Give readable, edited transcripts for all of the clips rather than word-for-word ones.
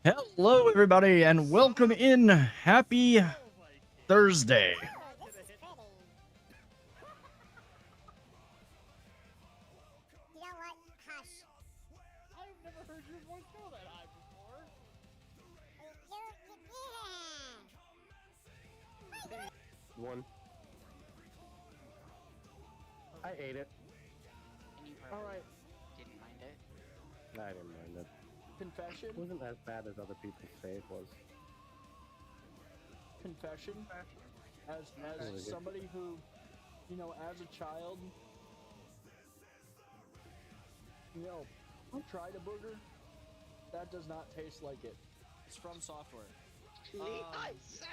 Hello, everybody, and welcome in. Happy Thursday. One. I ate it. Alright. Didn't mind it. I didn't mind it. Confession? It wasn't as bad as other people say it was. Confession? As somebody who, as a child, tried a burger, that does not taste like it. It's from software. Lehigh says.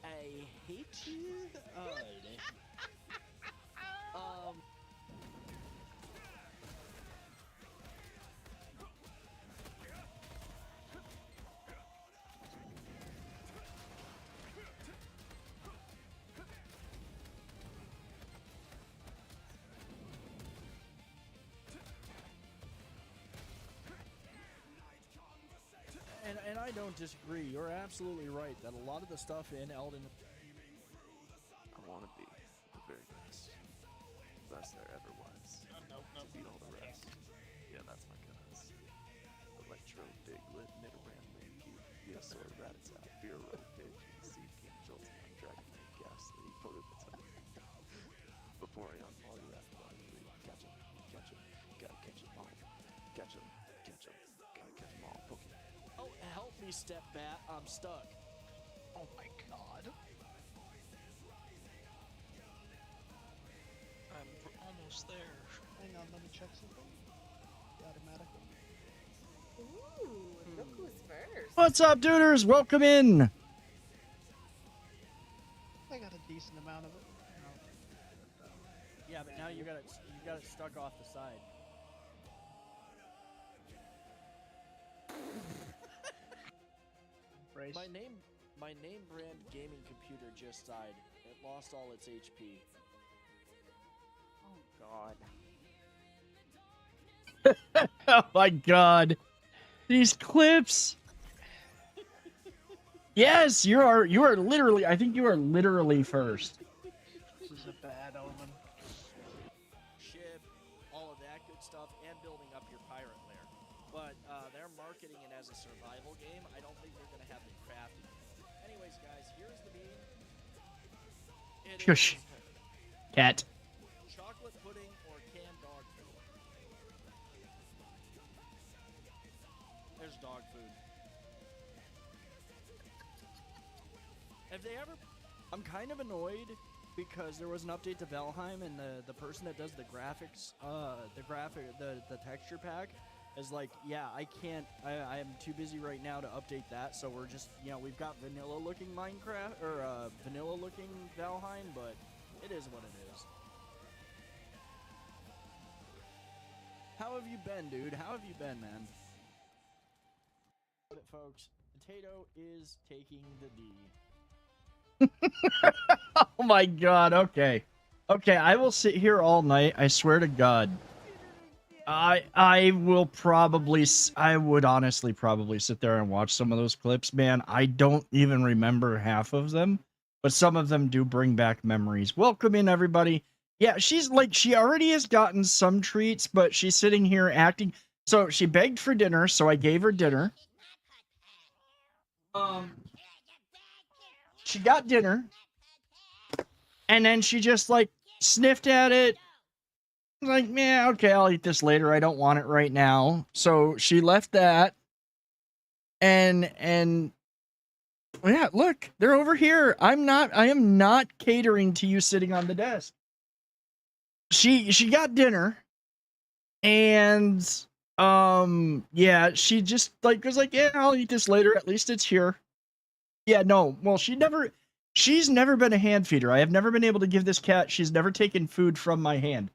I hate you. And I don't disagree. You're absolutely right that a lot of the stuff in Elden... I want to be the very best. Best there ever was. To beat all the rest. Yeah, that's my guys. Electro, Diglett, Nidoran, Mankey, Venusaur, Rattata, Fearow, Pidgey, Seaking, Jolteon, Dragonite, Ghastly, Prototype. Before I unfollow you after I leave, catch him, gotta catch him all. Catch him, gotta catch him all. Pokemon. Oh, help me, Step Bat. I'm stuck. Oh my god. I'm almost there. Hang on, let me check something. Automatically. Ooh, look who's first. What's up, duders? Welcome in. I got a decent amount of it. Yeah, but now you got it stuck off the side. Brace. My name brand gaming computer just died. It lost all its HP. Oh god. Oh my god. These clips. Yes, you are literally, I think you are literally first. This is a bad omen. Ship, all of that good stuff, and building up your pirate lair. But they're marketing it as a survival game. I don't think they're going to have the crafting. Anyways, guys, here's the bean. It Shush. is Cat. chocolate pudding or canned dog food. There's dog food. Have they ever... I'm kind of annoyed because there was an update to Valheim and the person that does the graphics, the texture pack is like, yeah, I can't, I am too busy right now to update that, so we're just, we've got vanilla looking Minecraft, or vanilla looking Valheim, but it is what it is. How have you been, dude? How have you been, man? But folks, Potato is taking the D. Oh my god, okay. Okay, I will sit here all night, I swear to god. I would honestly probably sit there and watch some of those clips, man. I don't even remember half of them, but some of them do bring back memories. Welcome in, everybody. Yeah, she's like, she already has gotten some treats, but she's sitting here acting. So she begged for dinner, so I gave her dinner. She got dinner, and then she just like sniffed at it. Like, man, okay, I'll eat this later. I don't want it right now. So she left that. And yeah, look, they're over here. I am not catering to you sitting on the desk. She got dinner, and yeah, she just like was like, yeah, I'll eat this later. At least it's here. Yeah, no, well, she's never been a hand feeder. I have never been able to give this cat. She's never taken food from my hand.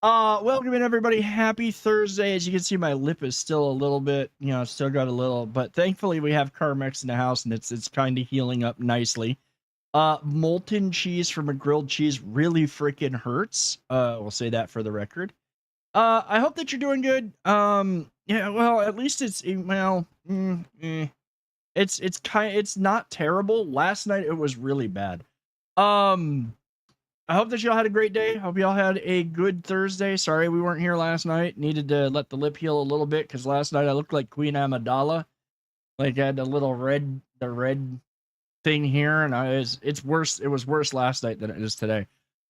Welcome in, everybody. Happy Thursday. As you can see, my lip is still a little bit, still got a little, but thankfully we have Carmex in the house, and it's kind of healing up nicely. Molten cheese from a grilled cheese really freaking hurts. We'll say that for the record. I hope that you're doing good. Yeah, well, at least it's it's not terrible. Last night it was really bad. I hope that y'all had a great day. Hope y'all had a good Thursday. Sorry we weren't here last night. Needed to let the lip heal a little bit because last night I looked like Queen Amidala. Like I had the red thing here, and it's worse. It was worse last night than it is today.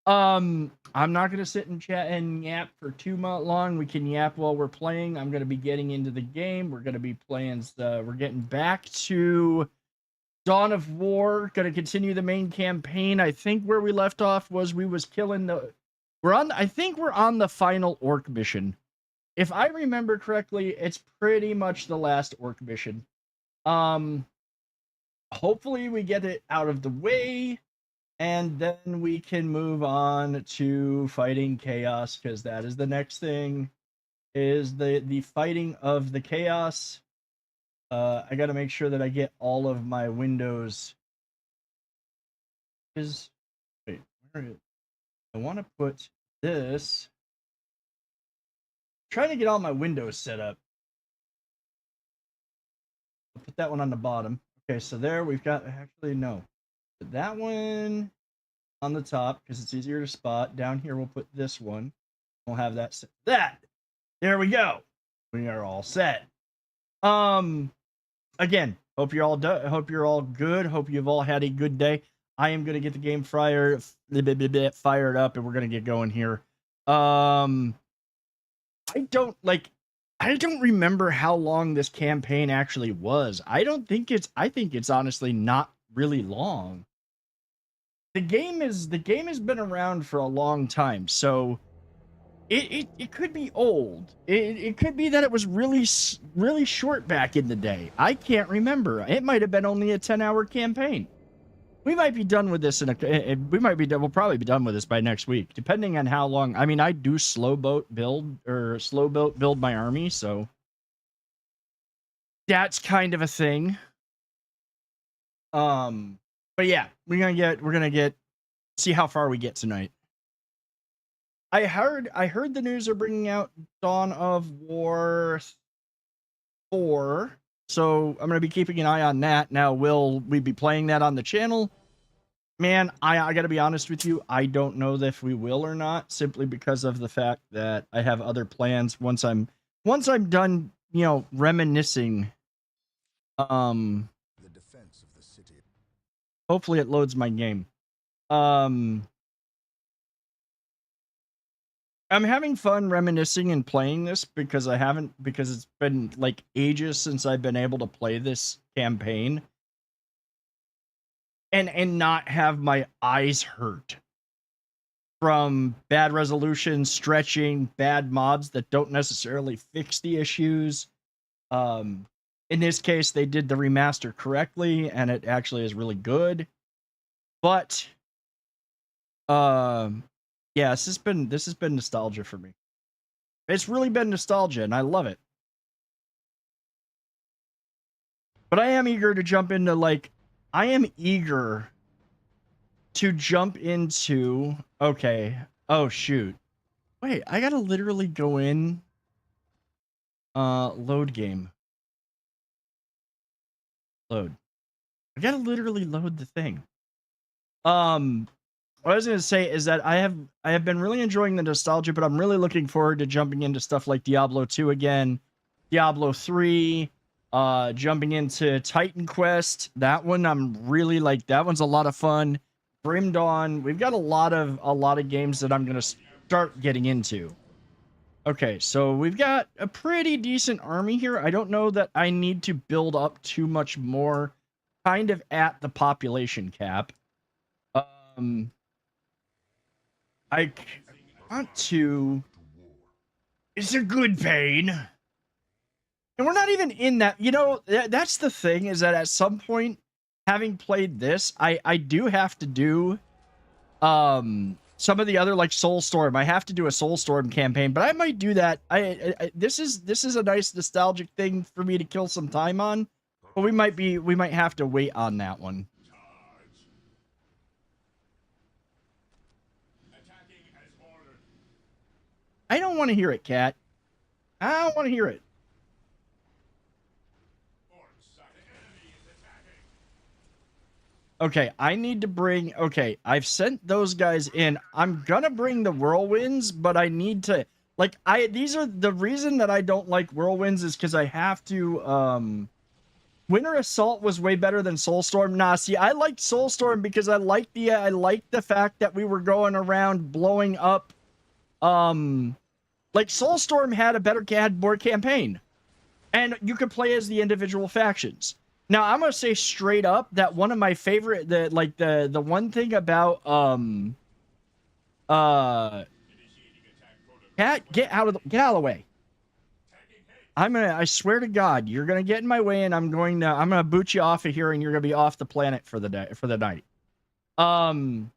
I'm not gonna sit and chat and yap for too long. We can yap while we're playing. I'm gonna be getting into the game. We're gonna be playing. We're getting back to Dawn of War. Gonna continue the main campaign. I think where we left off was we was killing the. I think we're on the final orc mission. If I remember correctly, it's pretty much the last orc mission. Hopefully we get it out of the way, and then we can move on to fighting chaos, because that is the next thing, is the fighting of the chaos. I gotta make sure that I get all of my windows. Wait, where is, I want to put this. I'm trying to get all my windows set up. I'll put that one on the bottom. Okay, so there we've got, actually no. Put that one on the top because it's easier to spot. Down here we'll put this one. We'll have that set. There we go. We are all set. Again, hope you're all good. Hope you've all had a good day. I am gonna get the game fired up, and we're gonna get going here. I don't remember how long this campaign actually was. I think it's honestly not really long. The game has been around for a long time, so it could be old. It could be that it was really short back in the day. I can't remember. It might have been only a 10-hour campaign. We might be done with this we'll probably be done with this by next week, depending on how long. I mean, I do slow boat build my army, so that's kind of a thing. But yeah, we're gonna get see how far we get tonight. I heard the news are bringing out Dawn of War 4. So I'm going to be keeping an eye on that. Now, will we be playing that on the channel? Man, I got to be honest with you. I don't know if we will or not, simply because of the fact that I have other plans once I'm done, reminiscing. The defense of the city. Hopefully it loads my game. I'm having fun reminiscing and playing this because it's been like ages since I've been able to play this campaign and not have my eyes hurt from bad resolution, stretching, bad mods that don't necessarily fix the issues. In this case, they did the remaster correctly, and it actually is really good. But yeah, this has been nostalgia for me. It's really been nostalgia, and I love it. But I am eager to jump into okay. Oh shoot. Wait, I gotta literally go in load game. Load. I gotta literally load the thing. What I was going to say is that I have been really enjoying the nostalgia, but I'm really looking forward to jumping into stuff like Diablo 2 again, Diablo 3, jumping into Titan Quest. That one that one's a lot of fun. Grim Dawn. We've got a lot of games that I'm going to start getting into. Okay, so we've got a pretty decent army here. I don't know that I need to build up too much more, kind of at the population cap. I want to. It's a good pain. And we're not even in that. That's the thing, is that at some point, having played this, I do have to do some of the other, like Soulstorm. I have to do a Soulstorm campaign, but I might do that. This is a nice nostalgic thing for me to kill some time on. But we might have to wait on that one. I don't want to hear it, Cat. I don't want to hear it. Okay, I need to bring... Okay, I've sent those guys in. I'm gonna bring the whirlwinds, but I need to... Like, these are... The reason that I don't like whirlwinds is because I have to, Winter Assault was way better than Soulstorm. Nah, see, I liked Soulstorm because I liked the fact that we were going around blowing up, like, Soulstorm had more campaign. And you could play as the individual factions. Now, I'm gonna say straight up that one of my favorite, the one thing about, Cat, get out of the way. I swear to God, you're gonna get in my way, and I'm gonna boot you off of here, and you're gonna be off the planet for the night. The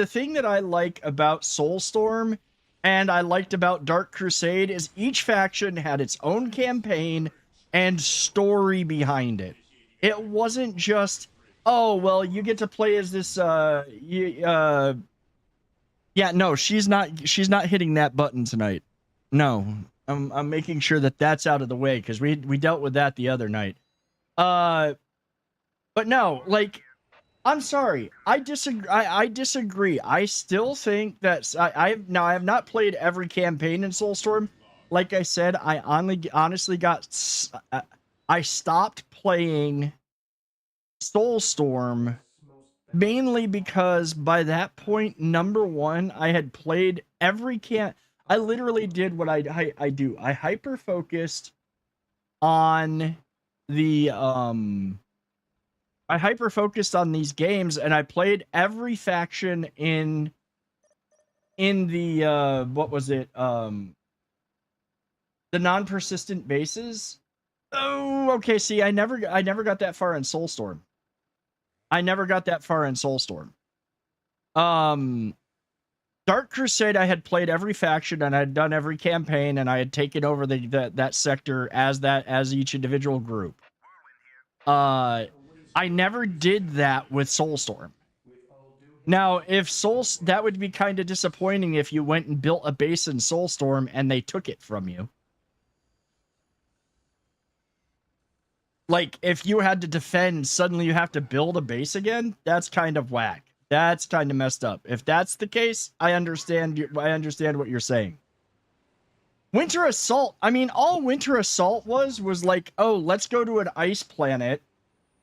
thing that I like about Soulstorm, and I liked about Dark Crusade, is each faction had its own campaign and story behind it. It wasn't just, oh, well, you get to play as this, yeah, no, she's not hitting that button tonight. No, I'm making sure that that's out of the way, because we dealt with that the other night. But no, like, I'm sorry, I disagree. I still think that I have not played every campaign in Soulstorm. Like I said, I honestly I stopped playing Soulstorm mainly because by that point, number one, I had played every I literally did what I do. I hyper focused on the I hyper focused on these games, and I played every faction in the what was it, the non-persistent bases. Oh, okay. See, I never got that far in Soulstorm. Dark Crusade, I had played every faction, and I had done every campaign, and I had taken over that sector as each individual group. I never did that with Soulstorm. Now, that would be kind of disappointing if you went and built a base in Soulstorm and they took it from you. Like, if you had to defend, suddenly you have to build a base again? That's kind of whack. That's kind of messed up. If that's the case, I understand what you're saying. Winter Assault, I mean, all Winter Assault was like, oh, let's go to an ice planet.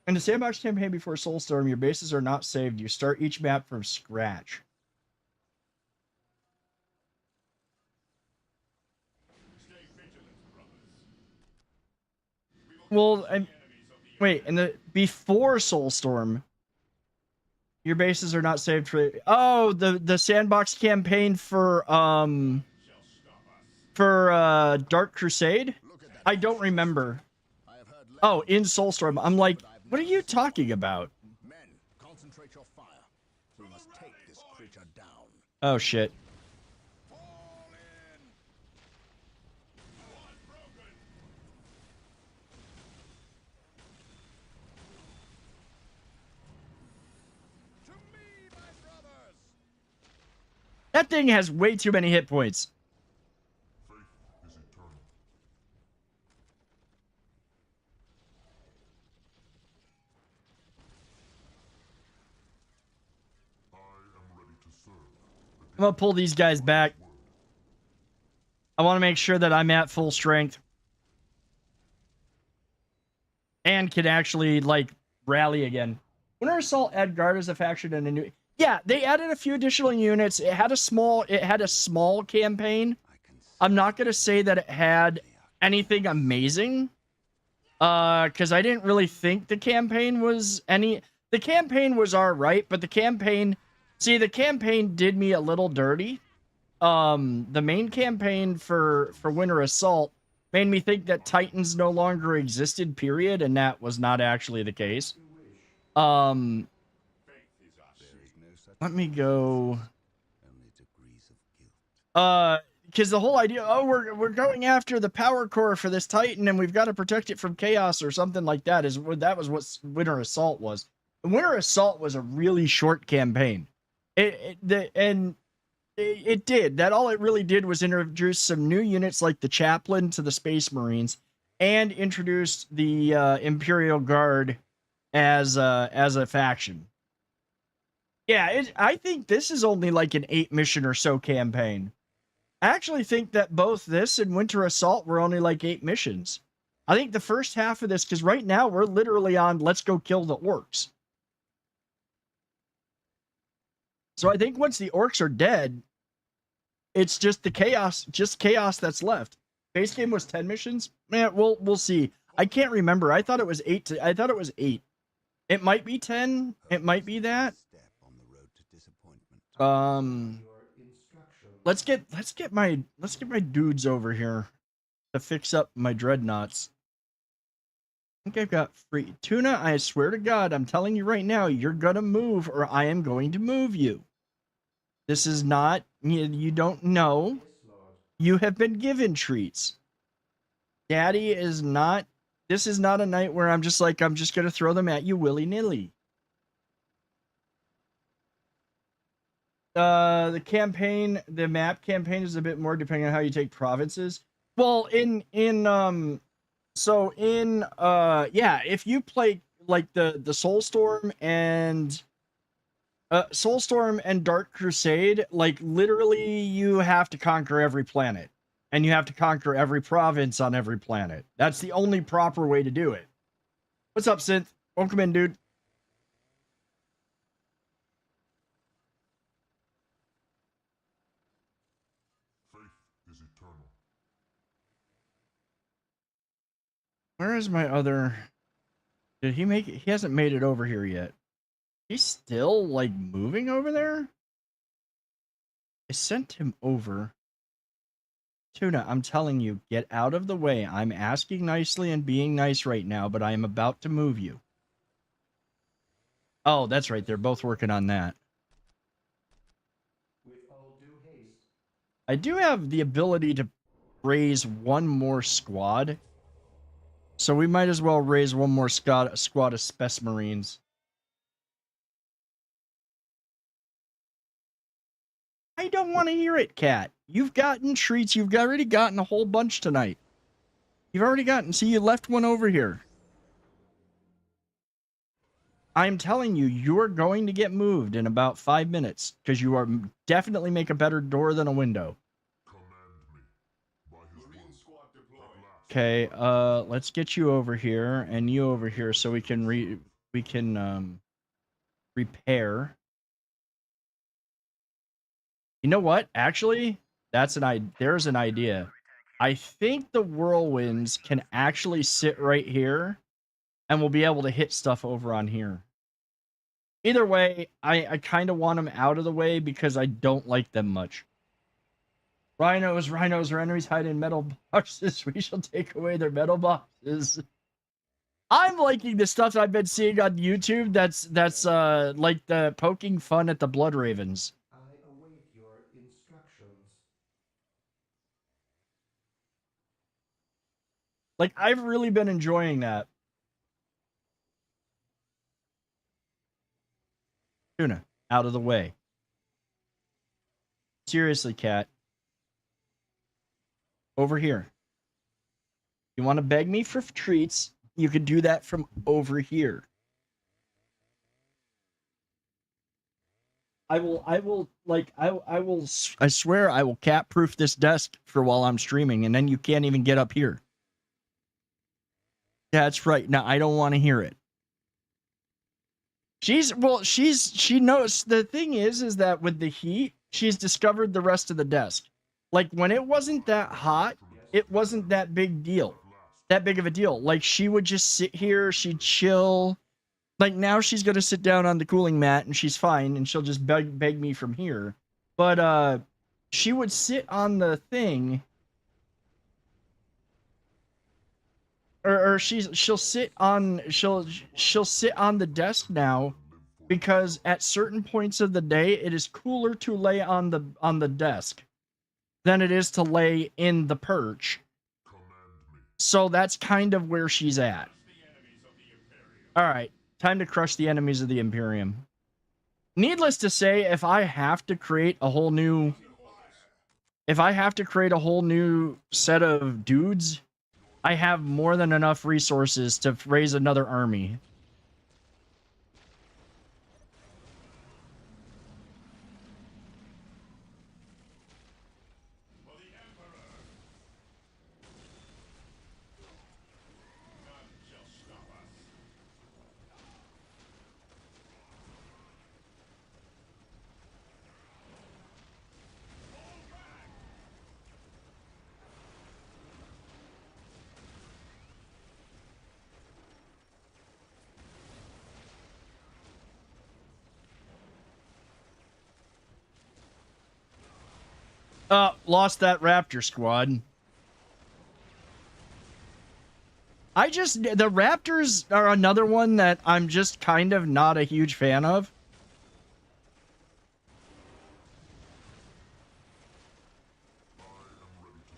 In the sandbox campaign before Soulstorm, your bases are not saved. You start each map from scratch. Well, wait, and before Soulstorm, your bases are not saved for... Oh, the sandbox campaign for Dark Crusade? I don't remember. Oh, in Soulstorm. I'm like, what are you talking about? Men, concentrate your fire. We must take this creature down. Oh, shit. That thing has way too many hit points. I'm gonna pull these guys back. I want to make sure that I'm at full strength. And can actually, like, rally again. Winter Assault add guard as a faction and a new... Yeah, they added a few additional units. It had a small campaign. I'm not gonna say that it had anything amazing. Because I didn't really think the campaign was any... The campaign was alright, but the campaign... See, the campaign did me a little dirty. The main campaign for Winter Assault made me think that Titans no longer existed, period, and that was not actually the case. Let me go... because the whole idea, oh, we're going after the power core for this Titan, and we've got to protect it from chaos or something like that, that was what Winter Assault was. Winter Assault was a really short campaign. And It did. That all it really did was introduce some new units like the Chaplain to the Space Marines, and introduced the Imperial Guard as a faction. Yeah, I think this is only like an 8 mission or so campaign. I actually think that both this and Winter Assault were only like 8 missions. I think the first half of this, because right now we're literally on let's go kill the orcs. So I think once the orcs are dead, it's just the chaos that's left. Base game was 10 missions. Man, we'll see. I can't remember. I thought it was 8. I thought it was 8. It might be 10. It might be that. Let's get my dudes over here to fix up my dreadnoughts. I think I've got free Tuna. I swear to God, I'm telling you right now, you're gonna move, or I am going to move you. This is not, you don't know. You have been given treats. Daddy is not, this is not a night where I'm just going to throw them at you willy-nilly. The map campaign is a bit more depending on how you take provinces. Well, yeah, if you play like the Soulstorm and Dark Crusade, like literally you have to conquer every planet, and you have to conquer every province on every planet. That's the only proper way to do it. What's up, Synth? Welcome in, dude. Where is my other? Did he make it? He hasn't made it over here yet. He's still like moving over there? I sent him over. Tuna, I'm telling you, get out of the way. I'm asking nicely and being nice right now, but I am about to move you. Oh, that's right. They're both working on that. With all due haste. I do have the ability to raise one more squad. So we might as well raise one more squad of Space Marines. I don't want to hear it, Cat. You've gotten treats. You've already gotten a whole bunch tonight. You've already gotten... See, you left one over here. I'm telling you, you're going to get moved in about 5 minutes. Because you are definitely make a better door than a window. Okay, let's get you over here and you over here so we can repair. You know what? Actually, there's an idea. I think the whirlwinds can actually sit right here and we'll be able to hit stuff over on here. Either way, I kind of want them out of the way because I don't like them much. Rhinos are enemies hiding in metal boxes. We shall take away their metal boxes. I'm liking the stuff that I've been seeing on YouTube. That's like the poking fun at the Blood Ravens. I await your instructions. Like, I've really been enjoying that. Tuna, out of the way. Seriously, Cat. Over here. You want to beg me for treats? You could do that from over here. I swear I will cat-proof this desk for while I'm streaming, and then you can't even get up here. That's right. Now, I don't want to hear it. She knows. The thing is that with the heat, she's discovered the rest of the desk. Like, when it wasn't that hot, it wasn't that big of a deal. Like, she would just sit here, she'd chill. Like, now she's gonna sit down on the cooling mat and she's fine, and she'll just beg me from here. But she would sit on the thing, or she'll sit on the desk now, because at certain points of the day it is cooler to lay on the desk than it is to lay in the perch. So that's kind of where she's at. All right, time to crush the enemies of the Imperium. Needless to say, if I have to create a whole new if I have to create a whole new set of dudes, I have more than enough resources to raise another army. Lost that Raptor squad. The Raptors are another one that I'm just kind of not a huge fan of.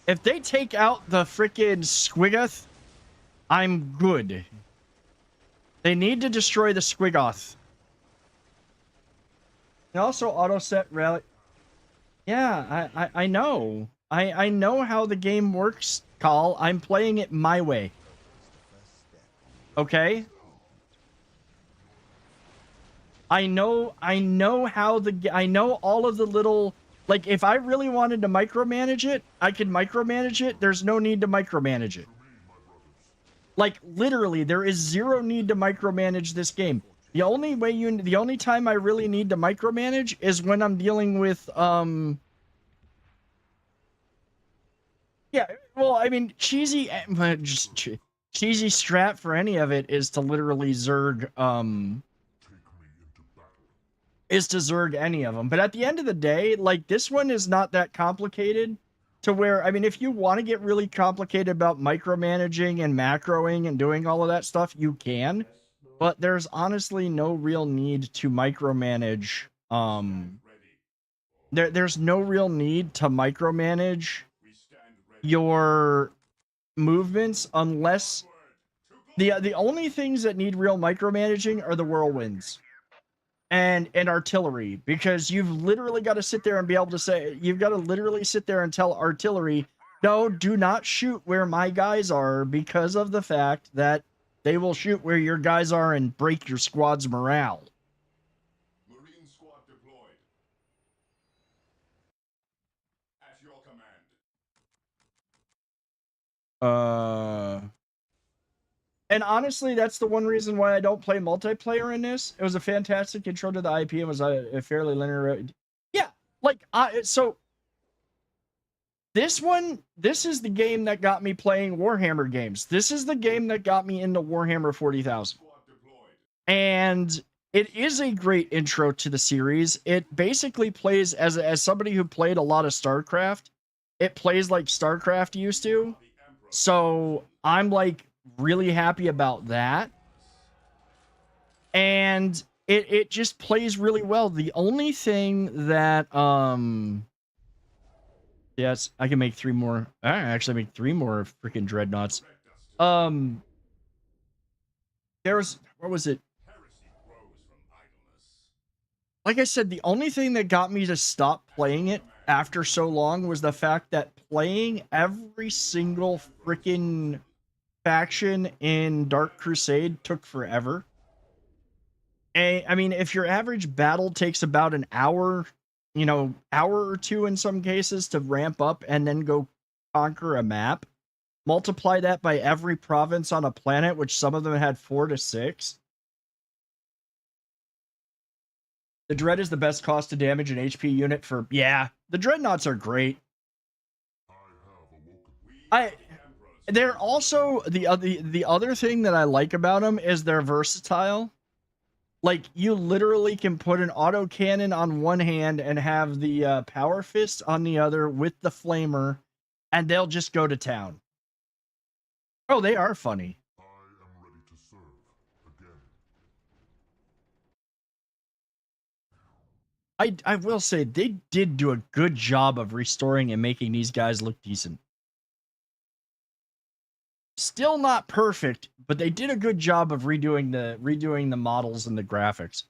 If they take out the frickin' Squiggoth, I'm good. They need to destroy the Squiggoth. And also auto set rally. Yeah, I know. I know how the game works, Call. I'm playing it my way. Okay? I know all of the little, like, if I really wanted to micromanage it, I could micromanage it. There's no need to micromanage it. Like, literally, there is zero need to micromanage this game. The only time I really need to micromanage is when I'm dealing with, yeah, well, I mean, cheesy strat for any of it is to literally Zerg, is to Zerg any of them. But at the end of the day, like, this one is not that complicated to where, I mean, if you want to get really complicated about micromanaging and macroing and doing all of that stuff, you can. But there's honestly no real need to micromanage, there's no real need to micromanage your movements unless the only things that need real micromanaging are the whirlwinds and artillery, because you've literally got to sit there and be able to say, you've got to literally sit there and tell artillery, no, do not shoot where my guys are, because of the fact that they will shoot where your guys are and break your squad's morale. Marine squad deployed. At your command. And honestly, that's the one reason why I don't play multiplayer in this. It was a fantastic intro to the IP and was a fairly linear. Yeah, like, so this is the game that got me playing Warhammer games. This is the game that got me into Warhammer 40,000. And it is a great intro to the series. It basically plays, as somebody who played a lot of StarCraft, it plays like StarCraft used to. So I'm like really happy about that. And it just plays really well. The only thing that yes, I can make 3 more. I actually make 3 more freaking dreadnoughts. There's, what was it? Like I said, the only thing that got me to stop playing it after so long was the fact that playing every single freaking faction in Dark Crusade took forever. I mean, if your average battle takes about an hour, hour or 2 in some cases to ramp up and then go conquer a map, multiply that by every province on a planet, which some of them had 4 to 6. The Dread is the best cost to damage and HP unit for, yeah, the Dreadnoughts are great. They're also, the other thing that I like about them is they're versatile. Like, you literally can put an autocannon on one hand and have the power fist on the other with the flamer, and they'll just go to town. Oh, they are funny. I will say, they did do a good job of restoring and making these guys look decent. Still not perfect, but they did a good job of redoing the models and the graphics.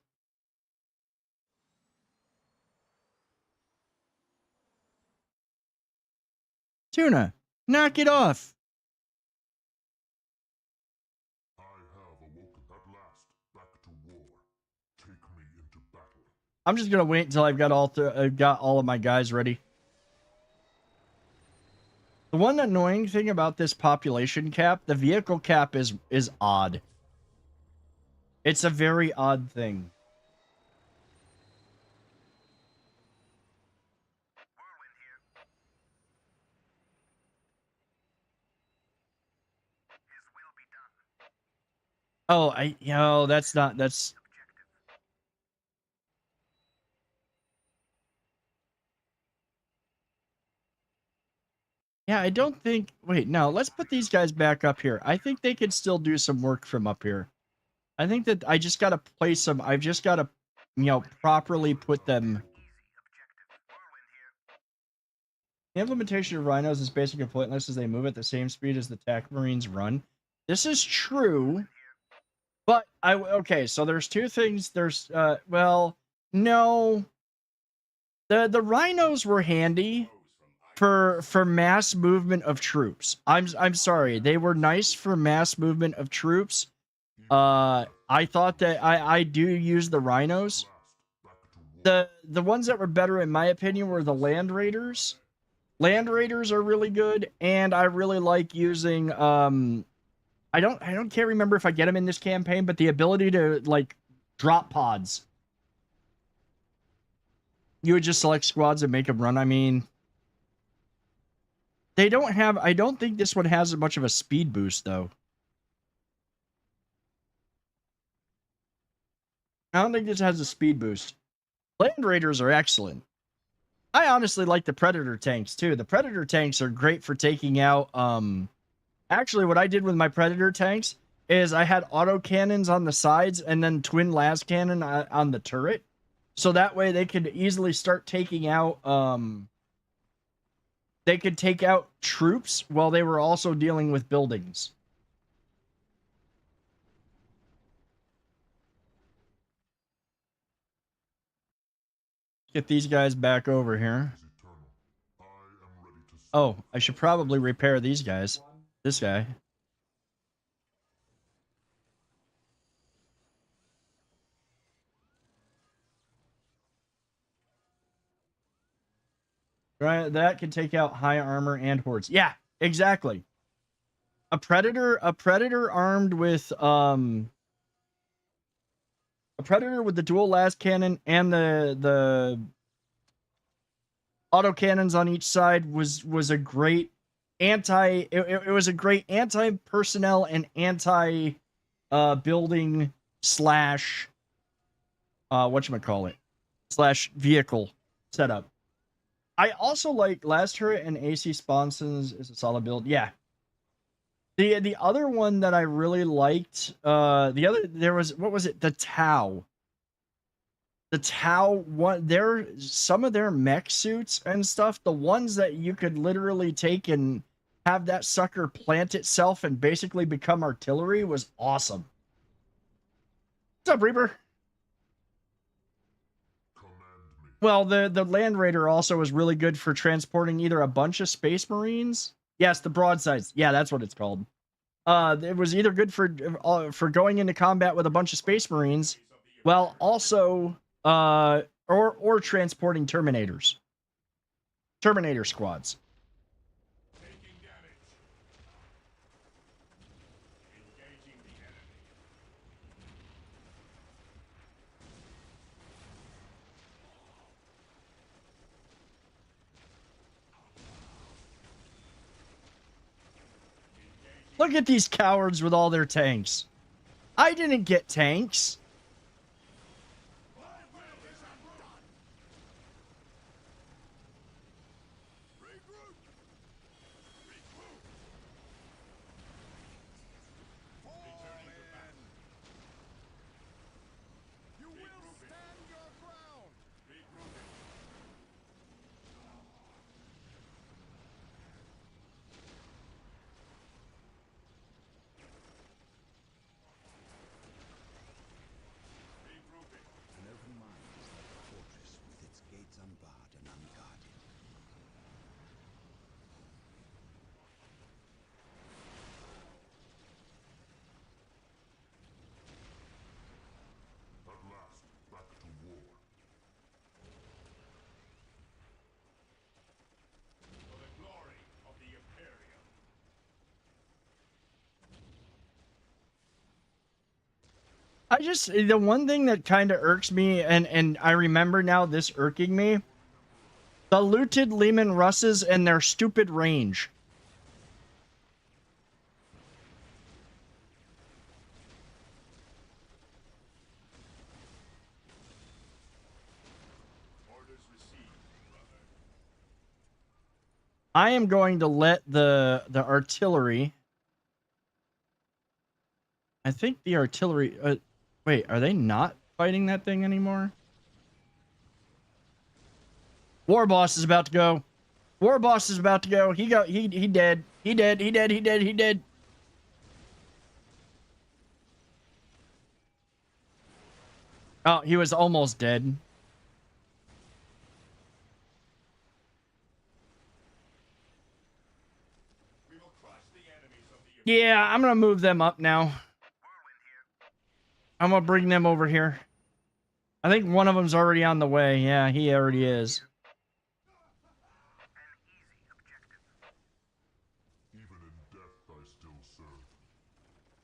Tuna, knock it off. I have awoken at last, back to war. Take me into battle. I'm just gonna wait until I've got all of my guys ready. The one annoying thing about this population cap, the vehicle cap is odd. It's a very odd thing. Oh, that's. Yeah, I don't think. Wait, no, let's put these guys back up here. I think they could still do some work from up here. I think that I just got to place them. I've just got to, properly put them. The implementation of rhinos is basically pointless as they move at the same speed as the attack marines run. This is true, but okay. So there's two things. There's well, no. The rhinos were handy for mass movement of troops. I'm sorry, they were nice for mass movement of troops. I thought that I do use the rhinos. The ones that were better in my opinion were the land raiders. Land raiders are really good, and I really like using I can't remember if I get them in this campaign, but the ability to like drop pods. You would just select squads and make them run. I mean, they don't have. I don't think this one has much of a speed boost though. I don't think this has a speed boost. Land raiders are excellent. I honestly like the Predator tanks too. The Predator tanks are great for taking out. Actually, what I did with my Predator tanks is I had auto cannons on the sides and then twin las cannon on the turret, so that way they could easily start taking out. They could take out troops while they were also dealing with buildings. Get these guys back over here. Oh, I should probably repair these guys. This guy. Right, that can take out high armor and hordes. Yeah, exactly. A predator armed with a predator with the dual las cannon and the auto cannons on each side was a great it was a great anti personnel and anti building slash whatchamacallit slash vehicle setup. I also like last turret and AC sponsons is a solid build. Yeah. The other one that I really liked, there was, what was it? The Tau. The Tau, some of their mech suits and stuff, the ones that you could literally take and have that sucker plant itself and basically become artillery was awesome. What's up, Reaper? Well, the Land Raider also was really good for transporting either a bunch of Space Marines. Yes, the broadsides. Yeah, that's what it's called. It was either good for going into combat with a bunch of Space Marines, while also or transporting Terminators. Terminator squads. Look at these cowards with all their tanks. I didn't get tanks. I just, the one thing that kind of irks me, and I remember now this irking me, the looted Lehman Russes and their stupid range. I am going to let the artillery. I think the artillery. Wait, are they not fighting that thing anymore? War boss is about to go. War boss is about to go. He dead. He dead. He dead. He dead. He dead. Oh, he was almost dead. Yeah, I'm gonna move them up now. I'm gonna bring them over here. I think one of them's already on the way. Yeah, he already is. Even in death I still serve.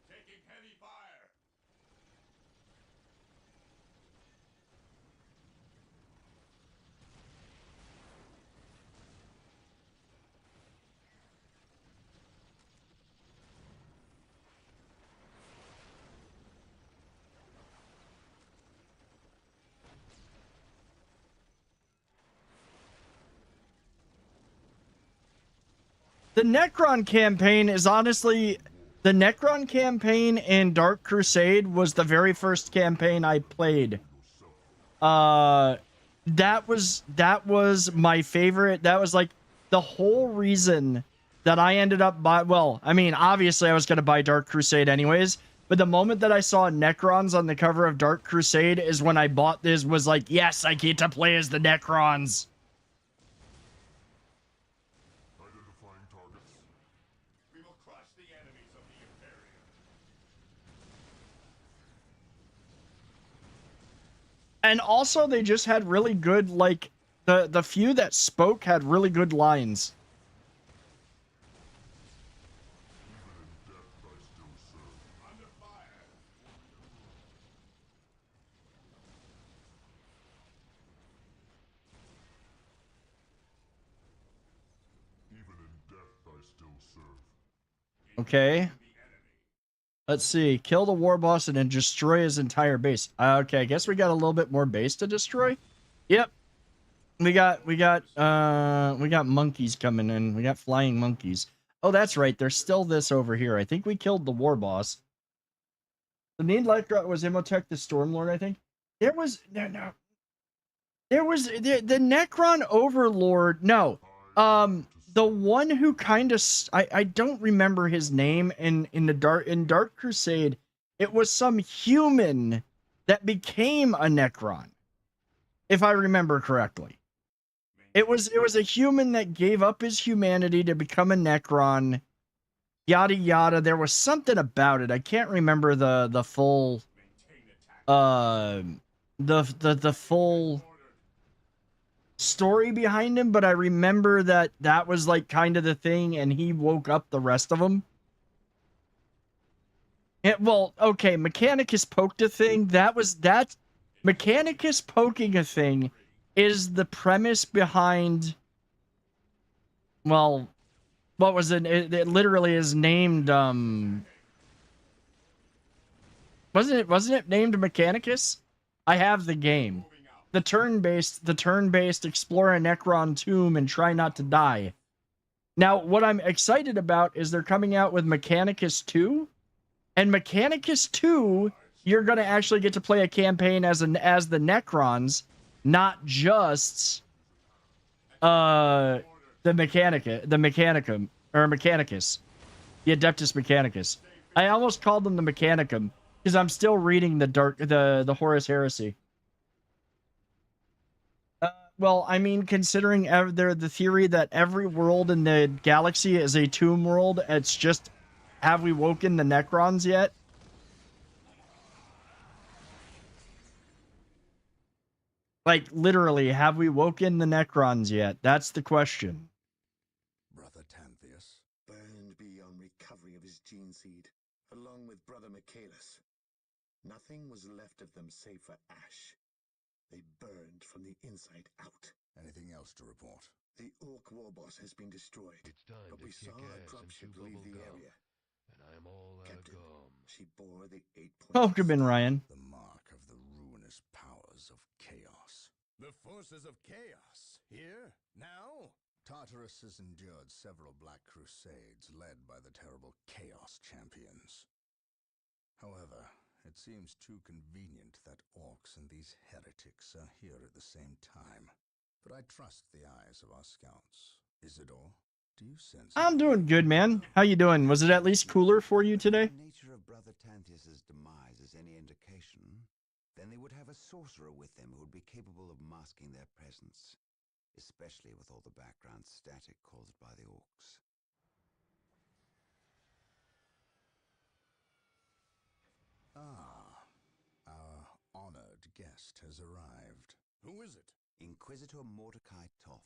Taking heavy fire. The Necron campaign is honestly... The Necron campaign in Dark Crusade was the very first campaign I played. That was my favorite. That was like the whole reason that I ended up buy. Well, I mean, obviously I was going to buy Dark Crusade anyways, but the moment that I saw Necrons on the cover of Dark Crusade is when I bought this, was like, yes, I get to play as the Necrons. Identifying targets. We will crush the enemies of the Imperium. And also they just had really good, like, the few that spoke had really good lines. Even in death I still serve. Under fire. Even in death I still serve. Okay. Let's see. Kill the war boss and then destroy his entire base. Okay, I guess we got a little bit more base to destroy. Yep. We got monkeys coming in. We got flying monkeys. Oh, that's right. There's still this over here. I think we killed the war boss. The need Lycra was Imhotep the Stormlord, I think. There was no. There was the Necron Overlord. No. The one who kind of I don't remember his name in Dark Crusade. It was some human that became a Necron, if I remember correctly. It was a human that gave up his humanity to become a Necron. Yada yada. There was something about it. I can't remember the full the full story behind him, but I remember that was like kind of the thing, and he woke up the rest of them. Well, okay, Mechanicus poked a thing. That Mechanicus poking a thing is the premise behind. Well, what was it? It literally is named. Wasn't it named Mechanicus? I have the game. The turn-based explore a Necron tomb and try not to die. Now, what I'm excited about is they're coming out with Mechanicus 2. And Mechanicus 2, you're going to actually get to play a campaign as the Necrons, not just the Mechanicum, or Mechanicus. The Adeptus Mechanicus. I almost called them the Mechanicum because I'm still reading the Horus Heresy. Well, I mean, considering the theory that every world in the galaxy is a tomb world, it's just, have we woken the Necrons yet? Like, literally, have we woken the Necrons yet? That's the question. Brother Tantheus burned beyond recovery of his gene seed, along with Brother Michaelis. Nothing was left of them save for ash. They burned from the inside out. Anything else to report? The Orc war boss has been destroyed. It's time but to we kick saw a ass and dropship chew leave bubble the gum. area. And I'm all out of Captain, gum. she bore the 8-point Welcome in, Ryan. The mark of the ruinous powers of chaos. The forces of chaos? Here? Now? Tartarus has endured several Black Crusades led by the terrible Chaos Champions. However, it seems too convenient that orcs and these heretics are here at the same time. But I trust the eyes of our scouts. Isidore, do you sense... I'm doing good, man. How you doing? Was it at least cooler for you today? The nature of Brother Tantius's demise is any indication, then they would have a sorcerer with them who would be capable of masking their presence, especially with all the background static caused by the orcs. Ah, our honored guest has arrived. Who is it? Inquisitor Mordecai Toth,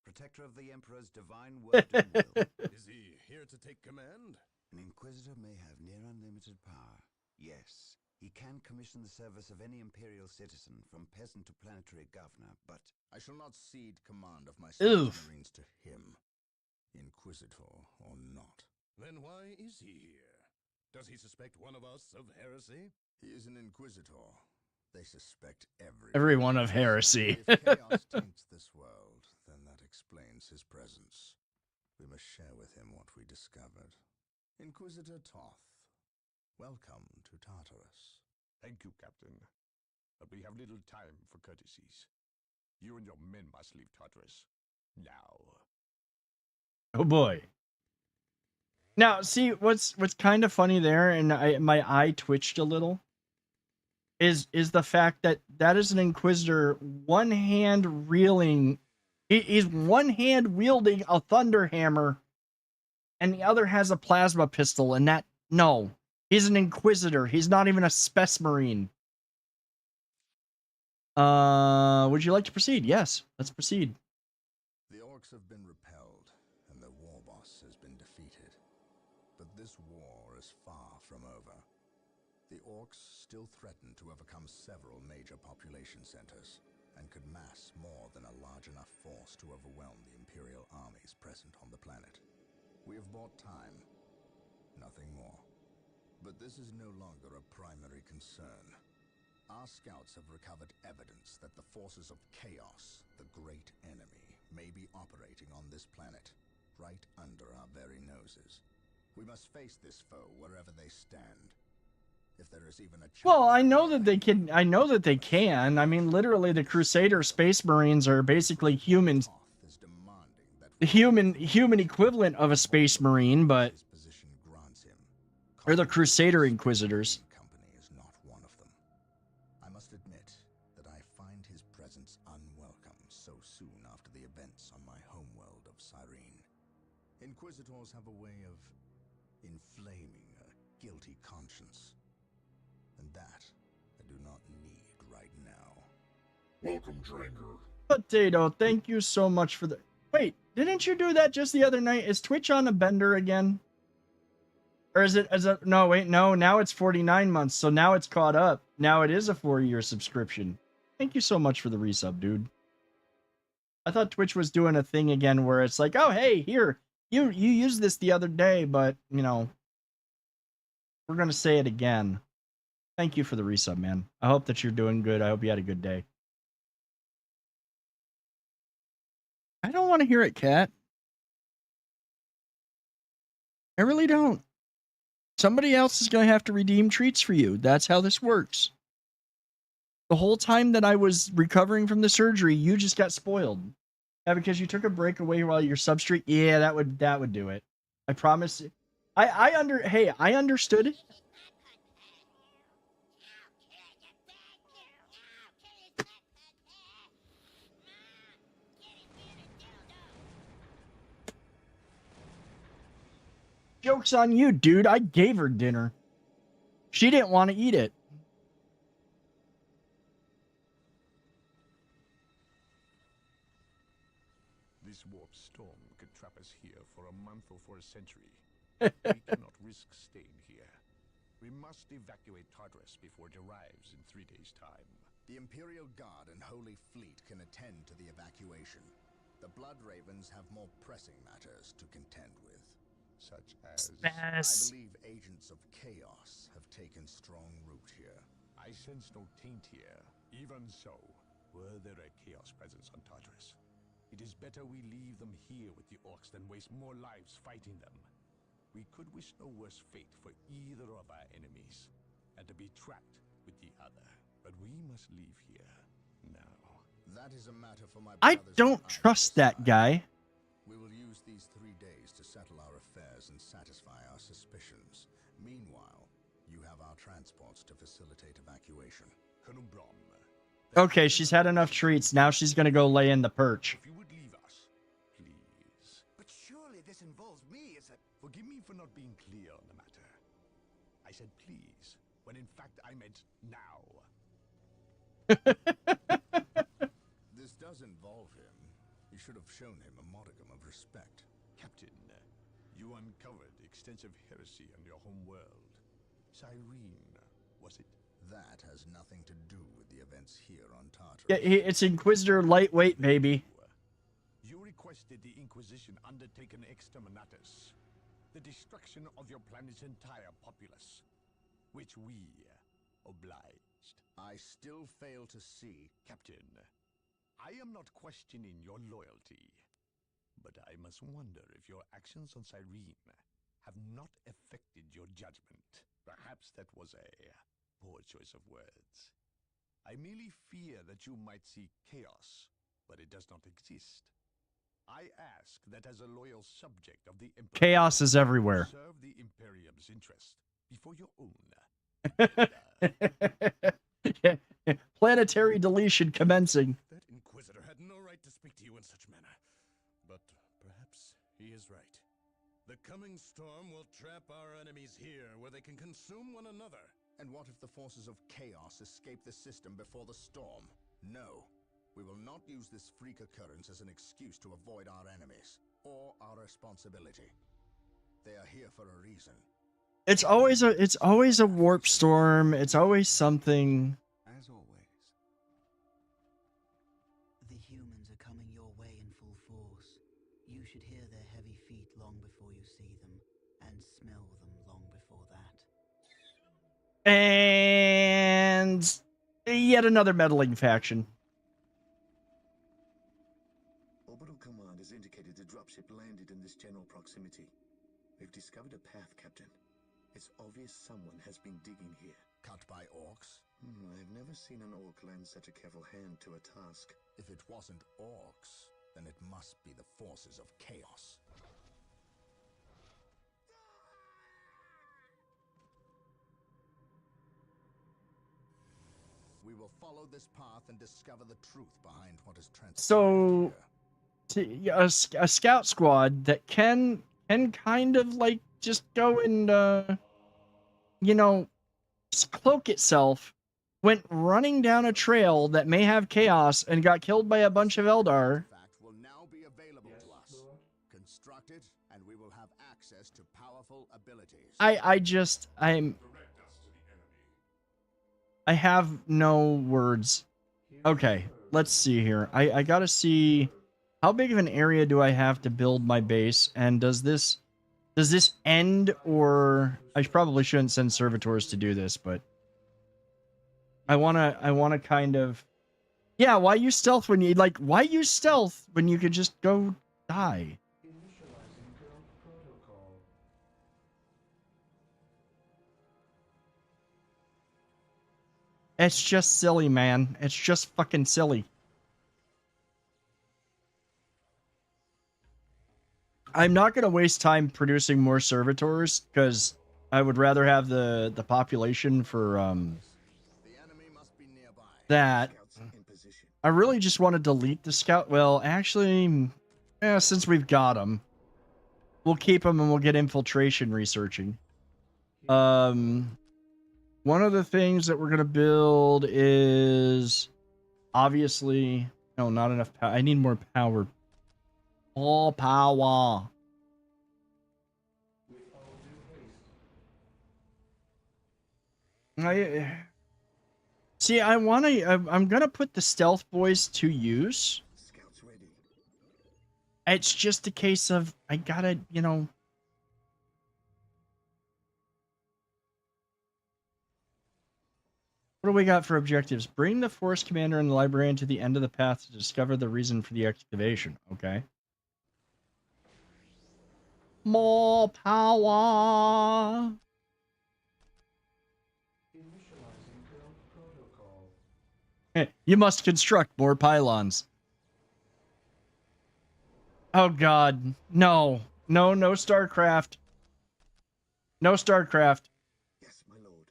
protector of the Emperor's divine word and will. Is he here to take command? An Inquisitor may have near unlimited power. Yes, he can commission the service of any Imperial citizen, from peasant to planetary governor, but... I shall not cede command of my Marines to him, Inquisitor or not. Then why is he here? Does he suspect one of us of heresy? He is an Inquisitor. They suspect everyone of heresy. If chaos taints this world, then that explains his presence. We must share with him what we discovered. Inquisitor Toth, welcome to Tartarus. Thank you, Captain. But we have little time for courtesies. You and your men must leave Tartarus. Now. Oh boy. Now, see what's kind of funny there, and my eye twitched a little. Is the fact that is an Inquisitor one hand reeling, he's one hand wielding a thunder hammer, and the other has a plasma pistol, and no, he's an Inquisitor. He's not even a Spec Marine. Would you like to proceed? Yes, let's proceed. The orcs have been repelled, and the war boss has been defeated. But this war is far from over. The orcs still threaten to overcome several major population centers, and could mass more than a large enough force to overwhelm the Imperial armies present on the planet. We have bought time, nothing more. But this is no longer a primary concern. Our scouts have recovered evidence that the forces of chaos, the great enemy, may be operating on this planet, right under our very noses. We must face this foe wherever they stand. If there is even a chance... Well, I know that they can. I know that they can. I mean, literally, the Crusader Space Marines are basically humans. The human equivalent of a Space Marine, but... Or the Crusader Inquisitors. I must admit that I find his presence unwelcome so soon after the events on my homeworld of Cyrene. Inquisitors have a way of inflaming a guilty conscience. And that I do not need right now. Welcome, Dranger. Potato, thank you so much for the... Wait, didn't you do that just the other night? Is Twitch on a bender again? Or is it... No, wait, no. Now it's 49 months, so now it's caught up. Now it is a 4-year subscription. Thank you so much for the resub, dude. I thought Twitch was doing a thing again where it's like, oh, hey, here, you used this the other day, but, you know, we're going to say it again. Thank you for the resub, man. I hope that you're doing good. I hope you had a good day. I don't want to hear it, Kat. I really don't. Somebody else is going to have to redeem treats for you. That's how this works. The whole time that I was recovering from the surgery, you just got spoiled. Yeah, because you took a break away while your substrate. Yeah, that would do it. I promise. I understood it. Joke's on you, dude. I gave her dinner. She didn't want to eat it. This warp storm could trap us here for a month or for a century. We cannot risk staying here. We must evacuate Tartarus before it arrives in 3 days' time. The Imperial Guard and Holy Fleet can attend to the evacuation. The Blood Ravens have more pressing matters to contend with. Such as... I believe agents of chaos have taken strong root here. I sense no taint here. Even so, were there a chaos presence on Tartarus, it is better we leave them here with the orcs than waste more lives fighting them. We could wish no worse fate for either of our enemies, and to be trapped with the other. But we must leave here now. That is a matter for my I brothers don't and trust that guy. We will use these 3 days to settle our affairs and satisfy our suspicions. Meanwhile, you have our transports to facilitate evacuation. Colonel Brom. Okay, she's had enough treats. Now she's gonna go lay in the perch. If you would leave us, please. But surely this involves me as a... Forgive me for not being clear on the matter. I said please, when in fact I meant now. This does involve him. You should have shown him a modicum of respect. Captain, you uncovered extensive heresy on your home world. Cyrene, was it? That has nothing to do with the events here on Tartarus. Yeah, it's Inquisitor lightweight, baby. You requested the Inquisition undertake an exterminatus, the destruction of your planet's entire populace, which we obliged. I still fail to see. Captain, I am not questioning your loyalty, but I must wonder if your actions on Cyrene have not affected your judgment. Perhaps that was a poor choice of words. I merely fear that you might see chaos, but it does not exist. I ask that as a loyal subject of the Emperor, Chaos is everywhere. serve the Imperium's interest before your own. Planetary deletion commencing. That Inquisitor had no right to speak to you in such manner. But perhaps he is right. The coming storm will trap our enemies here, where they can consume one another. And what if the forces of chaos escape the system before the storm? No. We will not use this freak occurrence as an excuse to avoid our enemies, or our responsibility. They are here for a reason. It's always a warp storm. It's always something. As always. The humans are coming your way in full force. You should hear their heavy feet long before you see them, and smell them long before that. And yet another meddling faction. Orbital Command has indicated the dropship landed in this general proximity. We've discovered a path, Captain. It's obvious someone has been digging here. Cut by orcs? I've never seen an orc lend such a careful hand to a task. If it wasn't orcs, then it must be the forces of chaos. We will follow this path and discover the truth behind what is transpired. So, a scout squad that can kind of like just go and you know, cloak itself, went running down a trail that may have chaos and got killed by a bunch of Eldar. Will now be available to us. Construct it, and we will have access to powerful abilities. I have no words. Okay, let's see here. I gotta see how big of an area do I have to build my base, and does this end, or I probably shouldn't send servitors to do this, but I wanna kind of, yeah. Why use stealth when you why use stealth when you could just go die? It's just silly, man. It's just fucking silly. I'm not going to waste time producing more servitors, because I would rather have the population for that. I really just want to delete the scout. Well, actually, since we've got them, we'll keep them and we'll get infiltration researching. One of the things that we're going to build is obviously, no, not enough power. I need more power. All power. See, I'm gonna put the stealth boys to use. Scouts ready. It's just a case of I gotta, you know. What do we got for objectives? Bring the force commander and the librarian to the end of the path to discover the reason for the excavation. Okay. More power. Initializing protocol. You must construct more pylons. Oh God, no, no, no StarCraft. No StarCraft. Yes, my lord.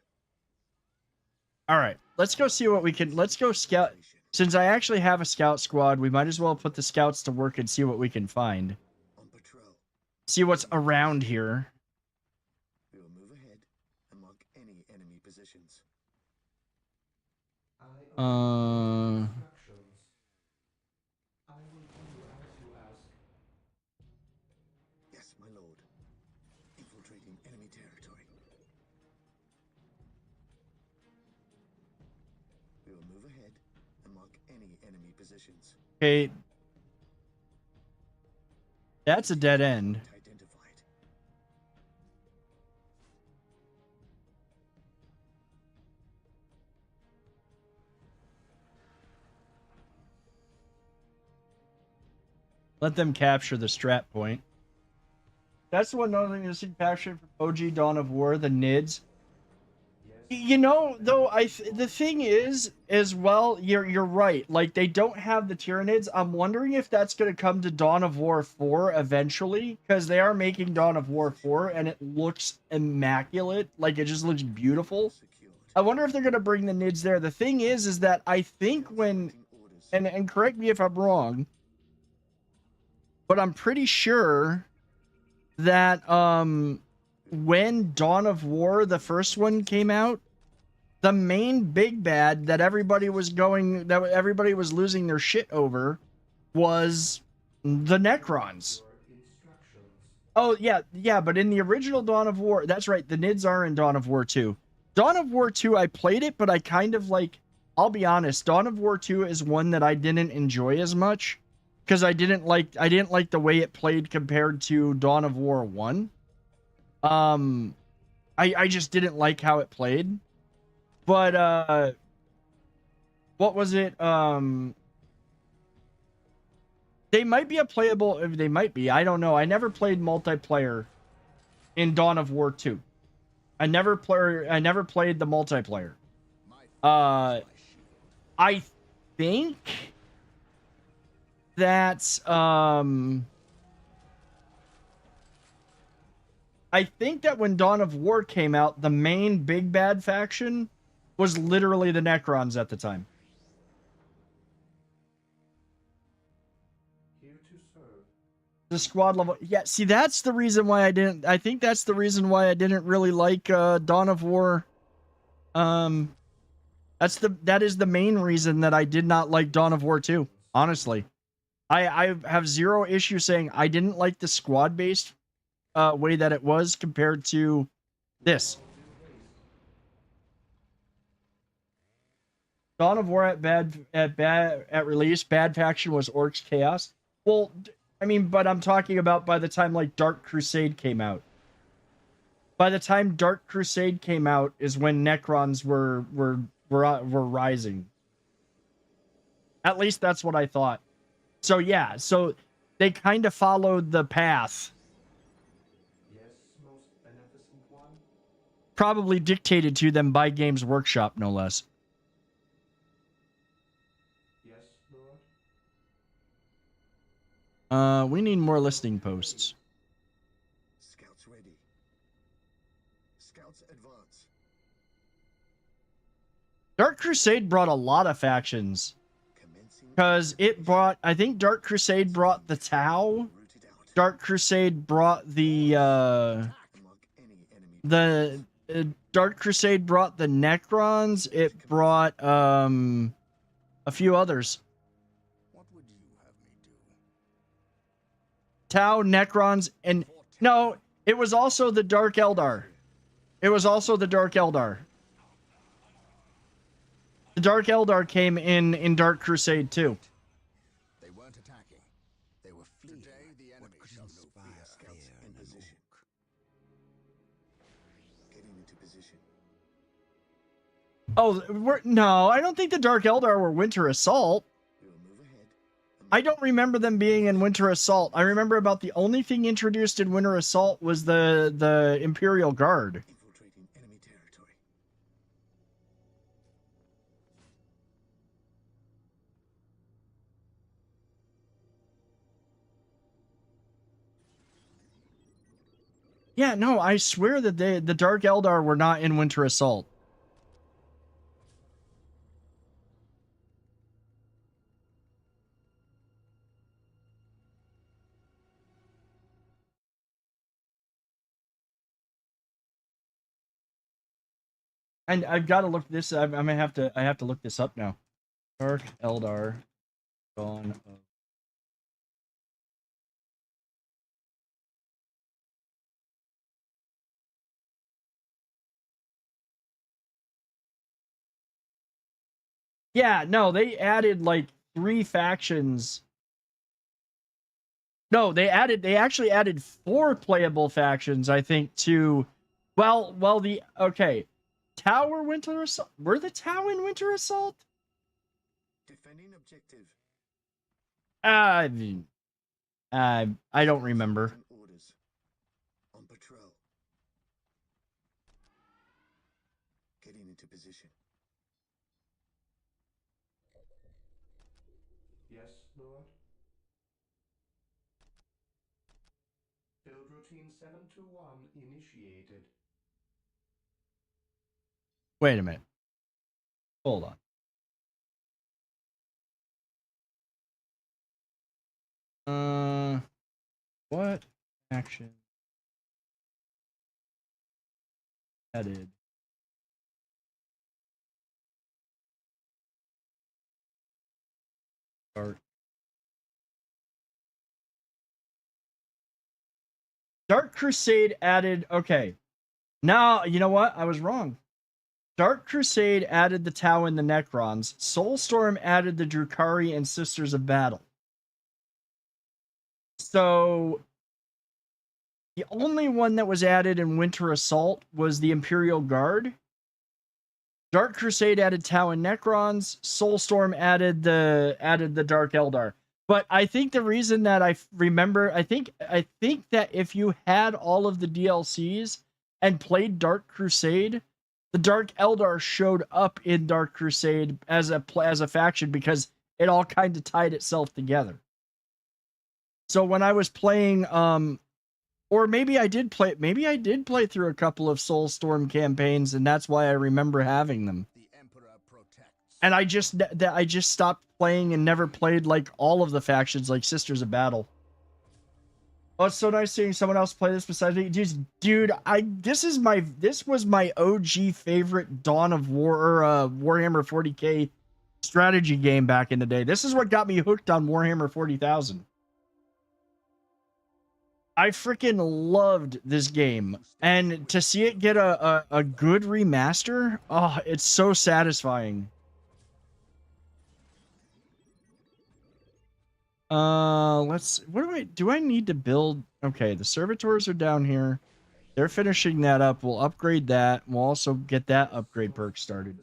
All right, let's go see what we can. Let's go scout. Since I actually have a scout squad, we might as well put the scouts to work and see what we can find. On patrol. See what's around here. We will move ahead and mark any enemy positions. Instructions. I will do as you ask. Yes, my lord. Infiltrating enemy territory. We will move ahead and mark any enemy positions. Okay. That's a dead end. Identified. Let them capture the strat point. That's the one other thing you see captured from OG Dawn of War, the NIDS. You know, though, the thing is, as well, you're right. Like, they don't have the Tyranids. I'm wondering if that's going to come to Dawn of War 4 eventually, because they are making Dawn of War 4, and it looks immaculate. Like, it just looks beautiful. I wonder if they're going to bring the NIDS there. The thing is that I think when, and correct me if I'm wrong, but I'm pretty sure that, when Dawn of War, the first one, came out, the main big bad that everybody was losing their shit over was the Necrons. Oh, yeah, but in the original Dawn of War, that's right, the NIDS are in Dawn of War 2. Dawn of War 2, I played it, but I kind of like, I'll be honest, Dawn of War 2 is one that I didn't enjoy as much, because I didn't like the way it played compared to Dawn of War 1. I just didn't like how it played. But what was it? They might be they might be. I don't know. I never played multiplayer in Dawn of War 2. I never played the multiplayer. I think that's I think that when Dawn of War came out, the main big bad faction was literally the Necrons at the time. Here to serve. The squad level. Yeah, see, that's the reason why I think that's the reason why I didn't really like Dawn of War. That is the main reason that I did not like Dawn of War 2, honestly. I have zero issue saying I didn't like the squad-based way that it was compared to this. Dawn of War at release, bad faction was Orcs Chaos. Well, I mean, but I'm talking about by the time like Dark Crusade came out. By the time Dark Crusade came out is when Necrons were rising. At least that's what I thought. So yeah, so they kind of followed the path. Yes, most beneficent one. Probably dictated to them by Games Workshop, no less. Yes, Lord. We need more listing posts. Scouts ready. Scouts advance. Dark Crusade brought a lot of factions. Because it brought, I think Dark Crusade brought the Tau. Dark Crusade brought the Dark Crusade brought the Necrons. It brought a few others. What would you have me do? Tau, Necrons, and no, it was also the Dark Eldar. It was also the Dark Eldar. The Dark Eldar came in Dark Crusade too. They weren't attacking. They were fleeing. Today, the enemy shall know fear. Scouts in position. Getting into position. Oh, no, I don't think the Dark Eldar were Winter Assault. I don't remember them being in Winter Assault. I remember about the only thing introduced in Winter Assault was the Imperial Guard. Infiltrating enemy territory. Yeah, no, I swear that the Dark Eldar were not in Winter Assault. And I've got to look this. I'm gonna have to. I have to look this up now. Dark Eldar, Dawn of. Yeah, no, they added like 3 factions. No, they actually added 4 playable factions, I think, to the okay. Tower Winter Assault. Were the Tau in Winter Assault? Defending objective. I don't remember. Orders. On patrol. Getting into position. Yes, Lord. Build routine 721 initiated. Wait a minute. Hold on. What action added? Dark Crusade added. Okay, now you know what? I was wrong. Dark Crusade added the Tau and the Necrons. Soulstorm added the Drukhari and Sisters of Battle. So the only one that was added in Winter Assault was the Imperial Guard. Dark Crusade added Tau and Necrons. Soulstorm added the Dark Eldar. But I think the reason that I remember, I think that if you had all of the DLCs and played Dark Crusade, the Dark Eldar showed up in Dark Crusade as a faction because it all kind of tied itself together. So when I was playing, or maybe I did play through a couple of Soulstorm campaigns, and that's why I remember having them. And I just stopped playing and never played like all of the factions, like Sisters of Battle. Oh, it's so nice seeing someone else play this besides me. Dude, this was my OG favorite Dawn of War or Warhammer 40K strategy game back in the day. This is what got me hooked on Warhammer 40,000. I freaking loved this game, and to see it get a good remaster, oh, it's so satisfying. Do I need to build? Okay, the servitors are down here. They're finishing that up. We'll upgrade that. We'll also get that upgrade perk started.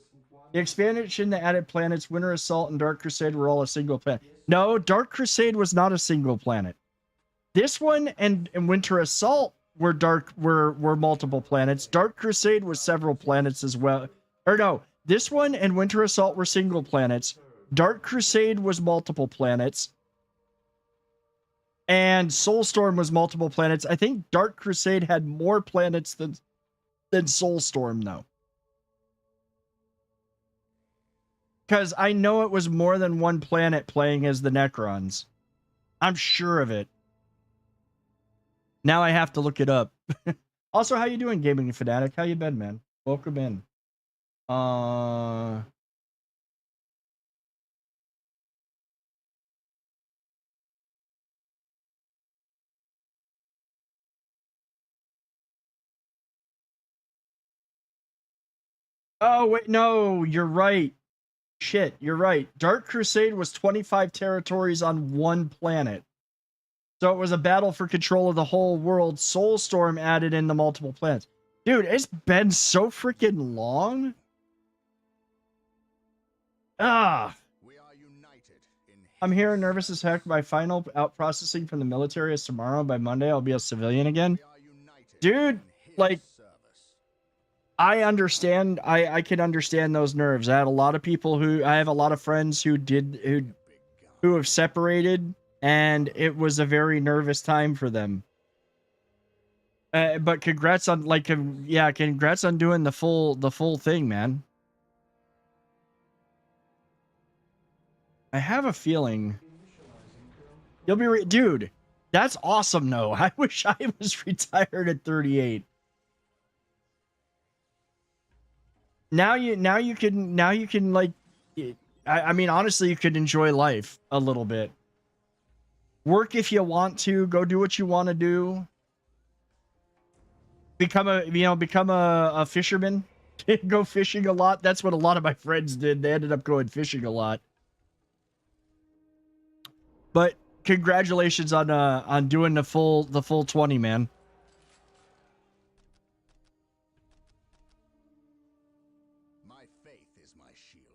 The expansion that added planets, Winter Assault and Dark Crusade were all a single planet. No, Dark Crusade was not a single planet. This one and Winter Assault were multiple planets. Dark Crusade was several planets as well. Or no, this one and Winter Assault were single planets. Dark Crusade was multiple planets. And Soulstorm was multiple planets. I think Dark Crusade had more planets than Soulstorm, though. Because I know it was more than one planet playing as the Necrons. I'm sure of it. Now I have to look it up. Also, how you doing, Gaming Fanatic? How you been, man? Welcome in. Oh, wait, no, you're right. Shit, you're right. Dark Crusade was 25 territories on one planet. So it was a battle for control of the whole world. Soulstorm added in the multiple planets. Dude, it's been so freaking long. Ah. I'm here nervous as heck. My final out processing from the military is tomorrow. By Monday, I'll be a civilian again. Dude, like, I understand. I can understand those nerves. I have a lot of friends who have separated, and it was a very nervous time for them. But congrats on congrats on doing the full thing, man. I have a feeling you'll be dude. That's awesome. No, I wish I was retired at 38. Now you can like, I mean, honestly, you could enjoy life a little bit. Work if you want to. Go do what you want to do. Become a fisherman. Go fishing a lot. That's what a lot of my friends did. They ended up going fishing a lot. But congratulations on doing the full 20, man. My faith is my shield.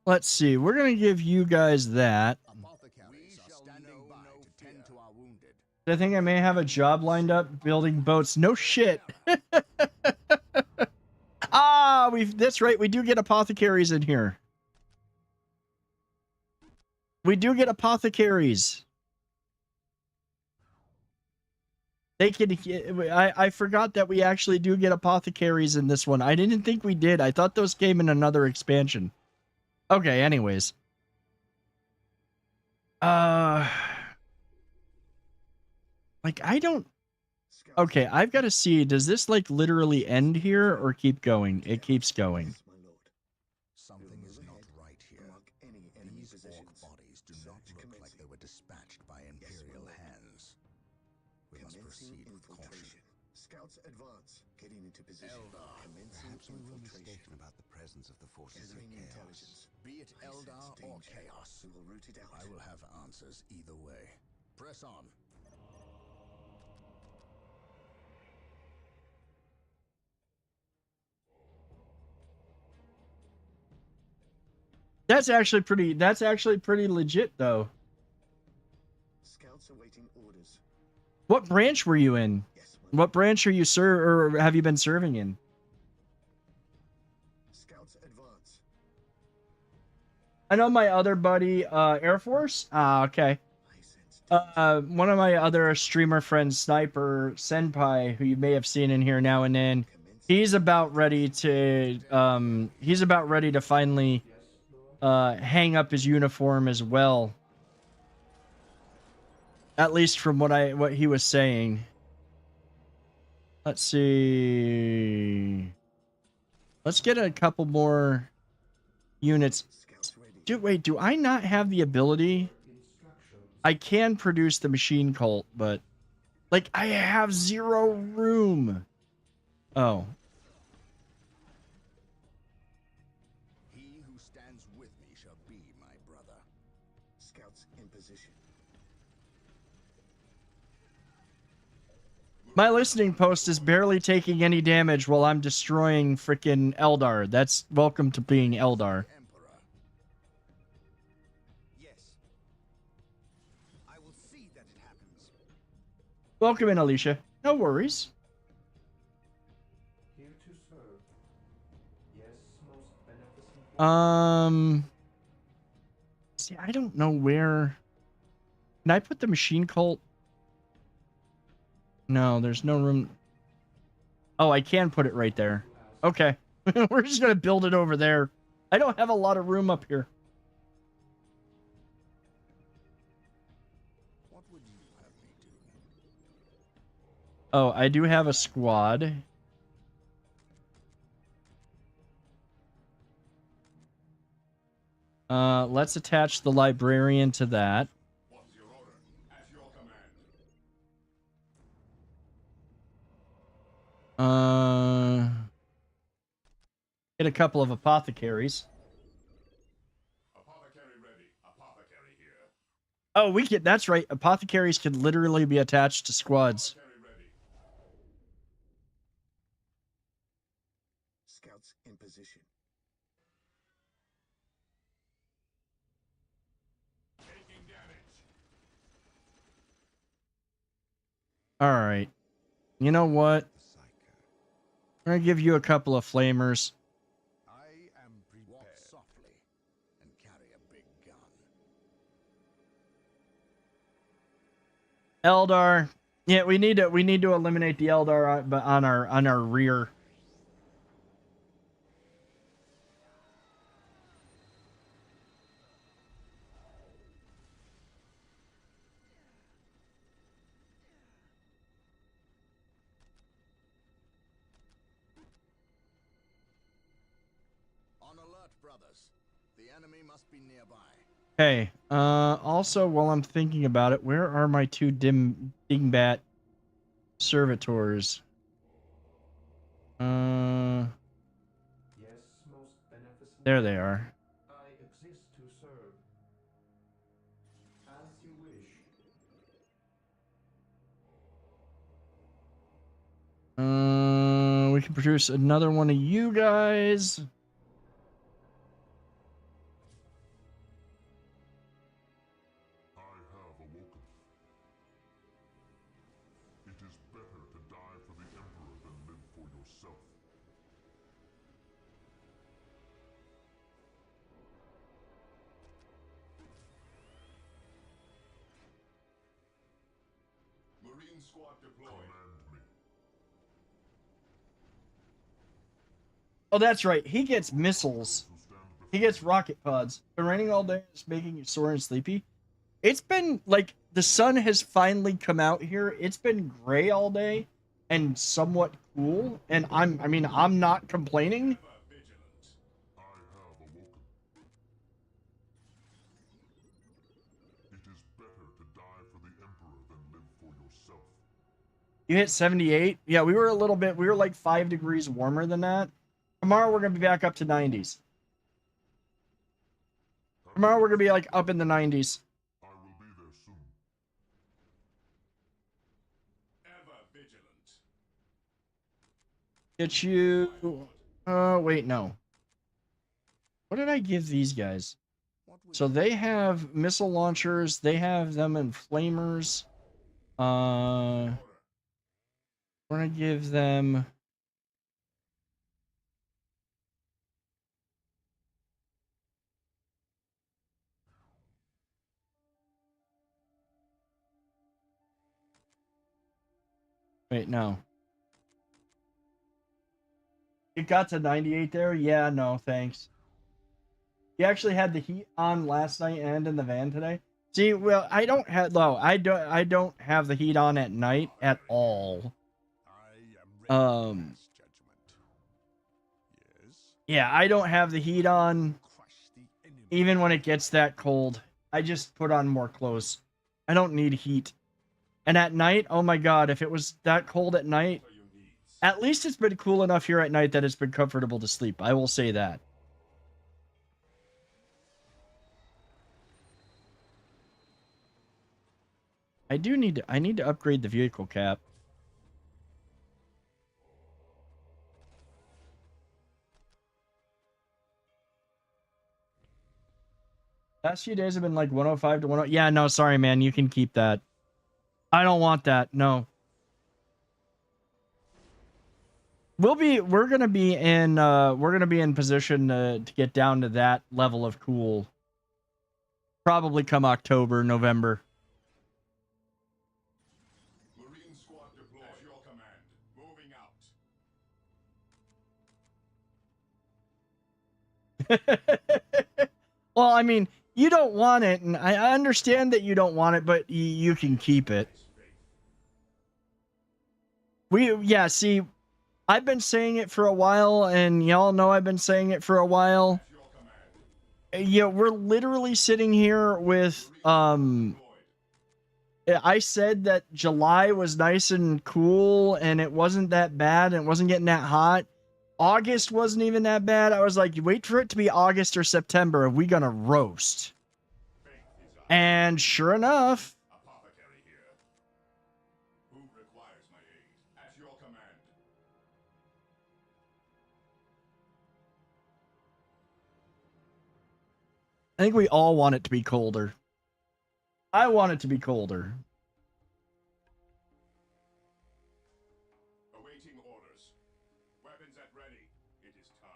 Let's see. We're gonna give you guys that. Apothecaries are standing by to tend to our wounded. I think I may have a job lined up building boats. No shit. That's right. We do get apothecaries in here. We do get apothecaries. They can. I forgot that we actually do get apothecaries in this one. I didn't think we did. I thought those came in another expansion. Okay. Anyways. Like I don't. Okay, I've got to see. Does this like literally end here or keep going? It keeps going. Something is not right here. These orc bodies do not look like they were dispatched by Imperial hands. We must proceed with caution. Scouts advance, getting into position. Perhaps we were mistaken about the presence of the forces of chaos. Be it Eldar or chaos, We will root it out. I will have answers either way. Press on. That's actually pretty legit though. Scouts awaiting orders. What branch were you in? What branch are you or have you been serving in? Scouts advance. I know my other buddy, Air Force. Okay. One of my other streamer friends, Sniper Senpai, who you may have seen in here now and then, he's about ready to finally hang up his uniform as well. At least from what he was saying. Let's see. Let's get a couple more units. Wait, do I not have the ability? I can produce the machine cult, but like I have 0 room. Oh. He who stands with me shall be my brother. Scouts in position. My listening post is barely taking any damage while I'm destroying frickin' Eldar. That's welcome to being Eldar. Welcome in, Alicia. No worries. Here to serve. Yes, most beneficent. See, I don't know where. Can I put the machine cult? No, there's no room. Oh, I can put it right there. Okay. We're just gonna build it over there. I don't have a lot of room up here. What would you have me do? Oh, I do have a squad. Let's attach the librarian to that. Get a couple of apothecaries. Oh, we could. That's right. Apothecaries could literally be attached to squads. Scouts in position. All right. You know what? I'm gonna give you a couple of flamers. I am prepared. Walk softly and carry a big gun. Eldar. Yeah, we need to eliminate the Eldar on our rear. On alert, brothers. The enemy must be nearby. Hey, also while I'm thinking about it, where are my two dingbat servitors? Yes, most beneficent. There they are. I exist to serve. As you wish. We can produce another one of you guys. It is better to die for the Emperor than live for yourself. Marine squad deployed. Command me. Oh, that's right. He gets missiles. He gets rocket pods. Been raining all day. It's making you sore and sleepy. It's been like the sun has finally come out here. It's been gray all day and somewhat cool. And I'm not complaining. I have awoken. It is better to die for the Emperor than live for yourself. You hit 78. Yeah, we were like 5 degrees warmer than that. Tomorrow we're going to be back up to 90s. Tomorrow we're going to be like up in the 90s. I will be there soon. Ever vigilant. Get you... wait, no. What did I give these guys? So they have missile launchers. They have them in flamers. We're going to give them... Wait, no. It got to 98 there? Yeah, no, thanks. You actually had the heat on last night and in the van today? See, well, I don't have the heat on at night at all. Yeah, I don't have the heat on even when it gets that cold. I just put on more clothes. I don't need heat. And at night, oh my god, if it was that cold at night, at least it's been cool enough here at night that it's been comfortable to sleep. I will say that. I need to upgrade the vehicle cap. Last few days have been like 105 to 100. Yeah, no, sorry, man. You can keep that. I don't want that. No. We're gonna be in position to get down to that level of cool. Probably come October, November. Marine squad deployed. At your command. Moving out. Well, I mean, you don't want it, and I understand that you don't want it, but you can keep it. See, I've been saying it for a while, and y'all know I've been saying it for a while. Yeah, we're literally sitting here with, I said that July was nice and cool, and it wasn't that bad, and it wasn't getting that hot. August wasn't even that bad. I was like, wait for it to be August or September, and we gonna roast. And sure enough, Apothecary here. Who requires my aid? At your command. I think we all want it to be colder. I want it to be colder. Awaiting orders. Weapons at ready. It is time.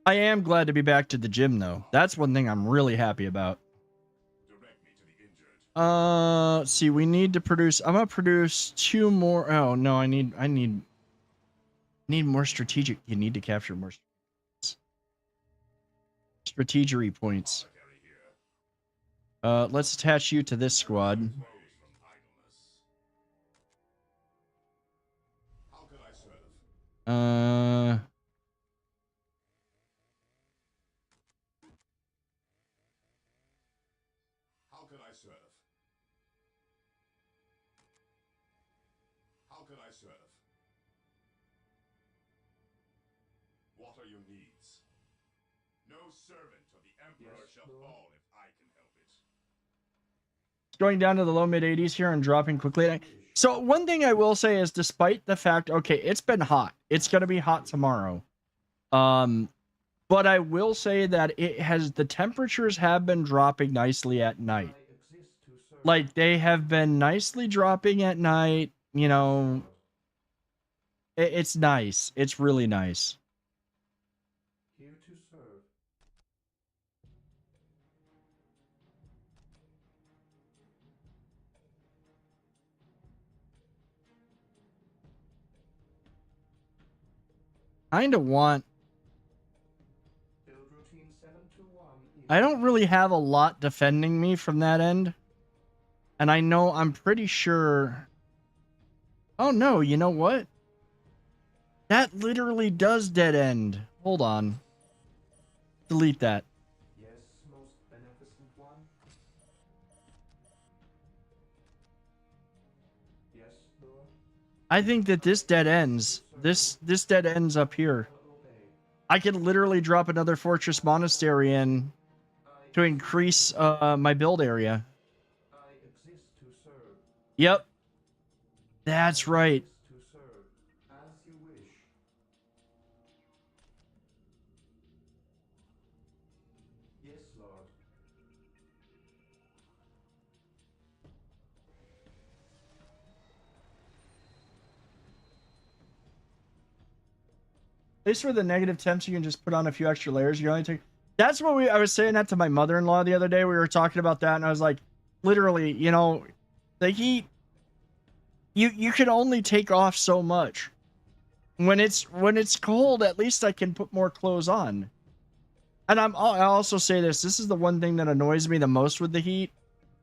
I am glad to be back to the gym, though. That's one thing I'm really happy about. See, we need to produce. I'm gonna produce 2 more. Oh no, I need more strategic. You need to capture more strategery points. Let's attach you to this squad. Uh. How could I serve? How could I serve? What are your needs? No servant of the Emperor shall fall if I can help it. Going down to the low mid 80s here and dropping quickly. So one thing I will say is, despite the fact, okay, it's been hot. It's gonna be hot tomorrow. But I will say that the temperatures have been dropping nicely at night. Like, they have been nicely dropping at night. You know, it's nice. It's really nice. Here to serve. Kinda want. Build routine 721. I don't really have a lot defending me from that end. And I know, I'm pretty sure. Oh no, you know what? That literally does dead end. Hold on. Delete that. Yes, most beneficent one. Yes, Lord. I think that this dead ends. This dead ends up here. I could literally drop another fortress monastery in to increase my build area. I exist to serve. Yep. That's right. To serve as you wish. Yes, Lord. At least for the negative temps, you can just put on a few extra layers. You only take. That's what I was saying that to my mother-in-law the other day. We were talking about that, and I was like, literally, you know, the heat. You can only take off so much. When it's cold, at least I can put more clothes on. And I also say this. This is the one thing that annoys me the most with the heat.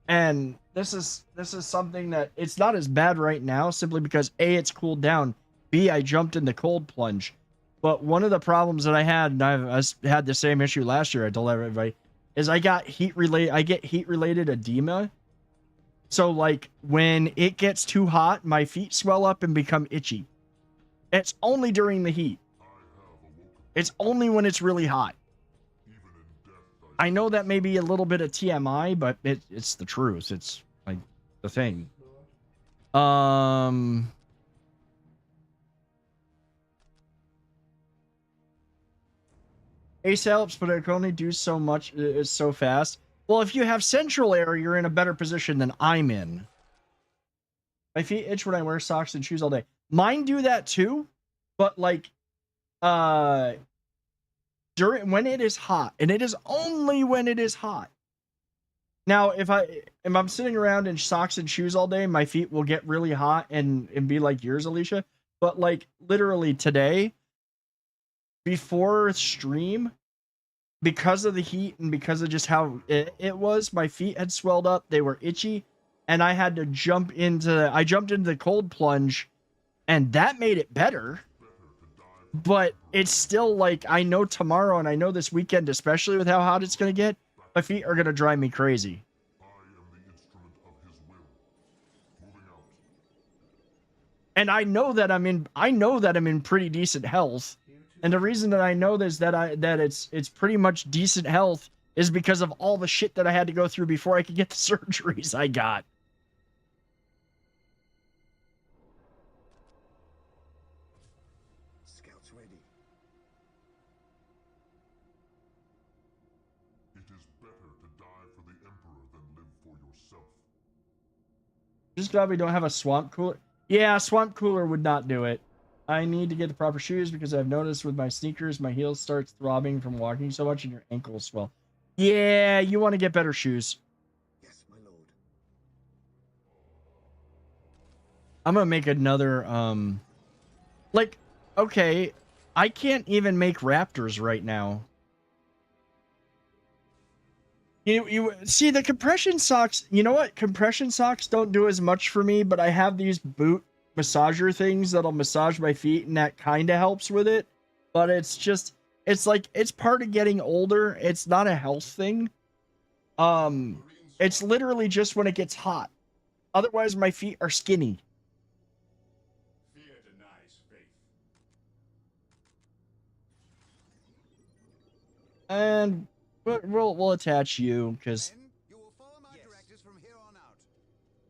And this is something that it's not as bad right now, simply because A, it's cooled down. B, I jumped in the cold plunge. But one of the problems that I had, and I had the same issue last year, I told everybody, is I get heat-related edema. So, like, when it gets too hot, my feet swell up and become itchy. It's only during the heat. It's only when it's really hot. I know that may be a little bit of TMI, but it's the truth. It's, like, the thing. Ace helps, but it can only do so much so fast. Well, if you have central air, you're in a better position than I'm in. My feet itch when I wear socks and shoes all day. Mine do that too, but like, when it is hot, and it is only when it is hot. Now, if I'm sitting around in socks and shoes all day, my feet will get really hot and be like yours, Alicia. But like literally today, before stream, because of the heat and because of just how it was, my feet had swelled up. They were itchy, and I had to jump into the cold plunge, and that made it better. But it's still like, I know tomorrow and I know this weekend, especially with how hot it's going to get, my feet are going to drive me crazy. And I know that I'm in pretty decent health. And the reason that I know this that it's pretty much decent health is because of all the shit that I had to go through before I could get the surgeries I got. Scouts ready. It is better to die for the Emperor than live for yourself. Just glad we don't have a swamp cooler. Yeah, swamp cooler would not do it. I need to get the proper shoes because I've noticed with my sneakers, my heels starts throbbing from walking so much and your ankles swell. Yeah, you want to get better shoes. Yes, my lord. I'm gonna make another, like, okay, I can't even make raptors right now. You see the compression socks. You know what? Compression socks don't do as much for me, but I have these boot massager things that'll massage my feet, and that kind of helps with it. But it's like it's part of getting older. It's not a health thing. It's literally just when it gets hot. Otherwise, my feet are skinny. Fear denies faith. And we'll attach you because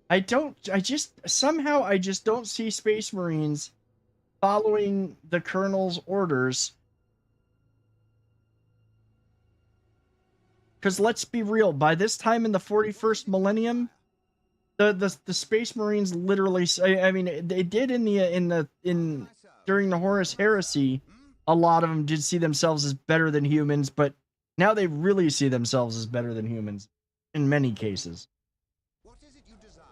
I just don't see Space Marines following the Colonel's orders. Because let's be real, by this time in the 41st millennium, the Space Marines literally, I mean, they did during the Horus Heresy, a lot of them did see themselves as better than humans, but now they really see themselves as better than humans in many cases. What is it you desire?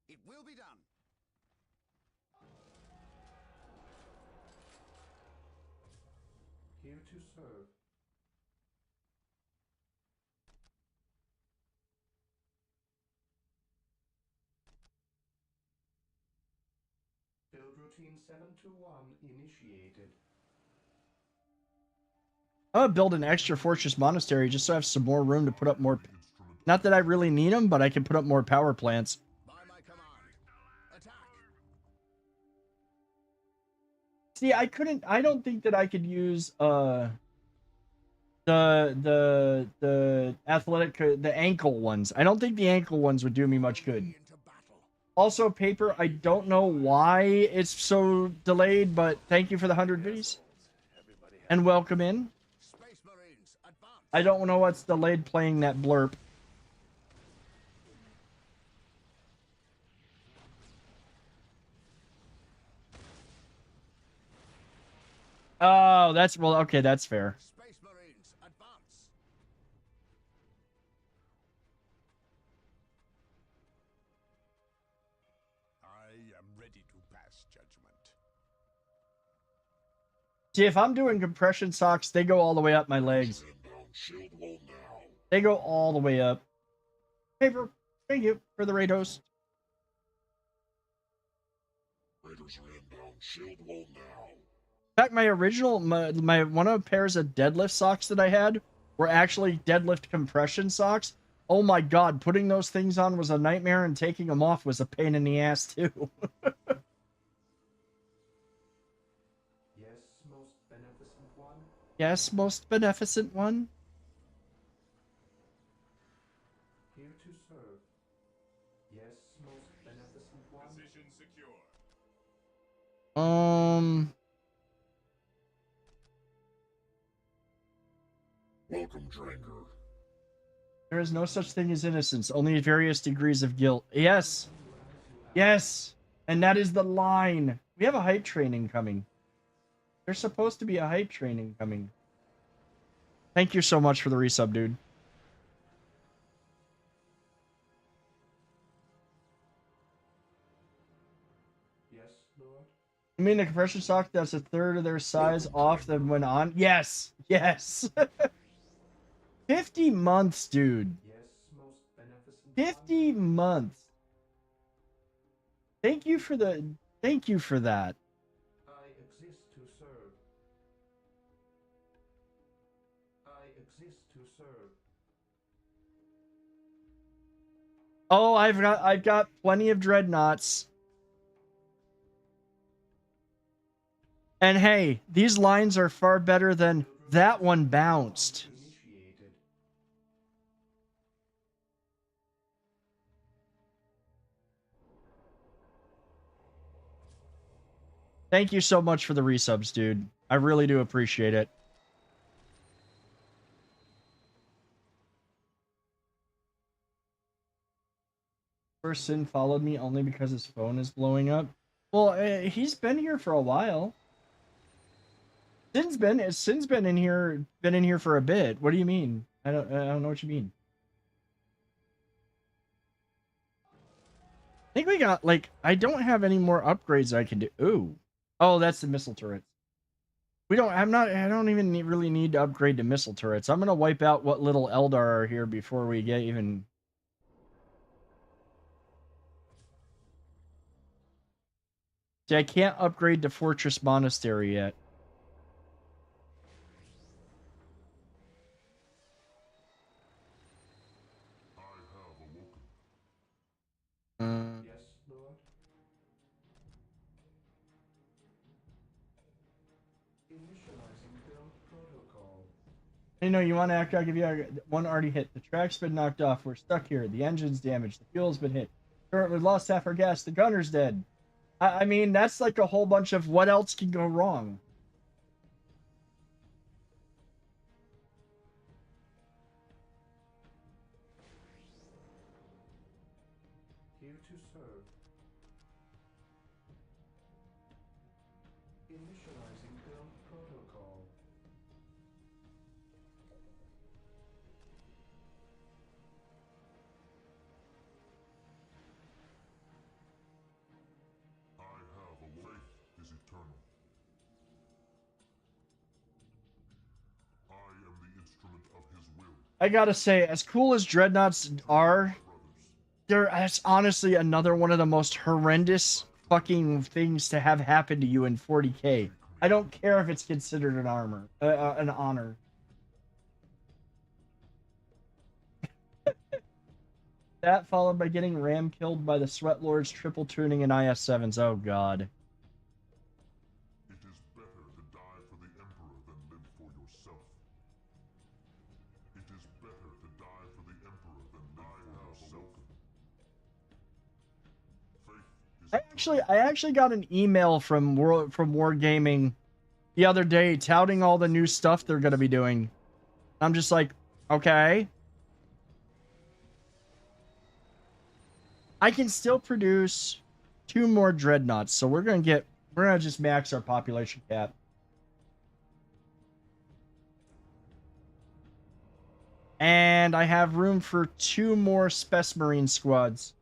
It will be done. Here to serve. Build routine 721 initiated. I'm gonna build an extra fortress monastery just so I have some more room to put up more. Not that I really need them, but I can put up more power plants. See, I don't think that I could use the athletic, the ankle ones. I don't think the ankle ones would do me much good. Also, paper, I don't know why it's so delayed, but thank you for the 100 biddies. And welcome in. I don't know what's delayed playing that blurb. Oh, well, okay, that's fair. Space Marines, advance. I am ready to pass judgment. See, if I'm doing compression socks, they go all the way up my legs. They go all the way up. Paper, thank you for the raid host. Raiders are inbound. Shield wall now. In fact, my original, my one of the pairs of deadlift socks that I had were actually deadlift compression socks. Oh my god, putting those things on was a nightmare, and taking them off was a pain in the ass too. Yes, most beneficent one. Yes, most beneficent one. Here to serve. Yes, most beneficent one. Position secure. Welcome, Dranger. There is no such thing as innocence, only various degrees of guilt. Yes. Yes. And that is the line. We have a hype training coming. There's supposed to be a hype training coming. Thank you so much for the resub, dude. Yes, Lord. You mean the compression sock that's a third of their size off than went on? Yes. Yes. 50 months, dude. Yes, most beneficent 50 months. Thank you for that. I exist to serve. I exist to serve. Oh, I've got plenty of dreadnoughts. And hey, these lines are far better than that one bounced. Thank you so much for the resubs, dude. I really do appreciate it. First Sin followed me only because his phone is blowing up. Well, he's been here for a while. Sin's been in here for a bit. What do you mean? I don't know what you mean. I think we got like I don't have any more upgrades I can do. Ooh. Oh, that's the missile turrets. I don't even really need to upgrade to missile turrets. I'm gonna wipe out what little Eldar are here before we get even. See, I can't upgrade to Fortress Monastery yet. Yes, Lord. Initializing build protocol. Hey, no, you want to act? I'll give you one already hit. The track's been knocked off. We're stuck here. The engine's damaged. The fuel's been hit. Currently lost half our gas. The gunner's dead. I mean, that's like a whole bunch of what else can go wrong. Here to serve. Initializing build protocol. I have a faith is eternal. I am the instrument of his will. I gotta say, as cool as dreadnoughts are, that's honestly another one of the most horrendous fucking things to have happen to you in 40K. I don't care if it's considered an an honor. That followed by getting ram killed by the Sweat Lords, triple tuning and IS-7s. Oh god. It is better to die for the Emperor than live for yourself. It is better to die for the Emperor than live for yourself. I actually got an email from Wargaming the other day touting all the new stuff they're gonna be doing. I'm just like, okay. I can still produce 2 more dreadnoughts, so we're gonna just max our population cap. And I have room for 2 more Spec Marine squads.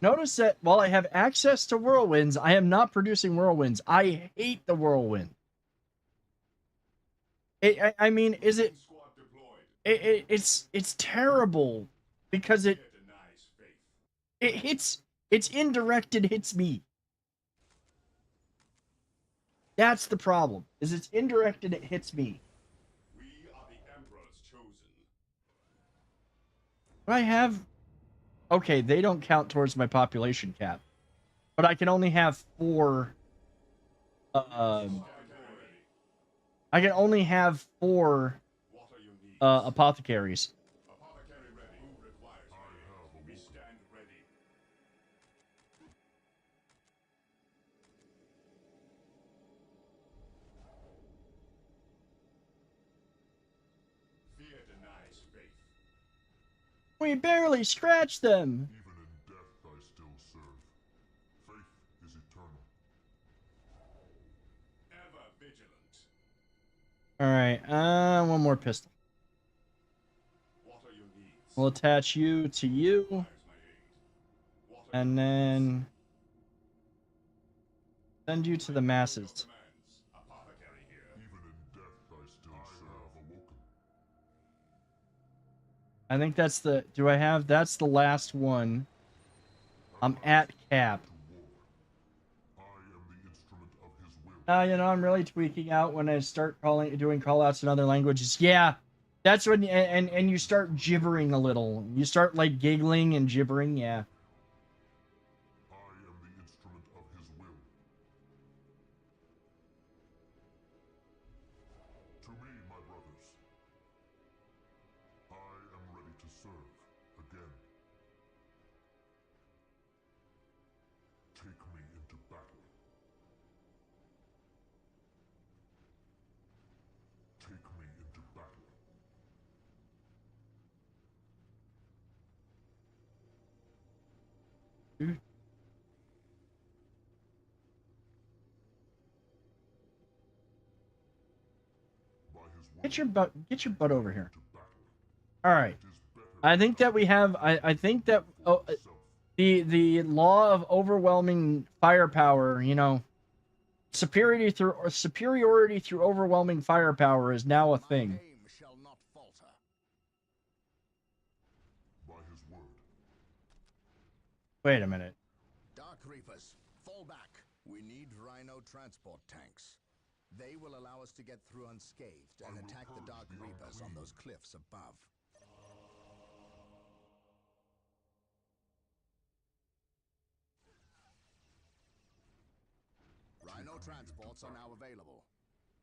Notice that while I have access to whirlwinds, I am not producing whirlwinds. I hate the whirlwind. I mean, is it? It's terrible because it hits. It's indirect and hits me. That's the problem. Is it's indirect and it hits me. We are the Emperor's chosen. I have. Okay, they don't count towards my population cap, but I can only have 4. I can only have 4 apothecaries. Apothecary ready. Who requires me? We stand ready. Fear denies faith. We barely scratched them. Even in death I still serve. Faith is eternal. Ever vigilant. All right, one more pistol. What are your needs? We'll attach you to you, and then send you to the masses. Apothecary here. Even in death I still serve. I think that's the... Do I have... That's the last one. I'm at cap. You know, I'm really tweaking out when I start doing callouts in other languages. Yeah, that's when... And you start gibbering a little. You start, like, giggling and gibbering, yeah. Get your butt over here. All right. I think that we have. I think that the law of overwhelming firepower. You know, superiority through overwhelming firepower is now a thing. Wait a minute. Dark Reapers, fall back. We need Rhino transport tanks. They will allow us to get through unscathed and attack the Dark Reapers on those cliffs above. Rhino transports are now available.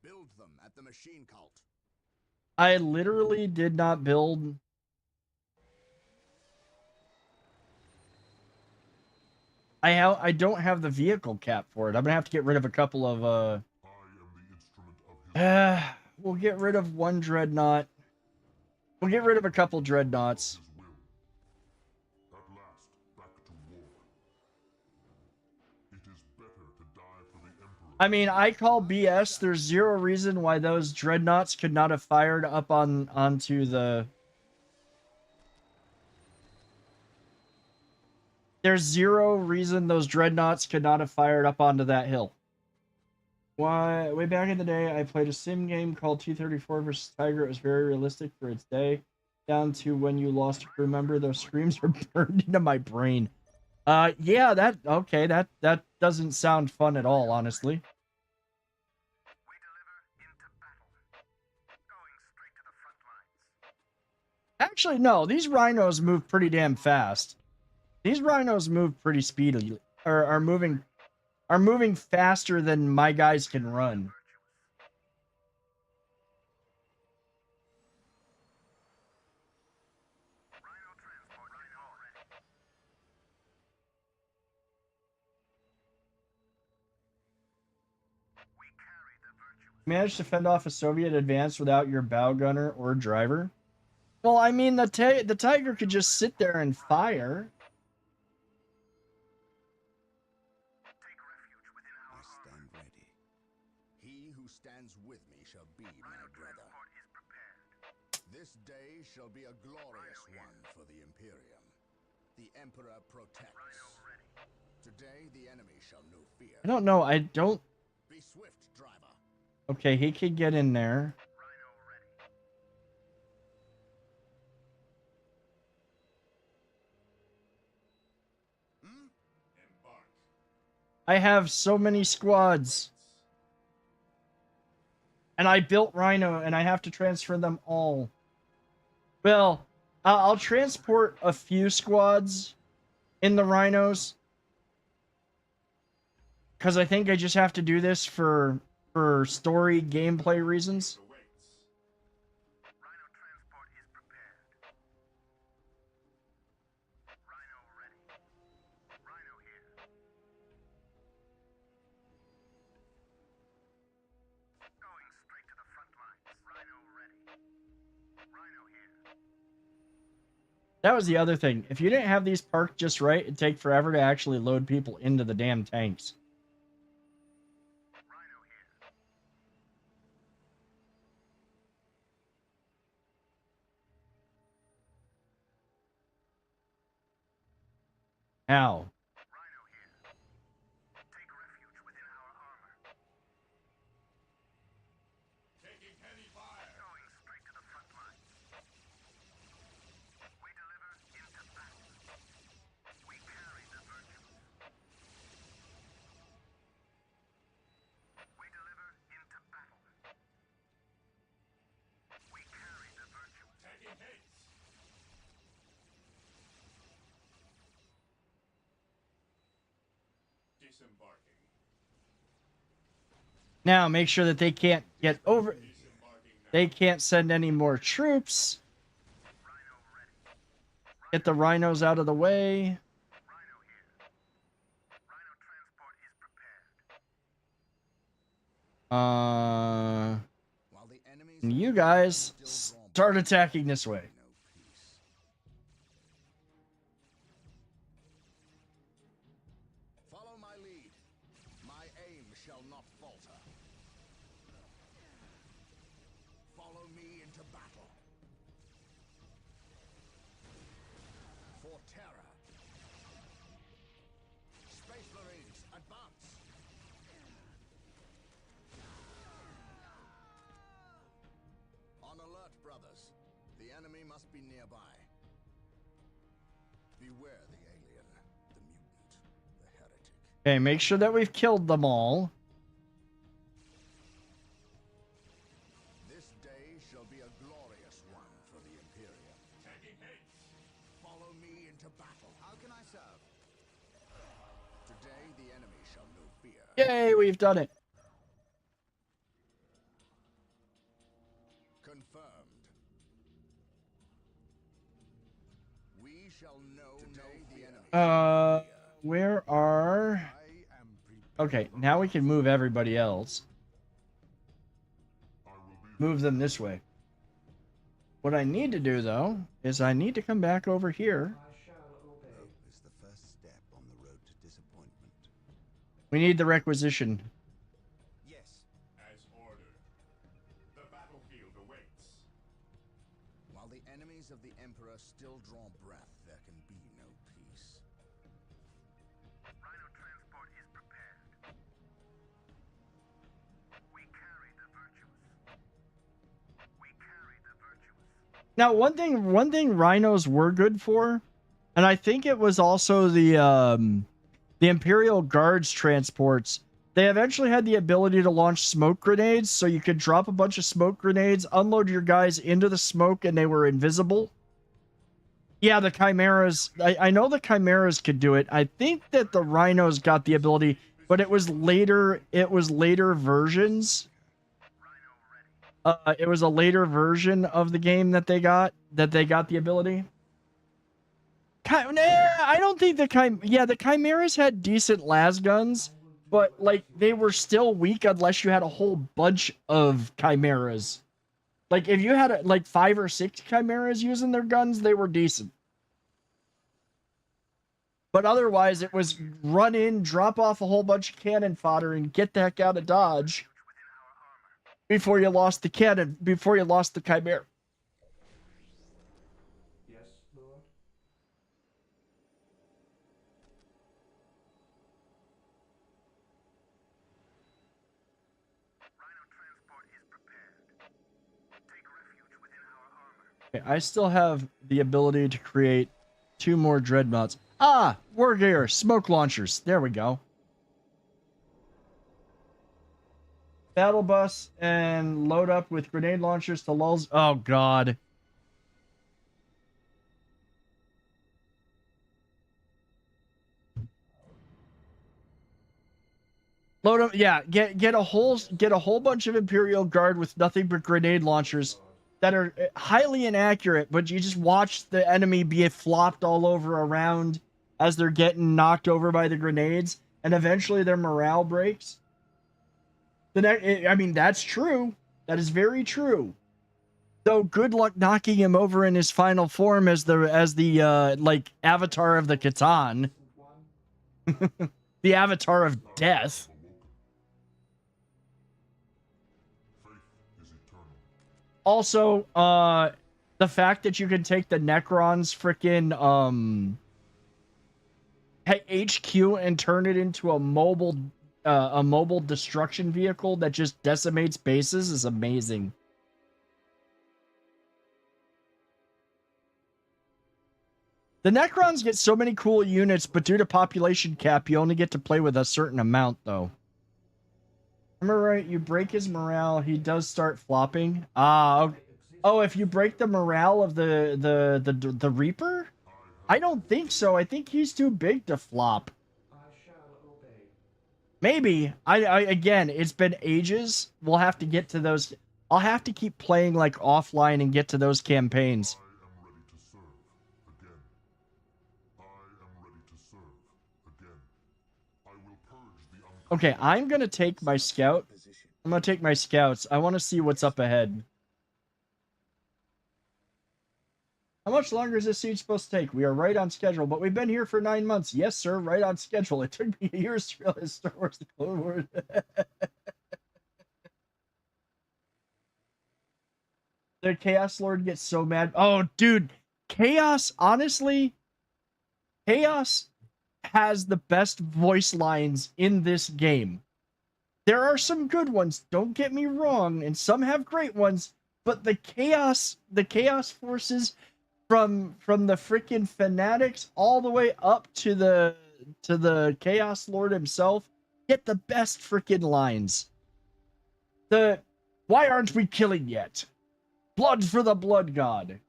Build them at the machine cult. I literally did not build. I don't have the vehicle cap for it. I'm gonna have to get rid of a couple of we'll get rid of one dreadnought. We'll get rid of a couple dreadnoughts. I mean, I call BS. There's zero reason why those dreadnoughts could not have fired up onto the... There's zero reason those dreadnoughts could not have fired up onto that hill. Why? Way back in the day, I played a sim game called T-34 vs. Tiger. It was very realistic for its day. Down to when you lost a crew member, those screams are burned into my brain. Yeah, that doesn't sound fun at all, honestly. Actually, no, these rhinos move pretty damn fast. These rhinos move pretty speedily, or are moving faster than my guys can run. Managed to fend off a Soviet advance without your bow gunner or driver? Well, I mean, the Tiger could just sit there and fire. I stand ready. He who stands with me shall be my brother. This day shall be a glorious one for the Imperium. The Emperor protects. Today the enemy shall know fear. I don't know. I don't... Be swift, driver. Okay, he could get in there. I have so many squads. And I built Rhino, and I have to transfer them all. Well, I'll transport a few squads in the Rhinos. Because I think I just have to do this for story gameplay reasons. That was the other thing. If you didn't have these parked just right, it'd take forever to actually load people into the damn tanks. How? Now make sure that they can't get over. They can't send any more troops. Get the rhinos out of the way. And you guys start attacking this way. Follow my lead. My aim shall not falter. Follow me into battle. For terror. Space Marines, advance. On alert, brothers. The enemy must be nearby. Beware the alien, the mutant, the heretic. Okay, make sure that we've killed them all. This day shall be a glorious one for the Imperium. Follow me into battle. How can I serve? Today the enemy shall know fear. Yay, we've done it. Confirmed. We shall know today the enemy. Where are... Okay, now we can move everybody else. Move them this way. What I need to do, though, is I need to come back over here. Hope is the first step on the road to disappointment. We need the requisition. Yes. As ordered. The battlefield awaits. While the enemies of the Emperor still draw breath, there can be no peace. Rhino transport is prepared. We carry the virtuous. We carry the virtuous. Now, one thing rhinos were good for, and I think it was also the Imperial Guards transports. They eventually had the ability to launch smoke grenades, so you could drop a bunch of smoke grenades, unload your guys into the smoke, and they were invisible. Yeah, the Chimeras. I know the Chimeras could do it. I think that the Rhinos got the ability, but it was later. It was later versions. It was a later version of the game that they got the ability. I don't think the Chimeras had decent las guns, but like they were still weak unless you had a whole bunch of Chimeras. Like if you had like 5 or 6 Chimeras using their guns, they were decent. But otherwise, it was run in, drop off a whole bunch of cannon fodder, and get the heck out of Dodge before you lost the cannon, before you lost the Chimera. Yes, Lord. Okay, I still have the ability to create 2 more dreadnoughts. Ah, war gear, smoke launchers. There we go. Battle bus and load up with grenade launchers to lulls. Oh God. Load up, yeah. Get a whole bunch of Imperial Guard with nothing but grenade launchers that are highly inaccurate, but you just watch the enemy be flopped all over around as they're getting knocked over by the grenades, and eventually their morale breaks. I mean, that's true. That is very true. So good luck knocking him over in his final form as the like avatar of the Catan. The avatar of death. Also, the fact that you can take the Necron's freaking HQ and turn it into a mobile destruction vehicle that just decimates bases is amazing. The Necrons get so many cool units, but due to population cap, you only get to play with a certain amount, though. Remember right, you break his morale, he does start flopping. Ah, oh, if you break the morale of the Reaper? I don't think so. I think he's too big to flop. I shall obey. Maybe. I again, it's been ages. We'll have to get to those. I'll have to keep playing like offline and get to those campaigns. Okay, I'm gonna take my scout. I'm gonna take my scouts. I want to see what's up ahead. How much longer is this siege supposed to take? We are right on schedule, but we've been here for 9 months. Yes, sir, right on schedule. It took me years to realize Star Wars: The Clone Wars. The Chaos Lord gets so mad. Oh, dude, Chaos, honestly, Chaos has the best voice lines in this game. There are some good ones, don't get me wrong, and some have great ones, but the Chaos forces from the freaking fanatics all the way up to the Chaos Lord himself get the best freaking lines. Why aren't we killing yet? Blood for the Blood God.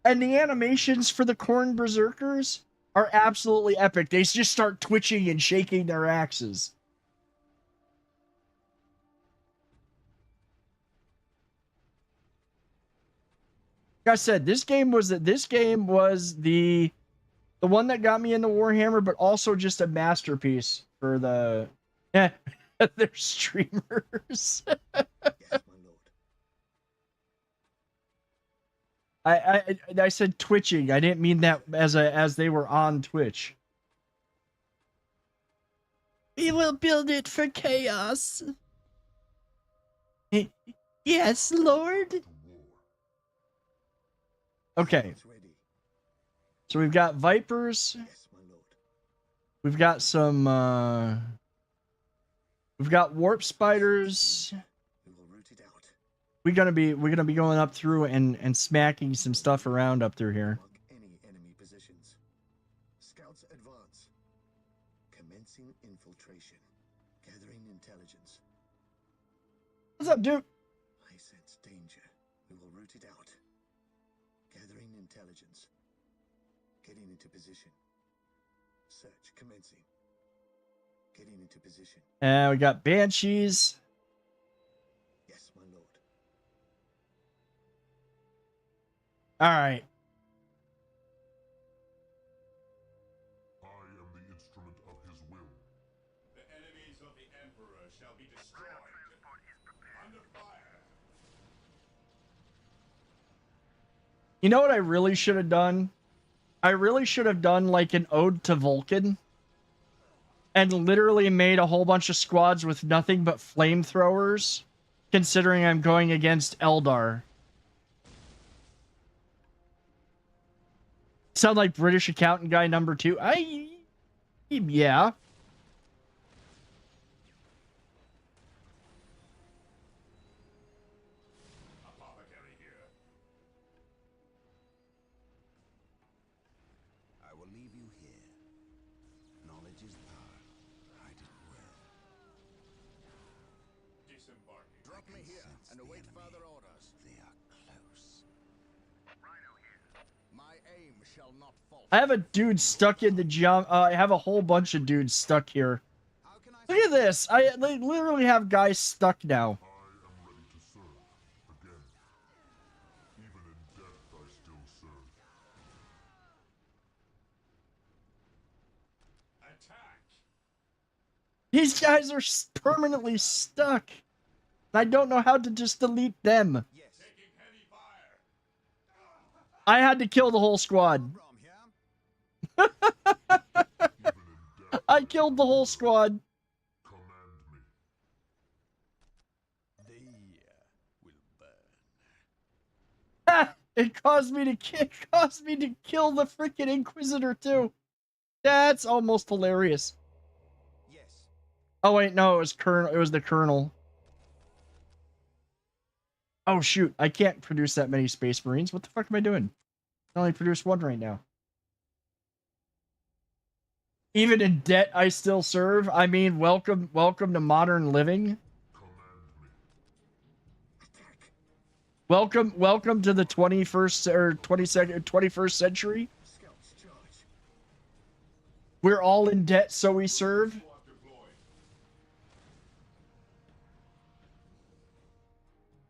And the animations for the Khorne Berserkers are absolutely epic. They just start twitching and shaking their axes. Like I said, this game was the one that got me into Warhammer, but also just a masterpiece for the their streamers. I said twitching. I didn't mean that as they were on Twitch. We will build it for chaos. Yes, Lord. Okay. So we've got Vipers. We've got some we've got Warp Spiders. We're gonna be going up through and smacking some stuff around up through here. Any enemy positions. Scouts advance. Commencing infiltration. Gathering intelligence. What's up, dude? I sense danger. We will root it out. Gathering intelligence. Getting into position. Search commencing. Getting into position. And we got Banshees. Yes, my lord. All right. I am the instrument of his will. The enemies of the Emperor shall be destroyed. Under fire. You know what I really should have done? I really should have done like an ode to Vulcan and literally made a whole bunch of squads with nothing but flamethrowers, considering I'm going against Eldar. Sound like British accountant guy number 2? Yeah. Apothecary here. I will leave you here. Knowledge is power. Hide it well. Disembarking. Drop me here and await further orders. They are close. Rhino here. My aim shall not falter. I have a dude stuck in the I have a whole bunch of dudes stuck here. Look at this. I literally have guys stuck now. I am ready to serve. Again. Even in death, I still serve. Attack. These guys are permanently stuck. I don't know how to just delete them. Taking heavy fire. I had to kill the whole squad. I killed the whole squad. Command me. They will burn. Ah, it caused me to kill the freaking Inquisitor too. That's almost hilarious. Yes. Oh wait, no, it was Colonel. It was the Colonel. Oh shoot, I can't produce that many Space Marines. What the fuck am I doing? I only produce one right now. Even in debt, I still serve. I mean, welcome to modern living. Welcome to the 21st or 21st century. Scouts charge. We're all in debt, so we serve.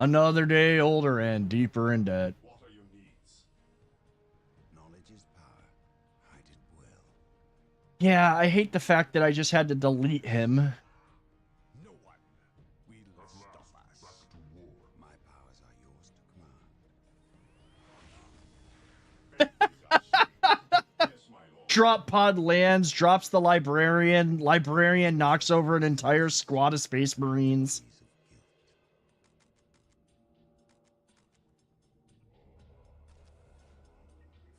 Another day older and deeper in debt. Knowledge is power. Hide it well. Yeah, I hate the fact that I just had to delete him. No one will stop us. My powers are yours to command. Drop pod lands, drops the librarian. Librarian knocks over an entire squad of space marines.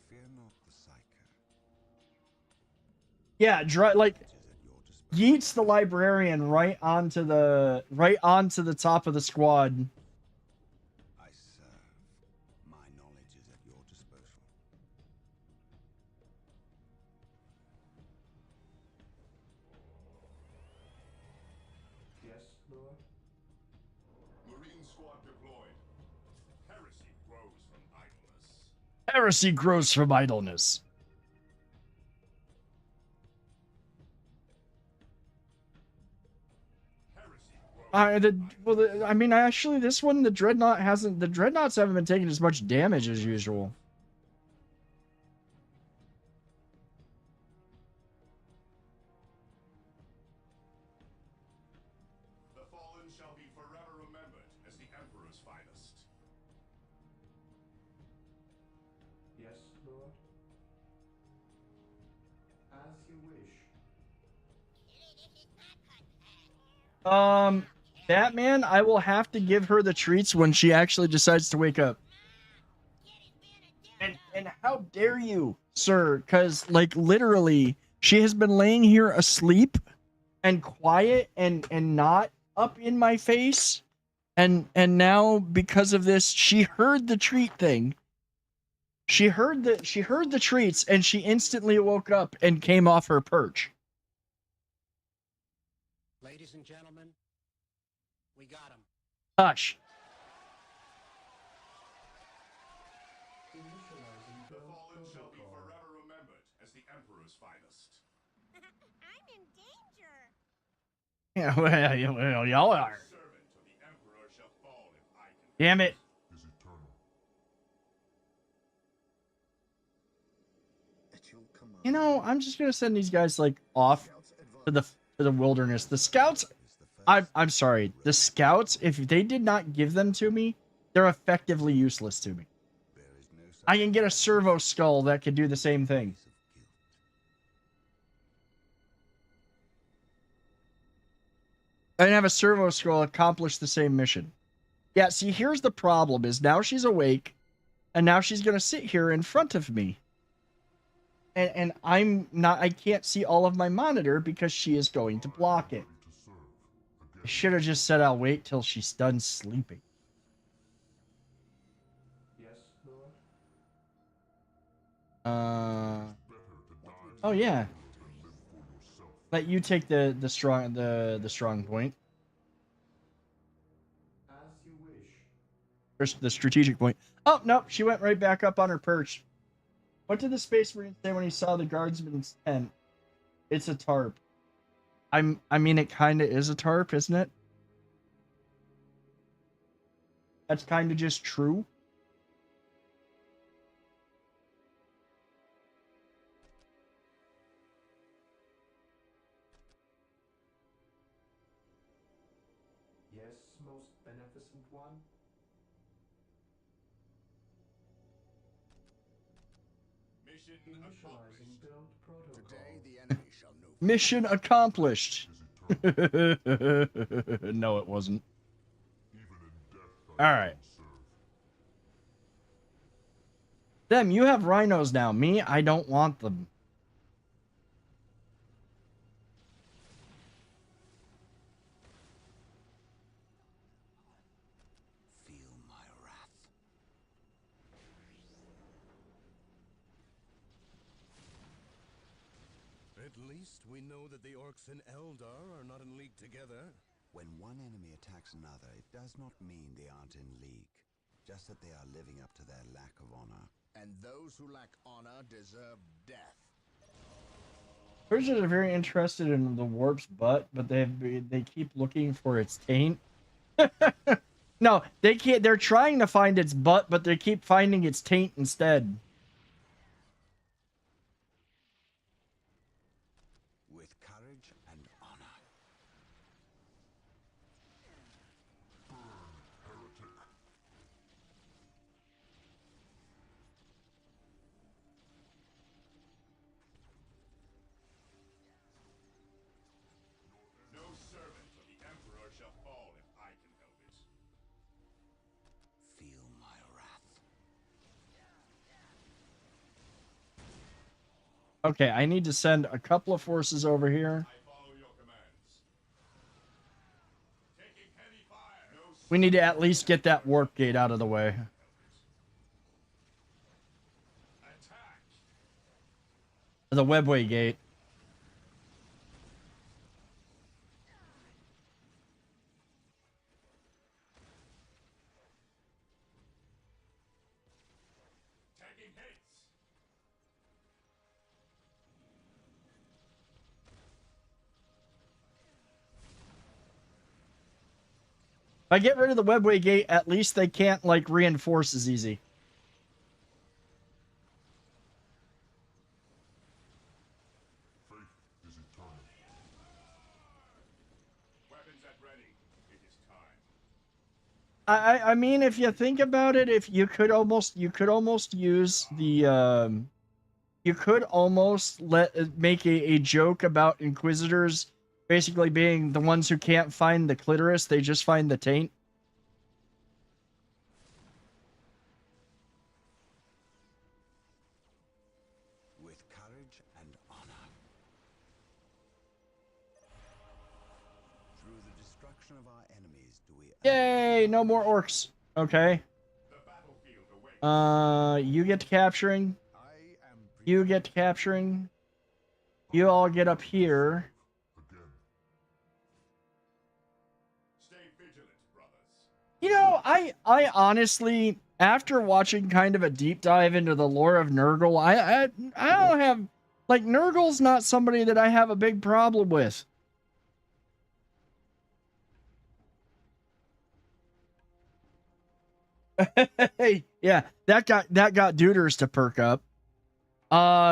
Fear not the psycho. Yeah, like yeets the librarian right onto the top of the squad. I serve. My knowledge is at your disposal. Yes, Lord? Marine squad deployed. Heresy grows from idleness. Heresy grows from idleness. I mean, actually, this one, the dreadnoughts haven't been taking as much damage as usual. The fallen shall be forever remembered as the Emperor's finest. Yes, Lord? As you wish. Batman, I will have to give her the treats when she actually decides to wake up. And how dare you, sir? Because, like, literally, she has been laying here asleep and quiet and not up in my face. And now, because of this, she heard the treat thing. She heard the treats, and she instantly woke up and came off her perch. Ladies and gentlemen, we got him. Hush. Initializing The build fallen shall be protocol. forever remembered as the Emperor's finest. I'm in danger. Yeah, well, y'all are. Servant of the Emperor shall fall if I can. Damn it. Is eternal. At your command. You know, I'm just gonna send these guys like off to the wilderness. The scouts, I'm sorry. The scouts, if they did not give them to me, they're effectively useless to me. I can get a servo skull that could do the same thing. I can have a servo skull accomplish the same mission. Yeah, see, here's the problem is now she's awake, and now she's gonna sit here in front of me. And I can't see all of my monitor because she is going to block it. I should have just said I'll wait till she's done sleeping. Yes, Lord? Oh yeah. Let you take the strong point. As you wish. Or the strategic point. Oh no, she went right back up on her perch. What did the Space Marine say when he saw the guardsman's tent? It's a tarp. I mean, it kind of is a tarp, isn't it? That's kind of just true. Yes, most beneficent one. Mission Initializing build protocol. Today the enemy shall know. Mission accomplished. No, it wasn't. All right. Them, you have rhinos now. Me, I don't want them. Feel my wrath. At least we know that the orcs in Eldar are not in league together. When one enemy attacks another, it does not mean they aren't in league. Just that they are living up to their lack of honor. And those who lack honor deserve death. Persians are very interested in the warp's butt, but they keep looking for its taint. No, they can't. They're trying to find its butt, but they keep finding its taint instead. With courage and honor. No servant of the Emperor shall fall if I can help it. Feel my wrath. Okay, I need to send a couple of forces over here. We need to at least get that warp gate out of the way. The webway gate. If I get rid of the webway gate, at least they can't, like, reinforce as easy. Weapons at ready. It is time. I mean, if you think about it, if you could almost use the you could almost make a joke about Inquisitors basically being the ones who can't find the clitoris, they just find the taint. With courage and honor. Through the destruction of our enemies do we... Yay, no more orcs. Okay. You get to capturing. You get to capturing. You all get up here. You know, I honestly, after watching kind of a deep dive into the lore of Nurgle, I don't have, like, Nurgle's not somebody that I have a big problem with. Yeah, that got Duders to perk up.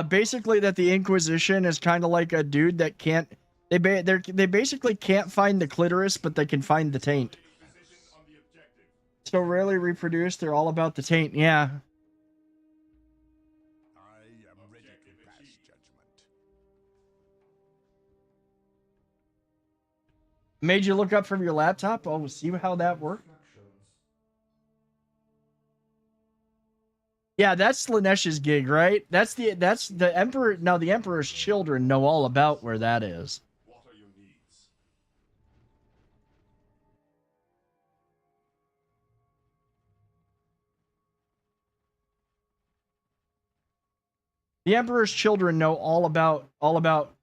Basically that the Inquisition is kind of like a dude that can't, they basically can't find the clitoris, but they can find the taint. So rarely reproduced, they're all about the taint, yeah. I am ready to pass judgment. Made you look up from your laptop? Oh, see how that worked? Yeah, that's Slanesh's gig, right? That's the Emperor. Now the Emperor's children know all about where that is. What are your needs? The Emperor's children know all about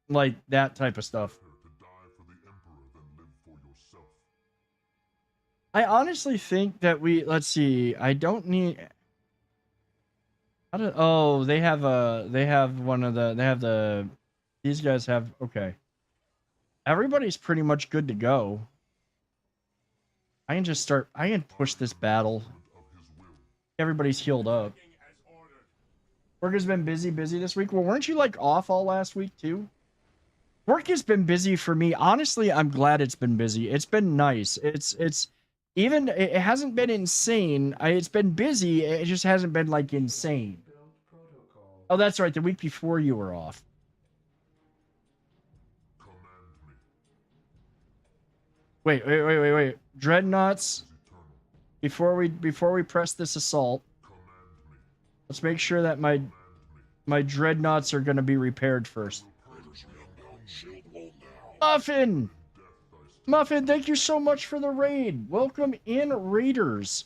like that type of stuff. I honestly think that let's see. I don't need. Oh, they have these guys have, okay. Everybody's pretty much good to go. I can push this battle. Everybody's healed up. Work has been busy this week. Well, weren't you, like, off all last week too? Work has been busy for me. Honestly, I'm glad it's been busy. It's been nice. It hasn't been insane. It's been busy. It just hasn't been, like, insane. Oh, that's right. The week before you were off. Wait. Dreadnoughts. Before we press this assault, let's make sure that my dreadnoughts are going to be repaired first. Muffin, thank you so much for the raid. Welcome in, raiders.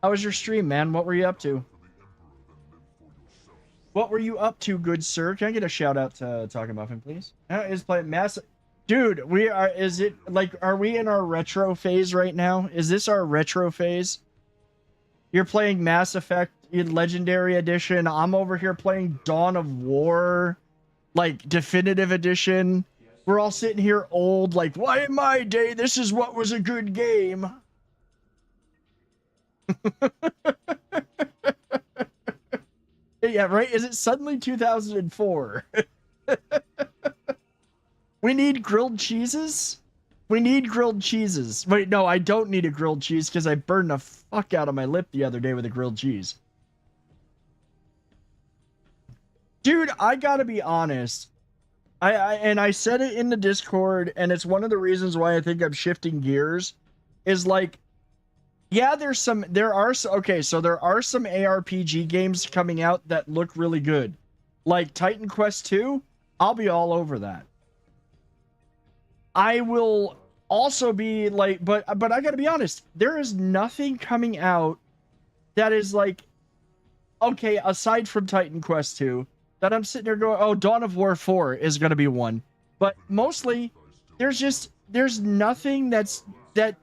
How was your stream, man? What were you up to? What were you up to, good sir? Can I get a shout out to Talking Muffin, please? Is playing massive. Dude, are we in our retro phase right now? Is this our retro phase? You're playing Mass Effect in Legendary Edition. I'm over here playing Dawn of War. like definitive edition. We're all sitting here old, like, why in my day this is what was a good game. Yeah, right? Is it suddenly 2004? We need grilled cheeses? We need grilled cheeses. Wait, no, I don't need a grilled cheese because I burned the fuck out of my lip the other day with a grilled cheese. Dude, I gotta be honest. I said it in the Discord, and it's one of the reasons why I think I'm shifting gears, is like, yeah, there are some ARPG games coming out that look really good. Like Titan Quest 2, I'll be all over that. I will also be like, but I gotta be honest, there is nothing coming out that is like, okay, aside from Titan Quest 2, that I'm sitting there going, oh, Dawn of War 4 is gonna be one. But mostly, there's nothing that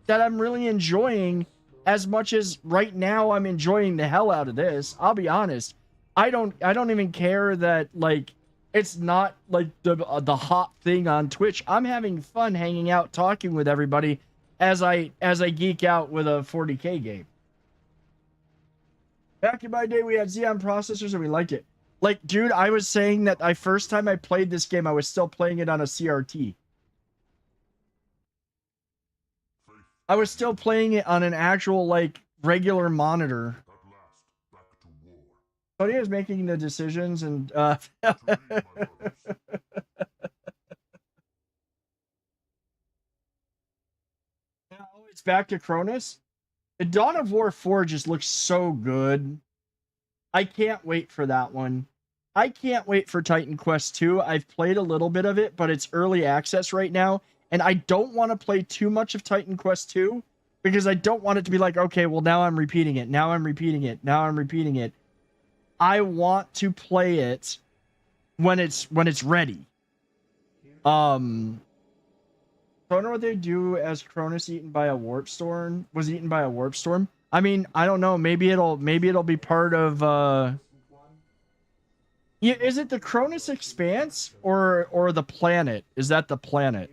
I'm really enjoying as much as right now I'm enjoying the hell out of this. I'll be honest. I don't even care that like it's not like the hot thing on Twitch. I'm having fun hanging out, talking with everybody as I geek out with a 40K game. Back in my day, we had Xeon processors and we liked it. Like, dude, I was saying that first time I played this game, I was still playing it on a CRT. I was still playing it on an actual, like, regular monitor. Tony is making the decisions and, it's back to Cronus. Dawn of War 4 just looks so good. I can't wait for that one. I can't wait for Titan Quest 2. I've played a little bit of it, but it's early access right now. And I don't want to play too much of Titan Quest 2 because I don't want it to be like, okay, well, now I'm repeating it. Now I'm repeating it. Now I'm repeating it. I want to play it when it's ready. I don't know what they do as Cronus eaten by a warp storm. Was eaten by a warp storm. I mean, I don't know. Maybe it'll be part of yeah, is it the Cronus Expanse or the planet? Is that the planet?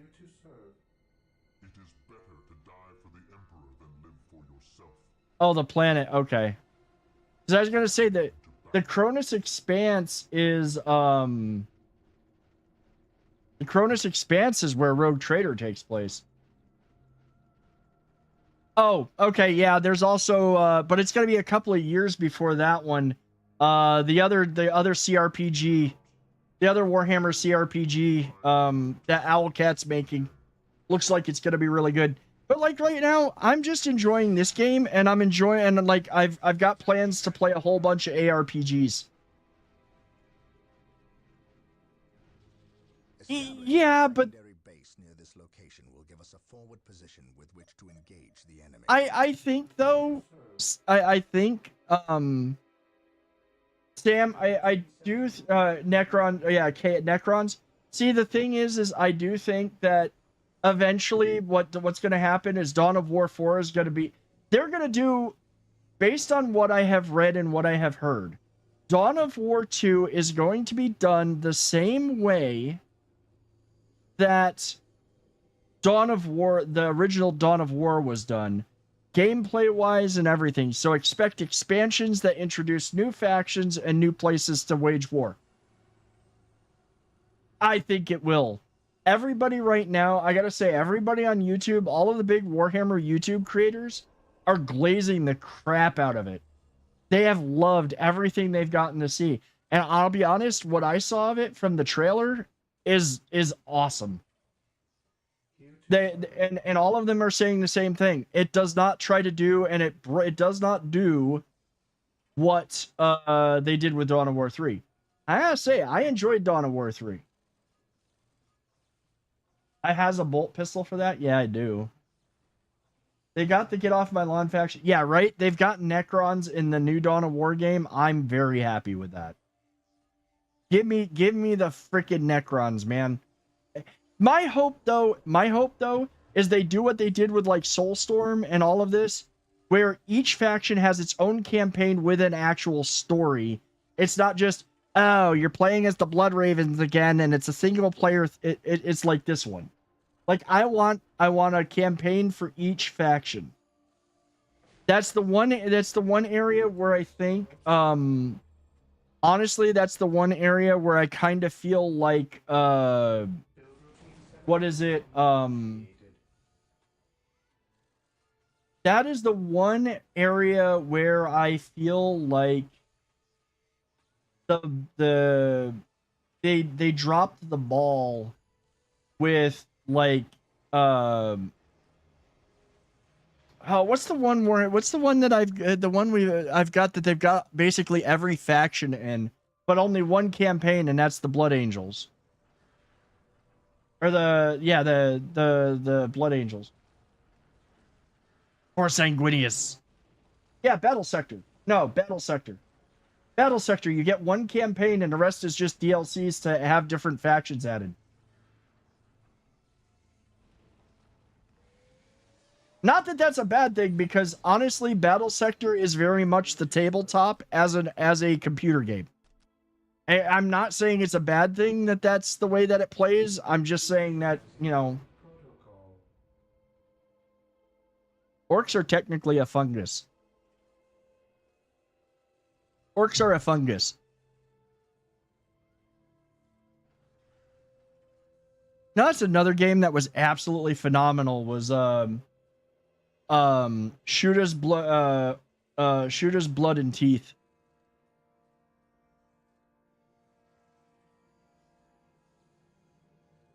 Oh, the planet. Okay. Because I was gonna say that the Cronus Expanse is the Cronus Expanse is where Rogue Trader takes place. Oh, okay, yeah. There's also, but it's gonna be a couple of years before that one. The other CRPG, the other Warhammer CRPG, that Owlcat's making, looks like it's gonna be really good. But like right now, I'm just enjoying this game, and I'm enjoying, and like I've got plans to play a whole bunch of ARPGs. Yeah, but I think though, I think Sam, I do Necron, yeah, Necrons. See, the thing is I do think that eventually what's going to happen is Dawn of War 4 is going to be, they're going to do, based on what I have read and what I have heard, Dawn of War 2 is going to be done the same way that Dawn of War, the original Dawn of War was done, gameplay wise and everything. So expect expansions that introduce new factions and new places to wage war. I think it will. Everybody right now, I gotta say, everybody on YouTube, all of the big Warhammer YouTube creators are glazing the crap out of it. They have loved everything they've gotten to see. And I'll be honest, what I saw of it from the trailer is awesome. And all of them are saying the same thing. It does not try to do, and it does not do what they did with Dawn of War 3. I gotta say, I enjoyed Dawn of War 3. I has a bolt pistol for that? Yeah, I do. They got the Get Off My Lawn faction. Yeah, right? They've got Necrons in the new Dawn of War game. I'm very happy with that. Give me the freaking Necrons, man. My hope though, is they do what they did with like Soulstorm and all of this, where each faction has its own campaign with an actual story. It's not just Oh, you're playing as the Blood Ravens again, and it's a single player. It's like this one. Like I want a campaign for each faction. That's the one area where I think honestly that's the one area where I kind of feel like what is it? That is the one area where I feel like they dropped the ball with like what's the one that I've got that they've got basically every faction in, but only one campaign, and that's the Blood Angels. Or the Blood Angels. Or Sanguinius. Yeah, Battle Sector. No, Battle Sector. Battle Sector, you get one campaign and the rest is just DLCs to have different factions added. Not that that's a bad thing, because honestly, Battle Sector is very much the tabletop as a computer game. I'm not saying it's a bad thing that that's the way that it plays. I'm just saying that, you know, orcs are technically a fungus. Orcs are a fungus. No, that's another game that was absolutely phenomenal. Was Shooter's Blood and Teeth.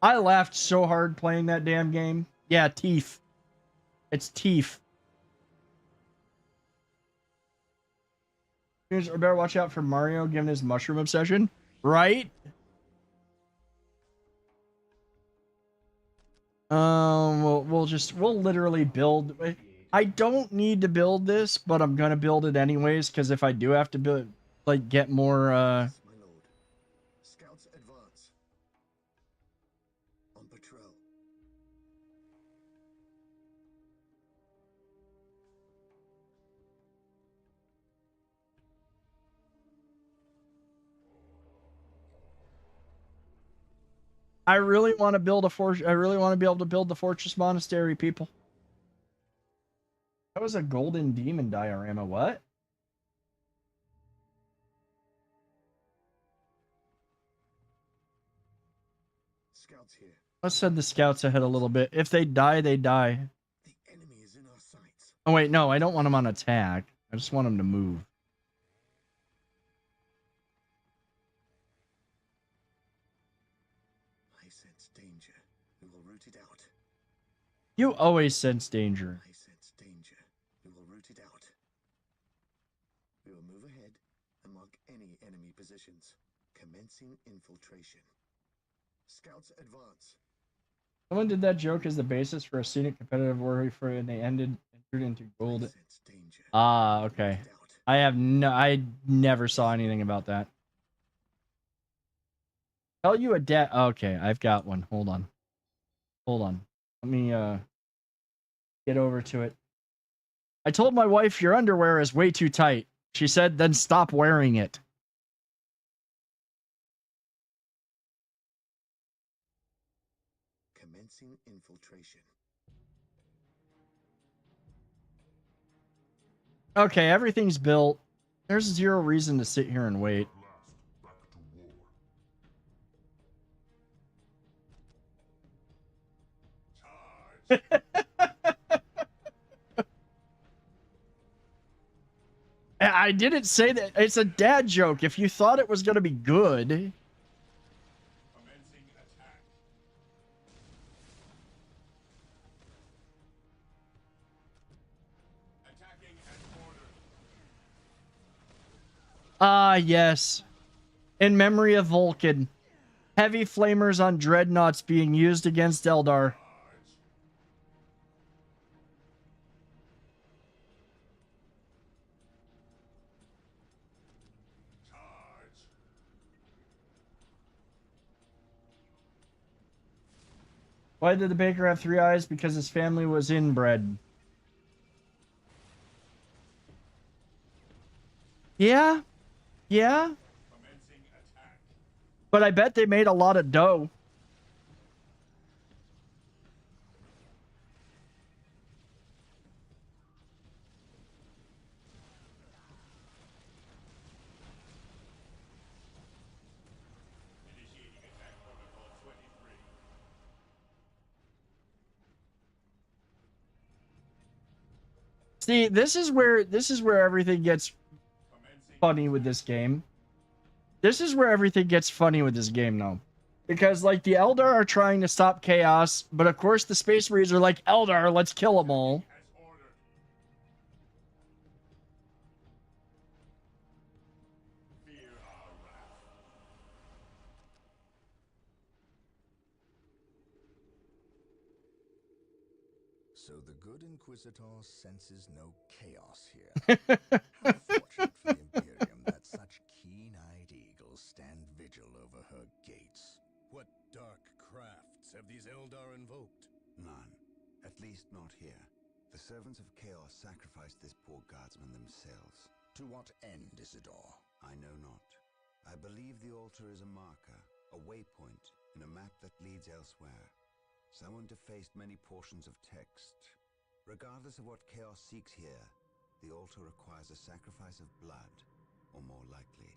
I laughed so hard playing that damn game. Yeah, Teeth. It's Teeth. I better watch out for Mario given his mushroom obsession. Right? We'll literally build. I don't need to build this, but I'm gonna build it anyways, because if I do have to build, like, get more, Scouts advance. On patrol. I really want to build I really want to be able to build the Fortress Monastery, people. That was a golden demon diorama. What? Scouts here. Let's send the scouts ahead a little bit. If they die, they die. The enemy is in our sights. Oh wait, no, I don't want them on attack. I just want them to move. I sense danger. We will root it out. You always sense danger. I sense danger. We will root it out. We will move ahead and mark any enemy positions. Commencing infiltration. Scouts advance. Someone did that joke as the basis for a scenic competitive warfare and they entered into gold. Ah, okay. I never saw anything about that. Tell you a debt. Okay, I've got one. Hold on. Let me get over to it. I told my wife your underwear is way too tight. She said, then stop wearing it. Commencing infiltration. Okay, everything's built. There's zero reason to sit here and wait. I didn't say that. It's a dad joke. If you thought it was going to be good. Ah, yes. In memory of Vulcan. Heavy flamers on dreadnoughts being used against Eldar. Why did the baker have 3 eyes? Because his family was inbred. Yeah? Yeah? But I bet they made a lot of dough. See, this is where everything gets funny with this game. This is where everything gets funny with this game now. Because, like, the Eldar are trying to stop chaos, but of course the Space Marines are like, Eldar, let's kill them all. So the good Inquisitor senses no chaos here. How fortunate for the Imperium that such keen-eyed eagles stand vigil over her gates. What dark crafts have these Eldar invoked? None. At least not here. The servants of Chaos sacrificed this poor guardsman themselves. To what end, Isidore? I know not. I believe the altar is a marker, a waypoint, in a map that leads elsewhere. Someone defaced many portions of text. Regardless of what Chaos seeks here, the altar requires a sacrifice of blood, or more likely,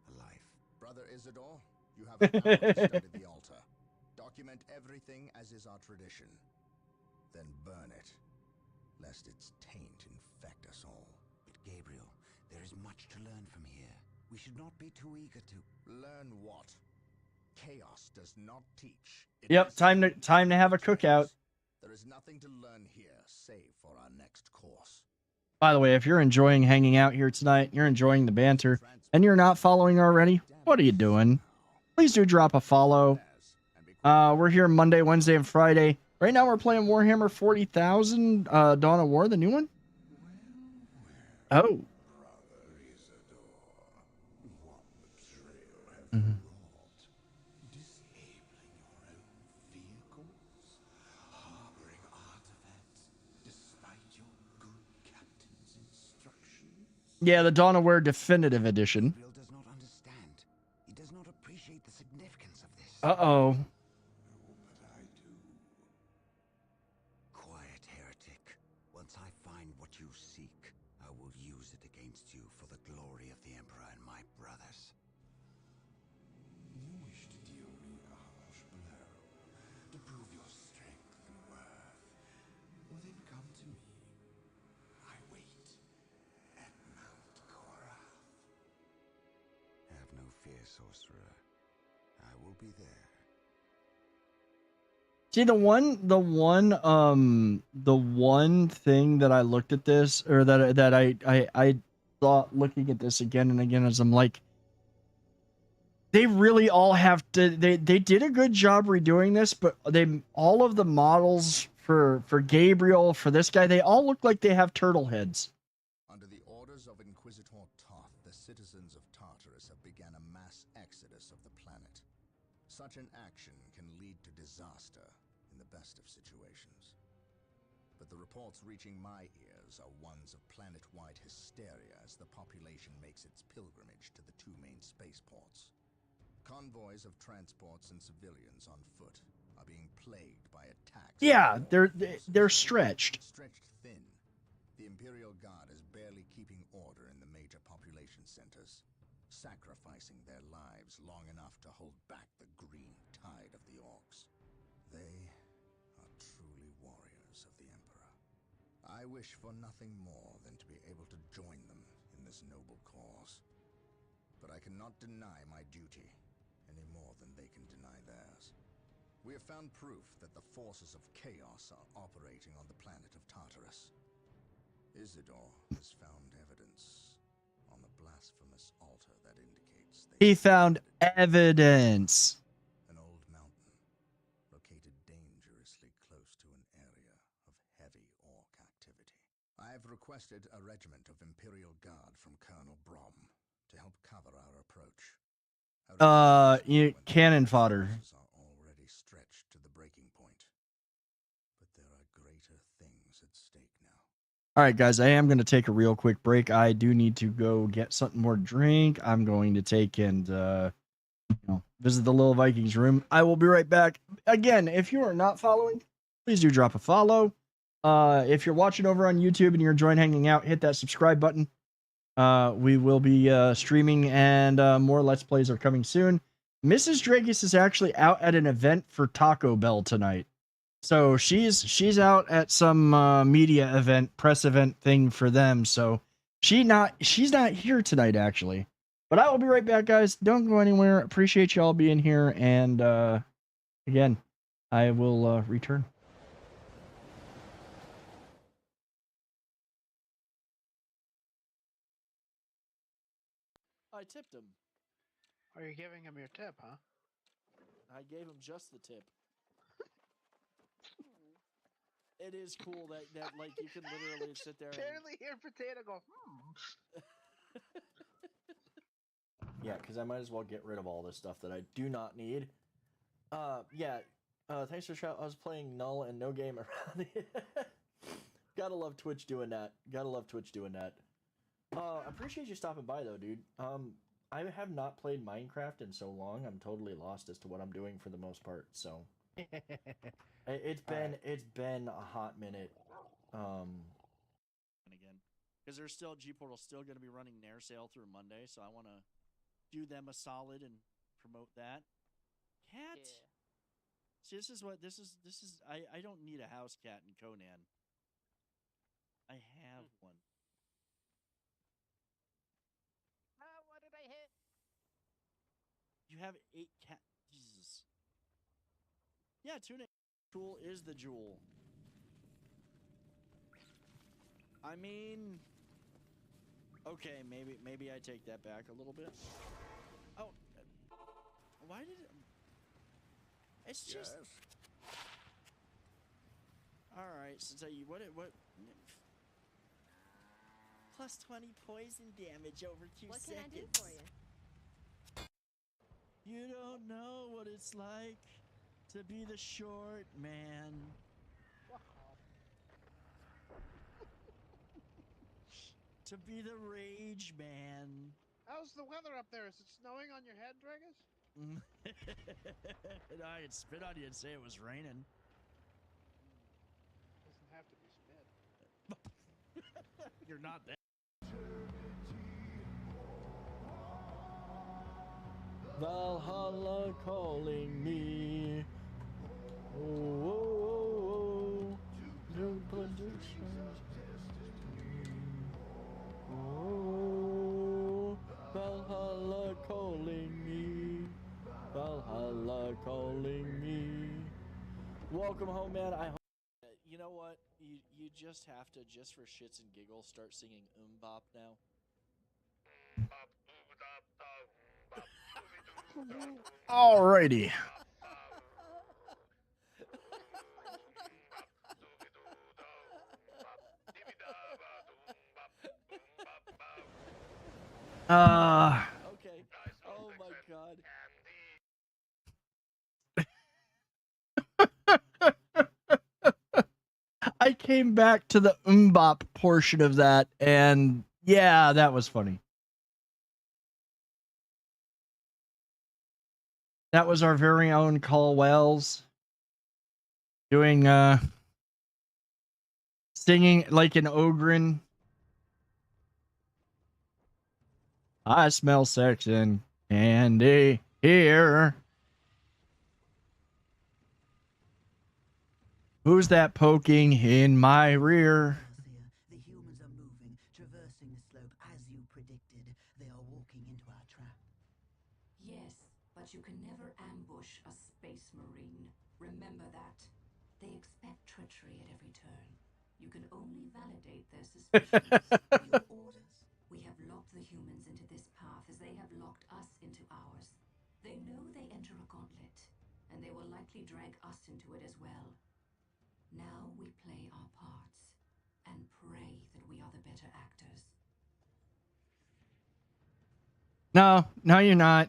a life. Brother Isidore, you have the power to study the altar. Document everything as is our tradition. Then burn it, lest its taint infect us all. But Gabriel, there is much to learn from here. We should not be too eager to... Learn what? Chaos does not teach. Yep, time to have a cookout. There is nothing to learn here, save for our next course. By the way, if you're enjoying hanging out here tonight, you're enjoying the banter, and you're not following already, what are you doing? Please do drop a follow. We're here Monday, Wednesday, and Friday. Right now we're playing Warhammer 40,000 Dawn of War, the new one. Oh. Mm-hmm. Yeah, the Dawn of War Definitive Edition. Gabriel does not understand. He does not appreciate the significance of this. Uh-oh. Quiet, heretic. Once I find what you seek, I will use it against you for the glory of the Emperor and my brothers. You wish to deal me a harsh blow, to prove your strength and worth. Well, then come to me. I wait at Mount Korra. Have no fear, sorcerer. I will be there. See, the one thing that I looked at this, or that I thought looking at this again and again, is I'm like, they really all have to, they did a good job redoing this, but all of the models for Gabriel, for this guy, they all look like they have turtle heads. Under the orders of Inquisitor Toth, the citizens of Tartarus have begun a mass exodus of the planet. Such an action can lead to disaster in the best of situations. But the reports reaching my ears are ones of planet-wide hysteria as the population makes its pilgrimage to the two main spaceports. Convoys of transports and civilians on foot are being plagued by attacks. Yeah, they're stretched. Stretched thin. The Imperial Guard is barely keeping order in the major population centers, sacrificing their lives long enough to hold back the green tide of the orcs. They are truly warriors of the Emperor. I wish for nothing more than to be able to join them in this noble cause. But I cannot deny my duty any more than they can deny theirs. We have found proof that the forces of chaos are operating on the planet of Tartarus. Isidore has found evidence on the blasphemous altar that indicates He found evidence. an old mountain located dangerously close to an area of heavy orc activity. I have requested a regiment of Imperial Guard from Colonel Brom to help cover our approach. Cannon fodder. Are already stretched to the breaking point, but there are greater things at stake now. All right, guys, I am going to take a real quick break. I do need to go get something more to drink. I'm going to take and visit the Little Vikings room. I will be right back. Again, if you are not following, please do drop a follow. If you're watching over on YouTube and you're enjoying hanging out, hit that subscribe button. We will be streaming, and more Let's Plays are coming soon. Mrs. Dragus is actually out at an event for Taco Bell tonight. So she's out at some media event, press event thing for them. So she's not here tonight, actually. But I will be right back, guys. Don't go anywhere. Appreciate y'all being here, and again, I will return. I tipped him. Are you giving him your tip, huh? I gave him just the tip. It is cool that like you can literally sit there. Barely hear potato go. Yeah, because I might as well get rid of all this stuff that I do not need. Yeah. Thanks for shout. I was playing Null and no game around. Gotta love Twitch doing that. Appreciate you stopping by though, dude. I have not played Minecraft in so long. I'm totally lost as to what I'm doing for the most part. So it's been a hot minute. Again, because there's still G-Portal's still going to be running Nair sale through Monday, so I want to do them a solid and promote that. Cat. Yeah. See, this is. I don't need a house cat in Conan. I have one. What did I hit? You have 8 cat. Jesus. Yeah, tuna tool is the jewel. I mean, okay, maybe I take that back a little bit. Oh, why did it? It's just. Yes. All right, so tell you what. Plus 20 poison damage over 2 What seconds. can I do for you? You don't know what it's like to be the short man. To be the rage man. How's the weather up there? Is it snowing on your head, Dragus? I could spit on you and say it was raining. Doesn't have to be spit. You're not that. Valhalla calling me. Oh, oh, oh, oh, Valhalla calling me. Valhalla calling me. Welcome home, man. I hope. You know what? You just have to, just for shits and giggles, start singing Bop now. Alrighty. Okay. Oh my god. I came back to the Bop portion of that, and yeah, that was funny. That was our very own Call Wells doing singing like an ogrin. I smell sex and candy here. Who's that poking in my rear? The humans are moving, traversing the slope as you predicted. They are walking into our trap. Yes, but you can never ambush a space marine. Remember that. They expect treachery at every turn. You can only validate their suspicions. Your orders. We have locked the humans into this path as they have locked us into ours. They know they enter a gauntlet, and they will likely drag us into it as well. Now we play our parts and pray that we are the better actors. No, you're not.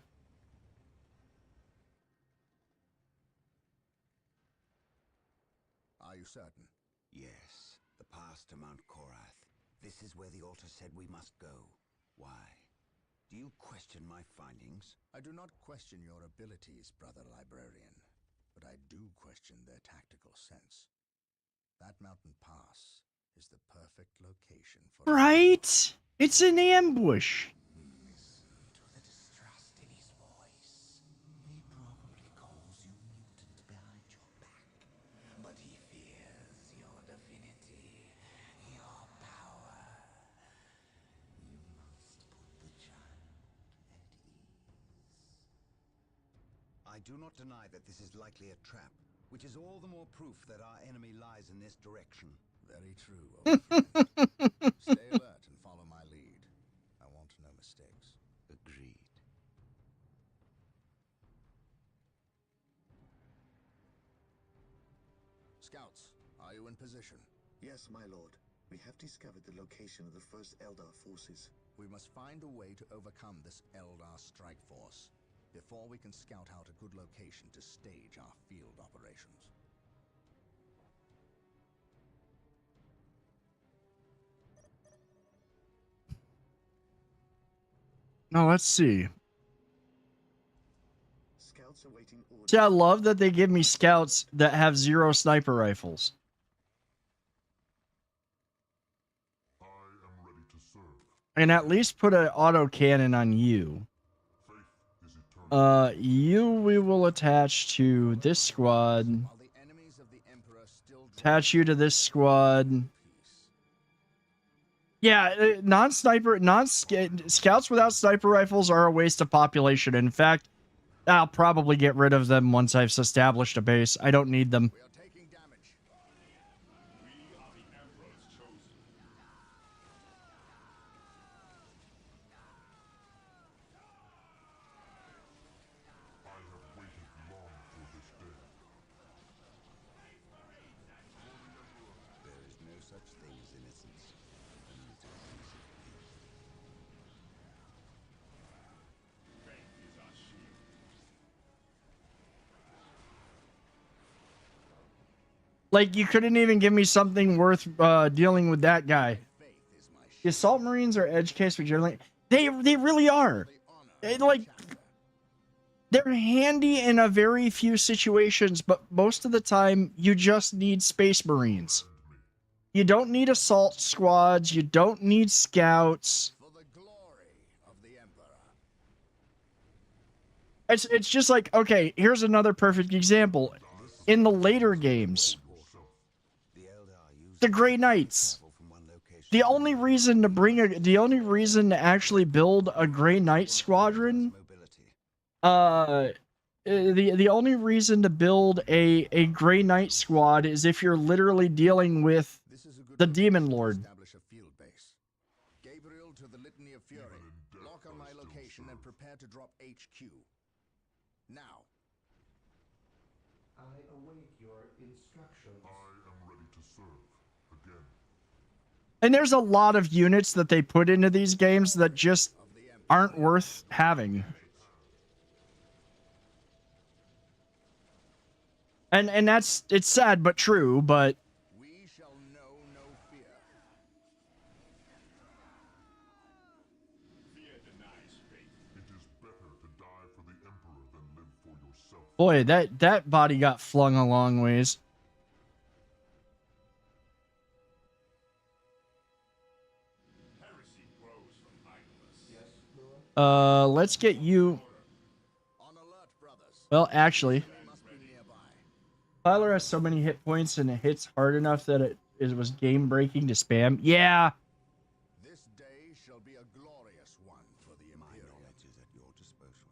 Are you certain? Yes, the path to Mount Korath. This is where the altar said we must go. Why? Do you question my findings? I do not question your abilities, brother librarian, but I do question their tactical sense. That mountain pass is the perfect location for... Right? It's an ambush. To the distrust in his voice. He probably calls you mutant behind your back, but he fears your divinity, your power. You must put the child at ease. I do not deny that this is likely a trap, which is all the more proof that our enemy lies in this direction. Very true, old friend. Stay alert and follow my lead. I want no mistakes. Agreed. Scouts, are you in position? Yes, my lord. We have discovered the location of the first Eldar forces. We must find a way to overcome this Eldar strike force before we can scout out a good location to stage our field operations. Now let's see. Scouts awaiting orders. See, I love that they give me scouts that have 0 sniper rifles. I am ready to serve. And at least put an auto cannon on you. Faith is eternal. You we will attach to this squad. While the enemies of the Emperor still Attach you to this squad. Yeah, scouts without sniper rifles are a waste of population. In fact, I'll probably get rid of them once I've established a base. I don't need them. We are taking damage. We are the Emperor's chosen. I have waited long for this day. There is no such thing as innocence. Only to a piece of paper. Faith is our shield. Like, you couldn't even give me something worth dealing with that guy. The assault marines are edge case, but generally they really are. They're handy in a very few situations, but most of the time you just need space marines. You don't need assault squads. You don't need scouts. For the glory of the Emperor. It's just like, okay, here's another perfect example. In the later games, the Grey Knights. The only reason to actually build a Grey Knight squadron, the only reason to build a Grey Knight squad is if you're literally dealing with the Demon Lord. Establish a field base. Gabriel to the Litany of Fury. Lock on my location and prepare to drop HQ. Now. I await your instructions. I am ready to serve again. And there's a lot of units that they put into these games that just aren't worth having. And it's sad but true, but We shall know no fear. Fear denies faith. It is better to die for the Emperor than live for yourself. boy, that body got flung a long ways. Heresy grows from idleness. Yes, Lord. Let's get you. On alert, brothers. Well, actually, Must be nearby. Tyler has so many hit points and it hits hard enough that it was game breaking to spam. Yeah. This day shall be a glorious one for the My Imperium. knowledge is at your disposal.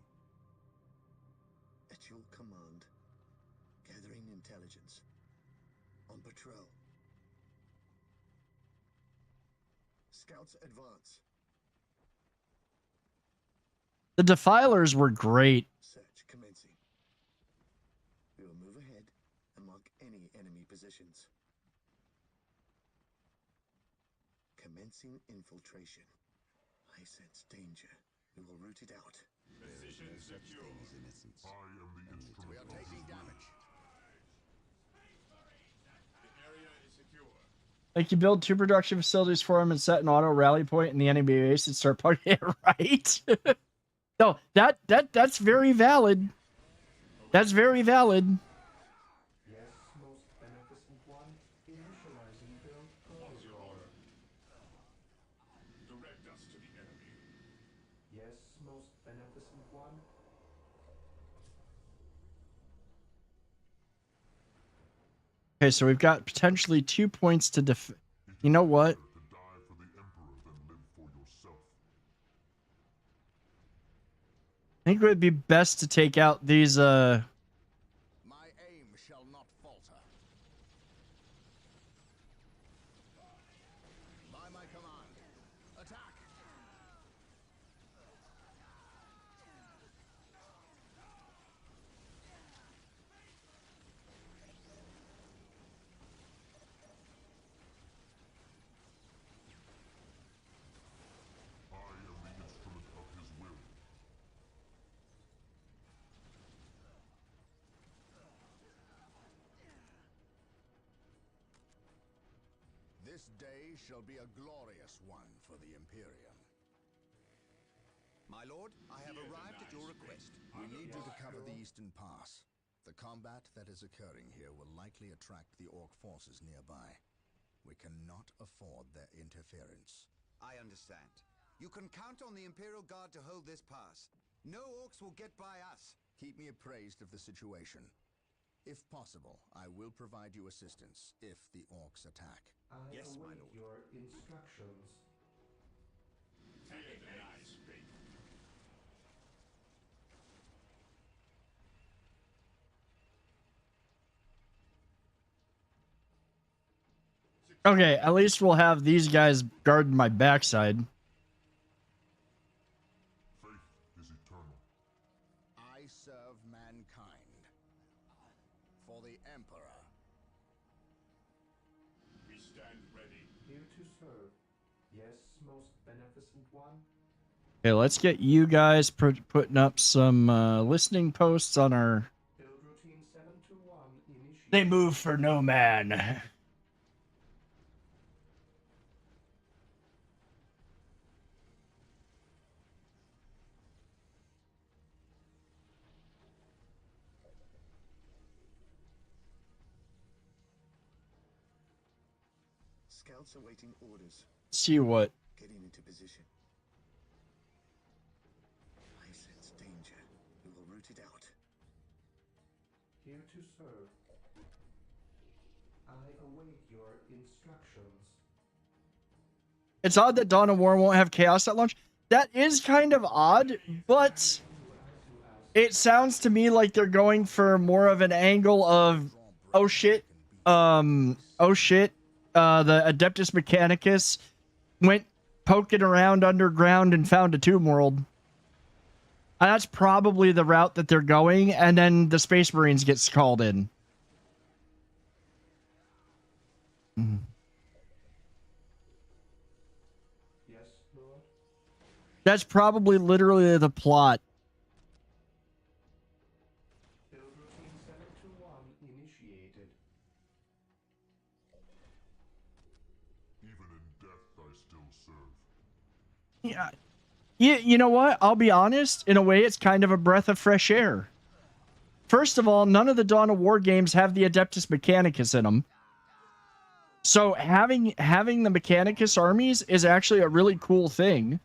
At your command. Gathering intelligence. On patrol. Scouts advance. The Defilers were great. Search commencing. We will move ahead and mark any enemy positions. Commencing infiltration. I sense danger. We will root it out. Position secure. Innocence. I am the instrument. We are taking damage. The area is secure. Like you build 2 production facilities for them and set an auto rally point in the enemy base and start partying. Yeah, right. No, that's very valid. That's very valid. Yes, most beneficent one. Initializing build protocol. Direct us to the enemy. Yes, most beneficent one. Okay, so we've got potentially 2 points to You know what? To die for the Emperor than live for yourself. I think it would be best to take out these My aim shall not falter. By my command, attack! I am the instrument of his will. This day shall be a glorious one for the Imperium. My lord, I have arrived at your request. We need you to cover the Eastern Pass. The combat that is occurring here will likely attract the Orc forces nearby. We cannot afford their interference. I understand. You can count on the Imperial Guard to hold this pass. No orcs will get by us. Keep me appraised of the situation. If possible, I will provide you assistance if the Orcs attack. I await your instructions. Fear the nice fate. Okay, at least we'll have these guys guarding my backside. Faith is eternal. I serve mankind. For the Emperor. We stand ready. Here to serve. Yes, most beneficent one. Okay, let's get you guys putting up some listening posts on our... Build routine 721 initiated. They move for no man. Scouts awaiting orders. See what? Getting into position. I sense danger. We will root it out. Here to serve. I await your instructions. It's odd that Dawn of War won't have chaos at launch. That is kind of odd, but it sounds to me like they're going for more of an angle of, oh shit, the Adeptus Mechanicus went poking around underground and found a tomb world. And that's probably the route that they're going, and then the Space Marines gets called in. Yes, Lord. That's probably literally the plot. Build routine 721 initiated. Even in death, I still serve. Yeah. You know what? I'll be honest. In a way, it's kind of a breath of fresh air. First of all, none of the Dawn of War games have the Adeptus Mechanicus in them. So having the Mechanicus armies is actually a really cool thing.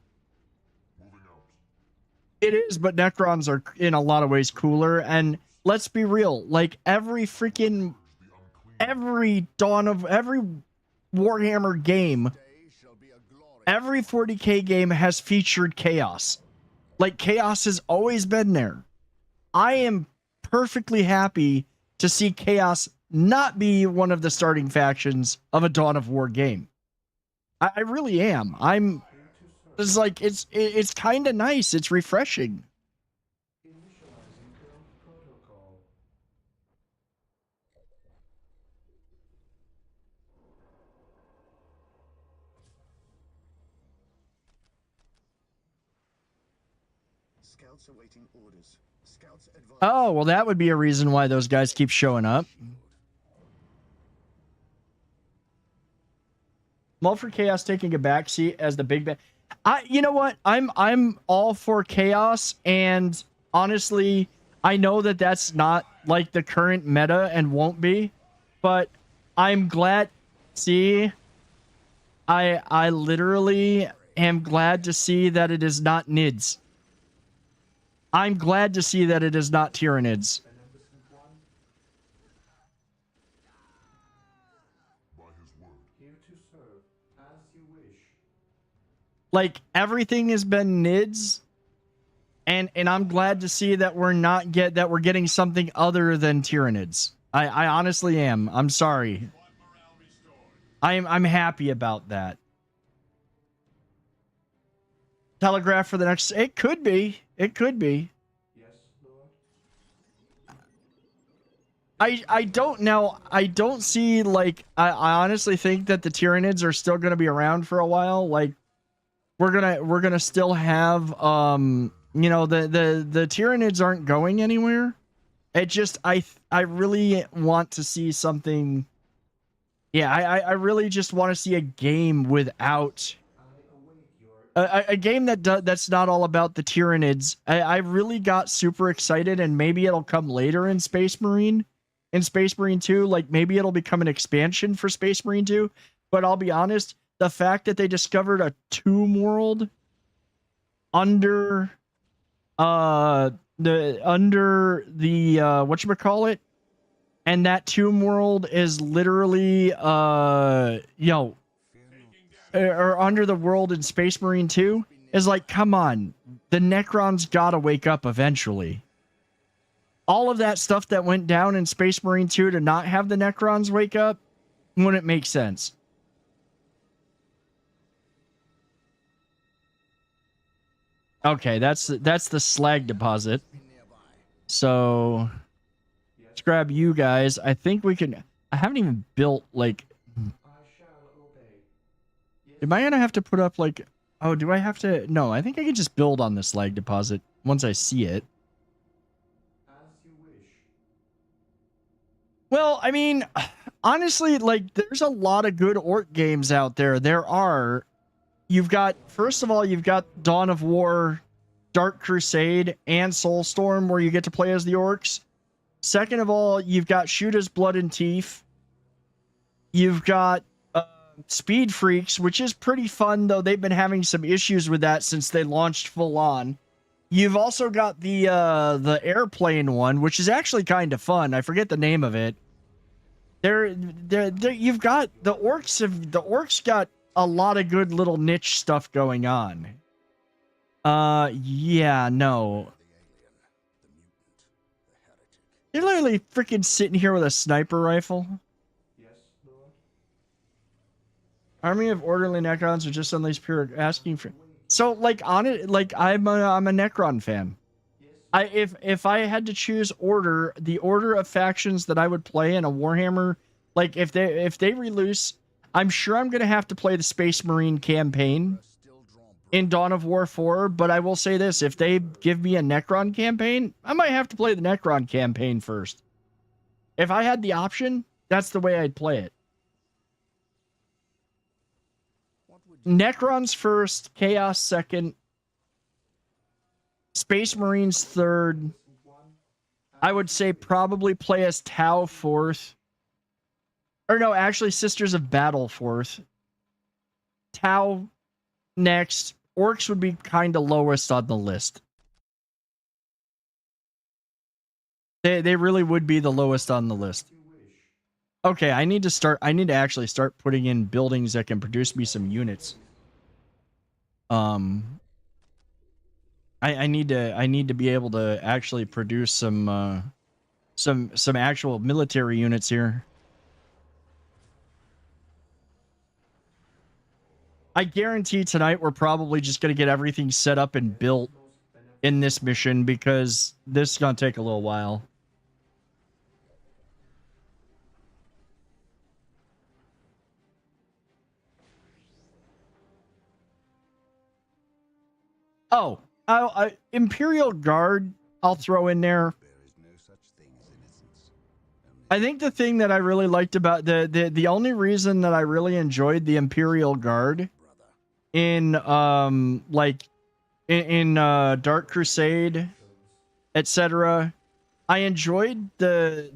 It is, but Necrons are in a lot of ways cooler. And let's be real, like every Warhammer game, every 40k game has featured chaos. Like chaos has always been there. I am perfectly happy to see chaos not be one of the starting factions of a Dawn of War game. I really am. It's like it's kind of nice. It's refreshing. Initializing build protocol. Scouts awaiting orders. Scouts advance. Oh, well, that would be a reason why those guys keep showing up. I'm all for Chaos taking a backseat as the big bad. You know what? I'm all for Chaos, and honestly, I know that that's not like the current meta and won't be, but I'm glad. See, I literally am glad to see that it is not Nids. I'm glad to see that it is not Tyranids. Here to serve, as you wish. Like, everything has been Nids, and I'm glad to see that we're getting something other than Tyranids. I honestly am. I'm sorry. I'm happy about that. Telegraph for the next. It could be. It could be. Yes, Lord. I don't know. I don't see, like, I honestly think that the Tyranids are still going to be around for a while. Like, we're gonna still have you know, the Tyranids aren't going anywhere. It just I really want to see something. Yeah, I really just want to see a game without a game that's not all about the Tyranids. I really got super excited, and maybe it'll come later in Space Marine. In Space Marine 2, like, maybe it'll become an expansion for Space Marine 2. But I'll be honest, the fact that they discovered a tomb world under the whatchamacallit, and that tomb world is literally you know, or under the world in Space Marine 2 is like, come on, the Necrons gotta wake up eventually. All of that stuff that went down in Space Marine 2 to not have the Necrons wake up wouldn't make sense. Okay, that's the slag deposit. So let's grab you guys. I think we can. I haven't even built, like. Am I gonna have to put up, like? Oh, do I have to? No, I think I can just build on the slag deposit once I see it. Well, I mean, honestly, like, there's a lot of good orc games out there. There are. You've got, first of all, you've got Dawn of War, Dark Crusade, and Soulstorm, where you get to play as the orcs. Second of all, you've got Shoot as Blood and Teeth. You've got Speed Freaks, which is pretty fun, though they've been having some issues with that since they launched full on. You've also got the airplane one, which is actually kind of fun. I forget the name of it. You've got the orcs got a lot of good little niche stuff going on. Yeah, no. You're literally freaking sitting here with a sniper rifle. Yes, Lord. Army of orderly Necrons are just unleashed pure asking for. So, like, on it, like, I'm a Necron fan. If I had to choose order, the order of factions that I would play in a Warhammer, like, if they release, I'm sure I'm gonna have to play the Space Marine campaign in Dawn of War 4, but I will say this, if they give me a Necron campaign, I might have to play the Necron campaign first. If I had the option, that's the way I'd play it. Necrons first, Chaos second, Space Marines third. I would say probably play as Tau fourth. Or no, actually Sisters of Battle fourth. Tau next. Orcs would be kind of lowest on the list. They really would be the lowest on the list. Okay, I need to actually start putting in buildings that can produce me some units. I need to be able to actually produce some actual military units here. I guarantee tonight we're probably just going to get everything set up and built in this mission because this is going to take a little while. Oh, Imperial Guard I'll throw in there. There is no such thing as innocence, only I think the thing that I really liked about the only reason that I really enjoyed the Imperial Guard in Dark Crusade, etc. I enjoyed the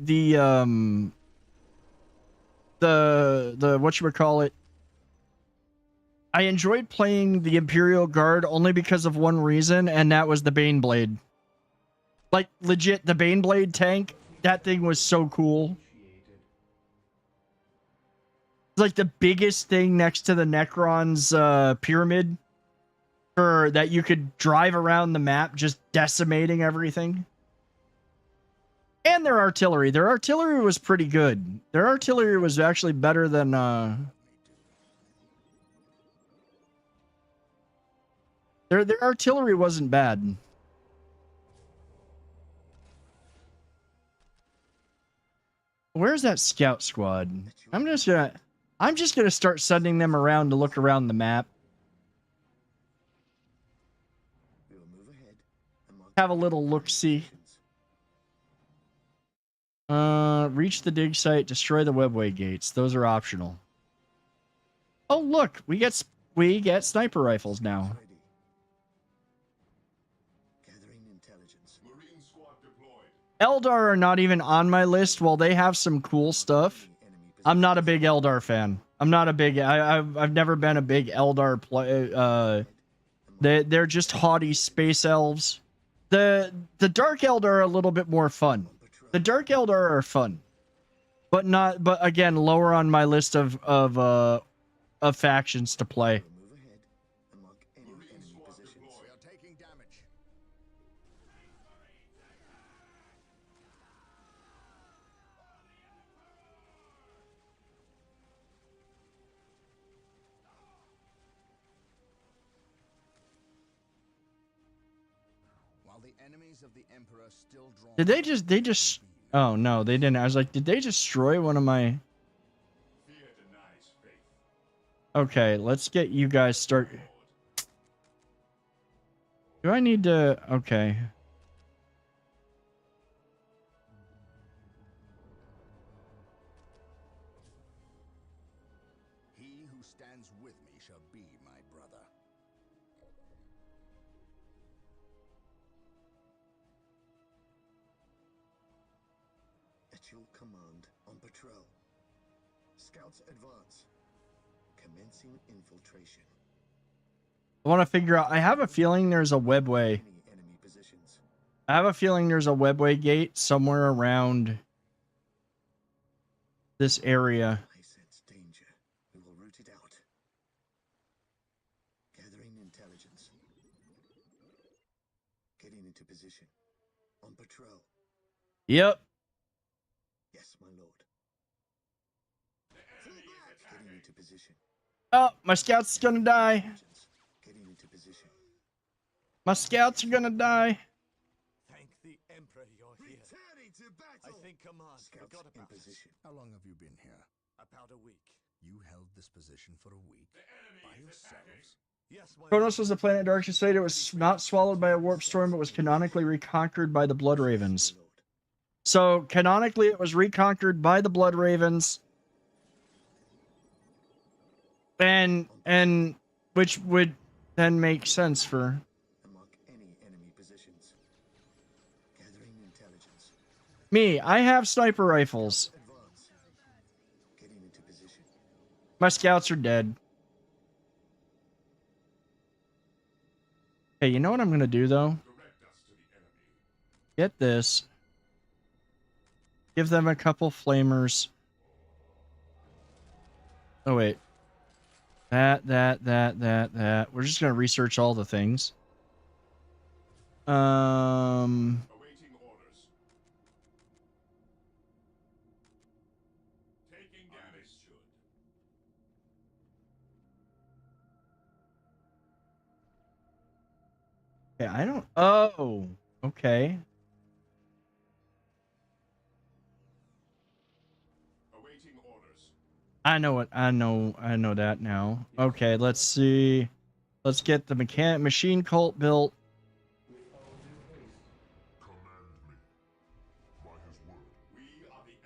whatchamacallit. I enjoyed playing the Imperial Guard only because of one reason, and that was the Baneblade. Like, legit, the Baneblade tank, that thing was so cool. It's like the biggest thing next to the Necron's pyramid for that you could drive around the map just decimating everything. And their artillery. Their artillery was pretty good. Their artillery was actually better than their artillery wasn't bad. Where's that scout squad? I'm just gonna start sending them around to look around the map. Have a little look-see. Reach the dig site, destroy the webway gates. Those are optional. Oh look, we get sniper rifles now. Eldar are not even on my list. While they have some cool stuff, I'm not a big Eldar fan. I'm not a big. I've never been a big Eldar play. They're just haughty space elves. The Dark Eldar are a little bit more fun. The Dark Eldar are fun, but again lower on my list of factions to play. Did they just oh no, they didn't. I was like, did they destroy one of my? Okay, let's get you guys start. Do I need to? Okay. He who stands with me shall be my brother. At your command, on patrol. Scouts advance. Commencing infiltration. I want to figure out. I have a feeling there's a webway. I have a feeling there's a webway gate somewhere around this area. I sense danger. We will root it out. Gathering intelligence. Getting into position. On patrol. Yep. Yes, my lord. Getting into position. Oh, my scout's gonna die. Getting into position. My scouts are gonna die. Thank the Emperor you're here. Returning to battle. I think command forgot about position. How long have you been here? About a week. You held this position for a week by yourselves? Yes, my Kronos was a planet Dark Crusade. It was not swallowed by a warp storm, but was canonically reconquered by the Blood Ravens. So canonically, it was reconquered by the Blood Ravens, and which would then make sense for. Me, I have sniper rifles. My scouts are dead. Hey, you know what I'm gonna do though? Get this. Give them a couple flamers. Oh wait. That. We're just gonna research all the things. Yeah, I don't. Oh, okay. I know what. I know that now. Okay, let's see. Let's get the machine cult built.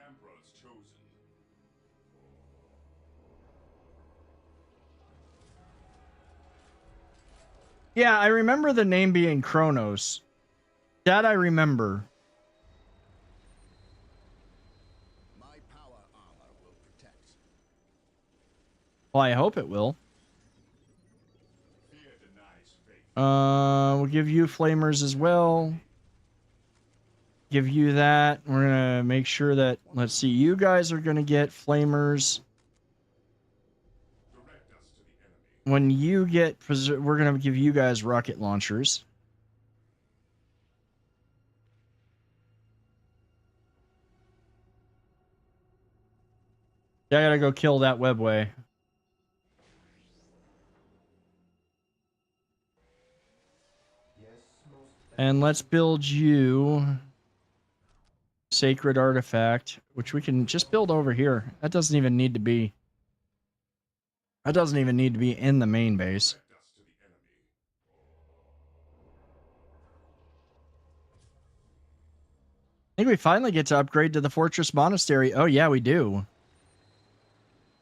Emperor's chosen. Yeah, I remember the name being Kronos. That I remember. My power armor will protect. Well, I hope it will. Fear denies faith. We'll give you flamers as well. Give you that. We're gonna make sure that, let's see, you guys are gonna get flamers. Direct us to the enemy. When you get, we're gonna give you guys rocket launchers. Yeah, I gotta go kill that webway. And let's build you sacred artifact, which we can just build over here. That doesn't even need to be. That doesn't even need to be in the main base. I think we finally get to upgrade to the Fortress Monastery. Oh, yeah, we do.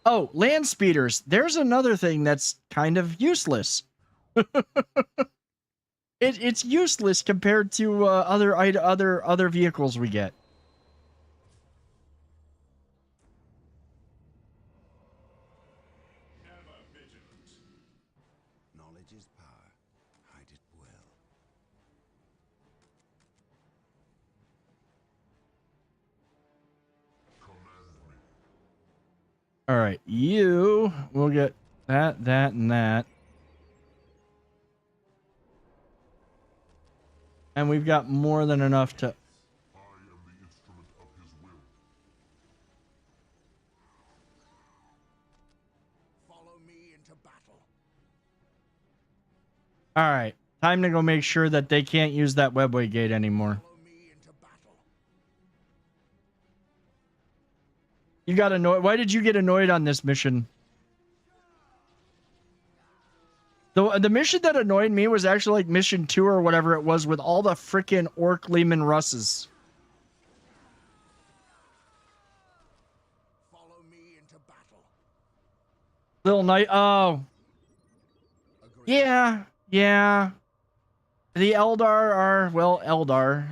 Oh, land speeders. There's another thing that's kind of useless. It's useless compared to other vehicles we get. Ever vigilant. Knowledge is power. Hide it well. All right, you will get that, that, and that. And we've got more than enough to... Follow me into battle. All right, time to go make sure that they can't use that webway gate anymore. You got annoyed. Why did you get annoyed on this mission? The mission that annoyed me was actually like mission 2 or whatever it was with all the freaking orc Lehman Russes. Follow me into battle. Little night. Oh. Yeah. Yeah. The Eldar are, well, Eldar.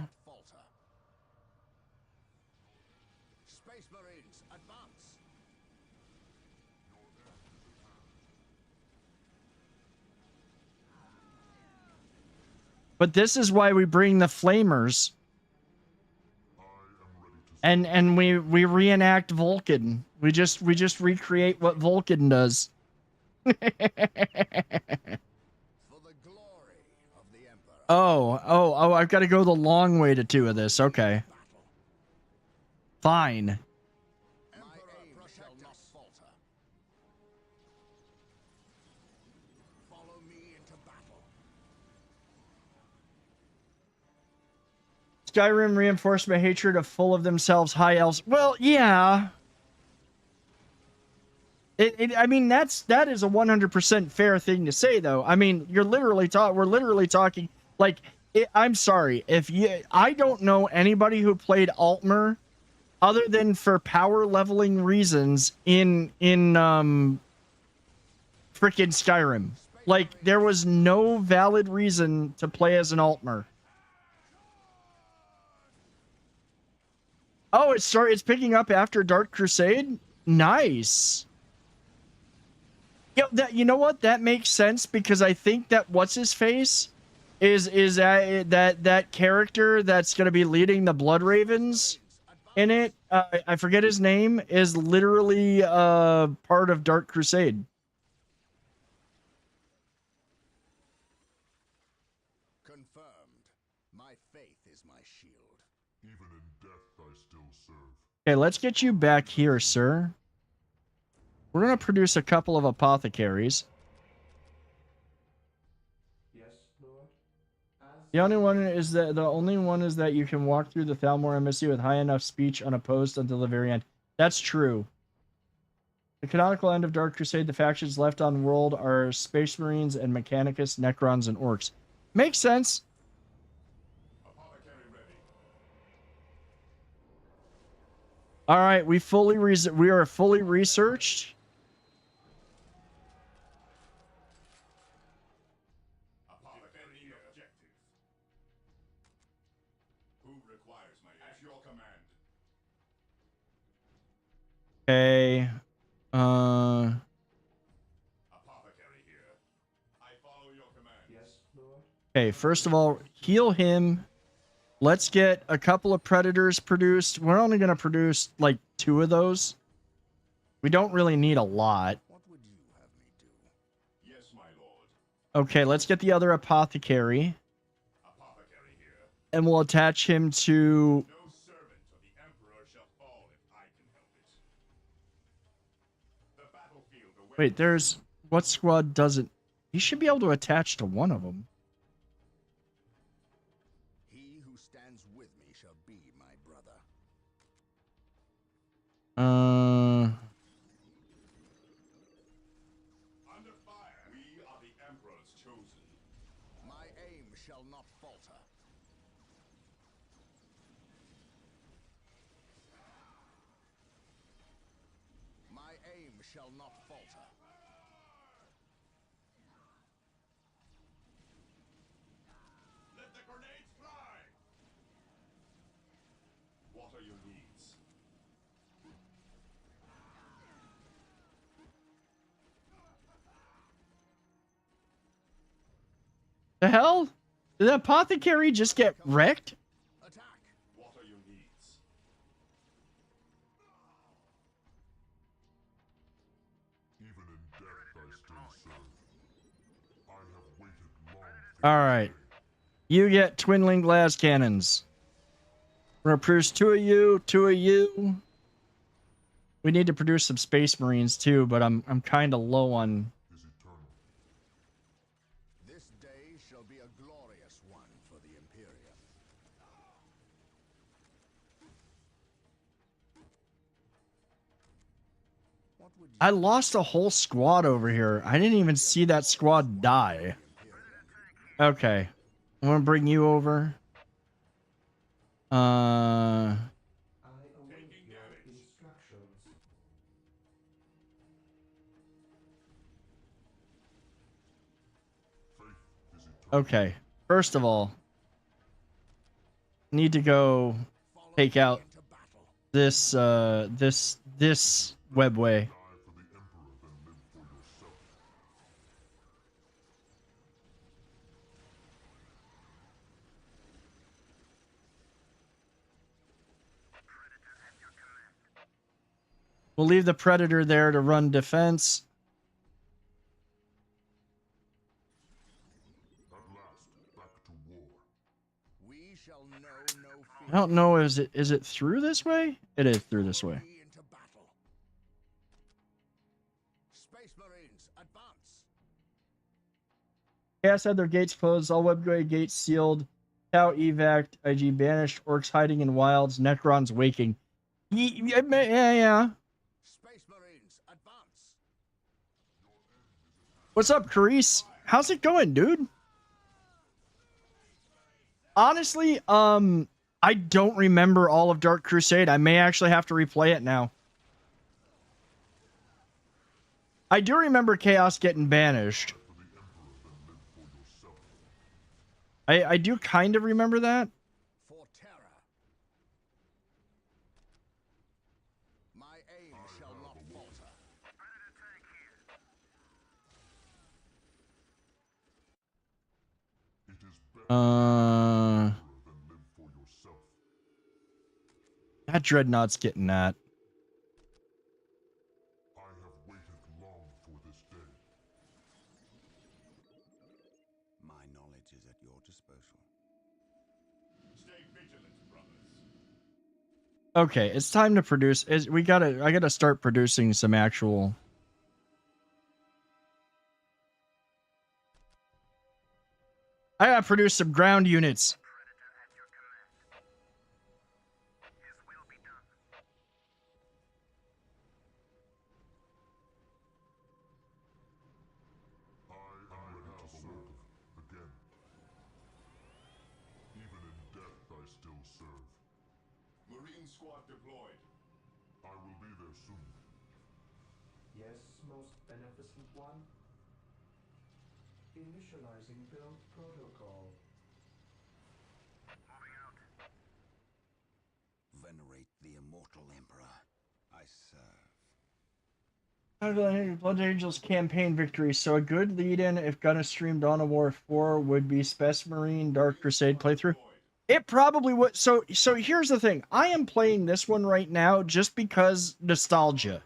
Space Marines, advance. But this is why we bring the flamers. And we reenact Vulcan. We just recreate what Vulcan does. Oh, I've got to go the long way to 2 of this. Okay. Fine. Skyrim reinforced my hatred of full of themselves high elves. Well, yeah. I mean, that is a 100% fair thing to say, though. I mean, we're literally talking like, I'm sorry if I don't know anybody who played Altmer other than for power leveling reasons in freaking Skyrim. Like, there was no valid reason to play as an Altmer. Oh, it's picking up after Dark Crusade? Nice. Yeah, you know what? That makes sense because I think that what's his face is that character that's going to be leading the Blood Ravens in it. I forget his name, is literally part of Dark Crusade. Confirmed. My faith is my shield. Even in death, I still serve. Okay, let's get you back here, sir. We're going to produce a couple of apothecaries. Yes, Lord. The only one is that you can walk through the Thalmor embassy with high enough speech unopposed until the very end. That's true. The canonical end of Dark Crusade, the factions left on world are Space Marines and Mechanicus, Necrons, and Orcs. Makes sense. All right, we are fully researched. Apothecary here. Objectives. Who requires my aid? At your command. Okay. Apothecary here. I follow your command. Yes, Lord. Okay, first of all, heal him. Let's get a couple of predators produced. We're only going to produce like 2 of those. We don't really need a lot. Yes, my lord. Okay, let's get the other apothecary. Apothecary here. And we'll attach him to... No servant of the Emperor shall fall if I can help it. The battlefield awaits. Wait, there's... What squad doesn't... He should be able to attach to one of them. He who stands with me shall be my brother. Under fire. We are the Emperor's chosen. My aim shall not falter. My aim shall not falter. Let the grenades fly! What are your needs? The hell? Did the apothecary just get wrecked? What are your needs? Even in death I still serve. I have waited long. All right. You get twinling glass cannons. We're going to produce 2 of you, 2 of you. We need to produce some space marines too, but I'm kind of low on... This day shall be a glorious one for the Imperium. I lost a whole squad over here. I didn't even see that squad die. Okay. I'm going to bring you over. I await your instructions. Okay. First of all, need to go take out this this webway. We'll leave the predator there to run defense. We shall know no fear. I don't know, is it through this way? It is through this way. Into battle. Space Marines, advance. Chaos had their gates closed, all webway gates sealed. Tau evac, IG banished, orcs hiding in wilds, Necrons waking. Yeah. Space Marines, advance. What's up, Carice? How's it going, dude? Honestly, I don't remember all of Dark Crusade. I may actually have to replay it now. I do remember Chaos getting banished. I do kind of remember that. For terror. My aim shall not falter. That Dreadnought's getting that. I have waited long for this day. My knowledge is at your disposal. Stay vigilant, brothers. Okay, it's time to produce. I gotta start producing some actual. I gotta produce some ground units. I am ready to serve again. Even in death I still serve. Marine squad deployed. I will be there soon. Yes, most beneficent one. Initializing build protocol. Venerate the immortal emperor. I serve. Blood Angels campaign victory. So a good lead-in if gonna stream Dawn of War 4 would be Space Marine Dark Crusade playthrough. It probably would. So here's the thing. I am playing this one right now just because nostalgia.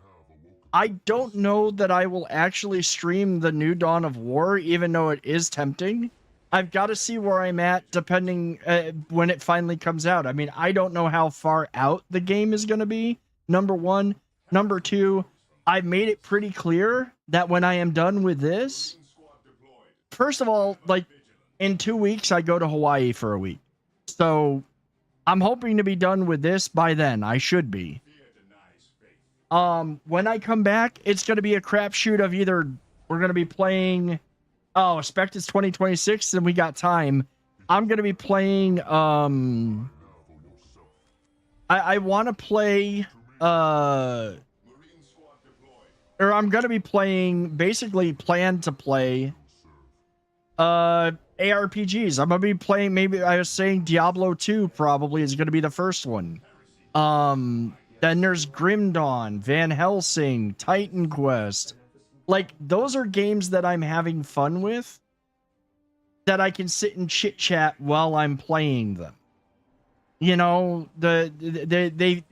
I don't know that I will actually stream the new Dawn of War, even though it is tempting. I've got to see where I'm at depending when it finally comes out. I mean, I don't know how far out the game is going to be, number one. Number two, I've made it pretty clear that when I am done with this, first of all, like in 2 weeks, I go to Hawaii for a week. So I'm hoping to be done with this by then. I should be. When I come back, it's going to be a crapshoot of either we're going to be playing, expect it's 2026 and we got time. I'm going to be playing, I want to play, or I'm going to be playing, basically plan to play, ARPGs. I'm going to be playing, maybe I was saying Diablo 2 probably is going to be the first one. Then there's Grim Dawn, Van Helsing, Titan Quest. Like, those are games that I'm having fun with that I can sit and chit chat while I'm playing them. You know, they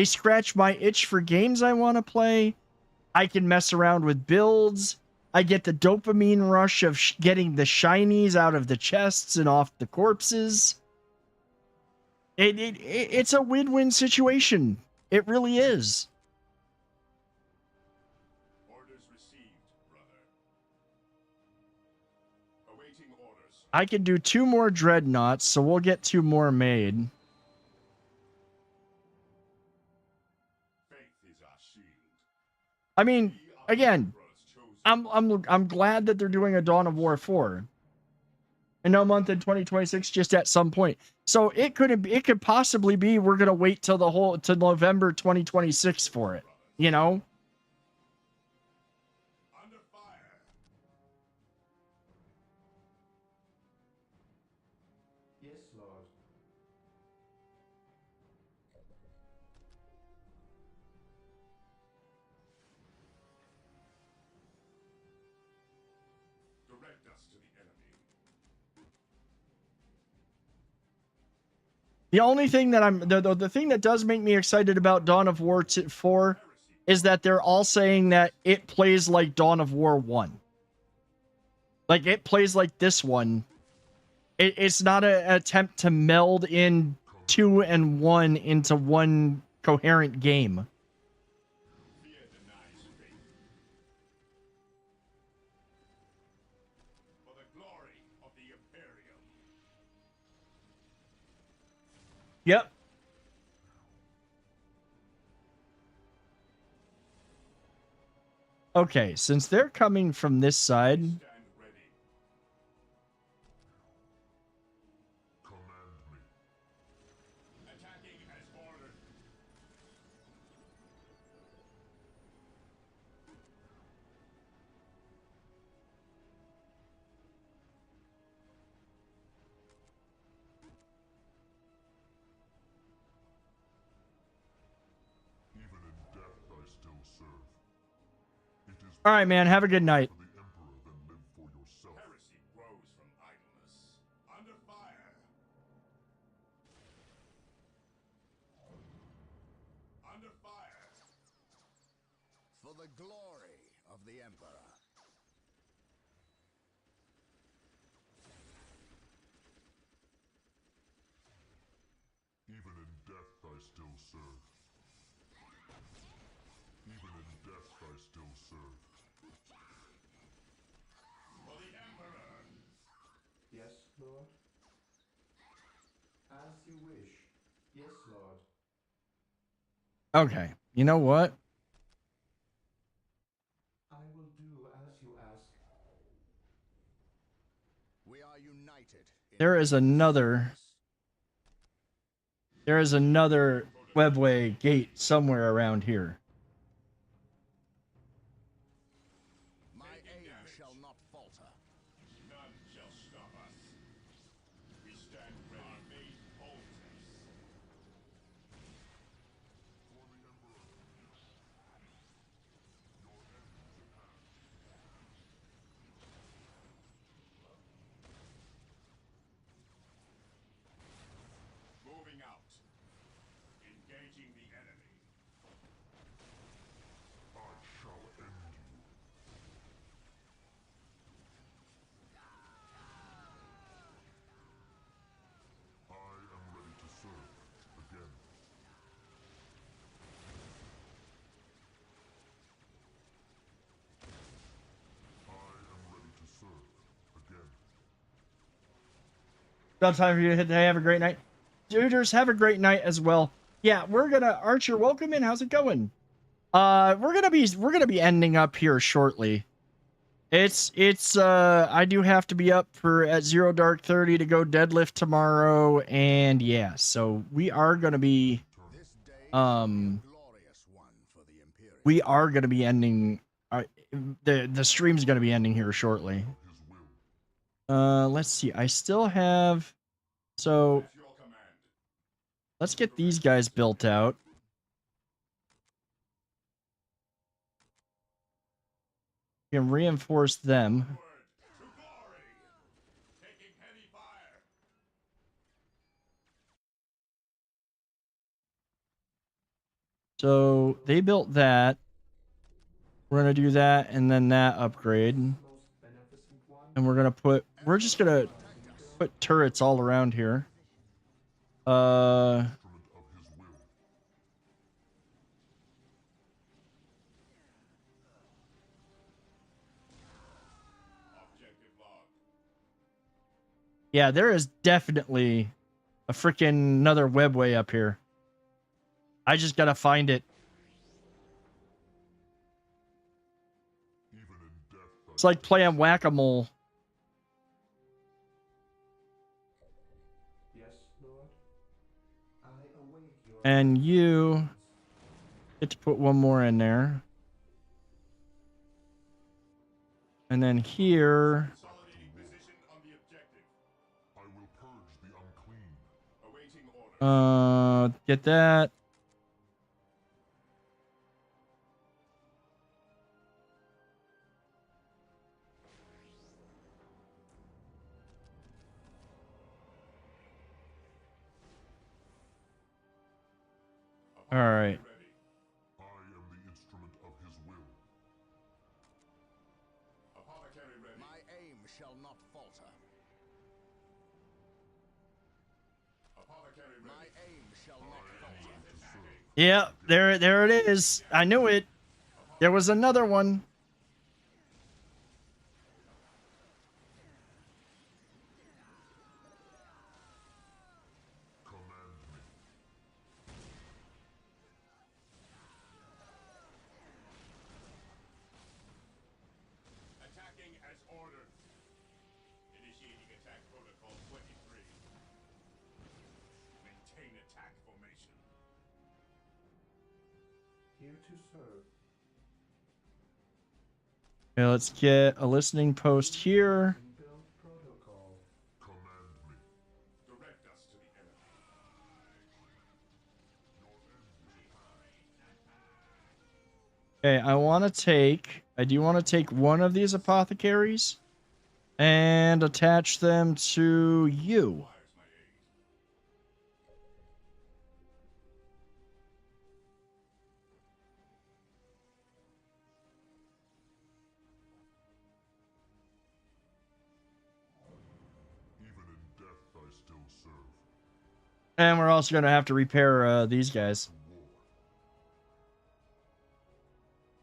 scratch my itch for games I want to play. I can mess around with builds. I get the dopamine rush of getting the shinies out of the chests and off the corpses. It's a win-win situation. It really is. Orders received, brother. Awaiting orders. I can do 2 more dreadnoughts, so we'll get 2 more made. Faith is our shield. I mean, again, I'm glad that they're doing a Dawn of War 4. In no month in 2026, just at some point. So it could possibly be we're gonna wait till November 2026 for it. You know? Under fire. Yes, Lord. Direct us to the enemy. The only thing that the thing that does make me excited about Dawn of War 4 is that they're all saying that it plays like Dawn of War 1. Like, it plays like this one. It's not an attempt to meld in 2 and 1 into one coherent game. Fear denies faith. For the glory of the Imperium. Yep. Okay, since they're coming from this side, Stand ready. Command me. Attacking as ordered. Even in death I still serve. It is all right, man, have a good night. for the Emperor than live for yourself. Heresy grows from idleness. Under fire. Under fire. For the glory of the Emperor. Even in death I still serve. Even in death I still serve. For the Emperor. Yes, Lord. As you wish. Yes, Lord. Okay, you know what? I will do as you ask. We are united. There is another webway gate somewhere around here. My aim shall not falter. None shall stop us. We stand ready. Our fate holds us. Moving out. Engaging the enemy. I shall end you. I am ready to serve again. I am ready to serve again. About time for you to hit. Hey, have a great night. Duders, have a great night as well. Yeah, we're gonna Archer, welcome in. How's it going? We're gonna be ending up here shortly. It's I do have to be up for at 0 dark 30 to go deadlift tomorrow, and yeah, so we are gonna be we are gonna be ending the stream's gonna be ending here shortly. Let's see, I still have, so let's get these guys built out. We can reinforce them. So they built that. We're gonna do that and then that upgrade. And we're just gonna put turrets all around here. Yeah, there is definitely a freaking another webway up here. I just gotta find it. It's like playing whack-a-mole. Yes, Lord. I await your And you get to put one more in there. And then here. Get that. All right. I am the instrument of his will. Apothecary ready. My aim shall not falter. Apothecary ready. My aim shall not falter. Yeah, there it is. I knew it. There was another one. Attacking as ordered. Initiating attack protocol 23. Maintain attack formation. Here to serve. Okay, let's get a listening post here. Build protocol. Command me. Direct us to the enemy. Okay, I do want to take one of these apothecaries and attach them to you. Even in death, I still serve. And we're also going to have to repair these guys.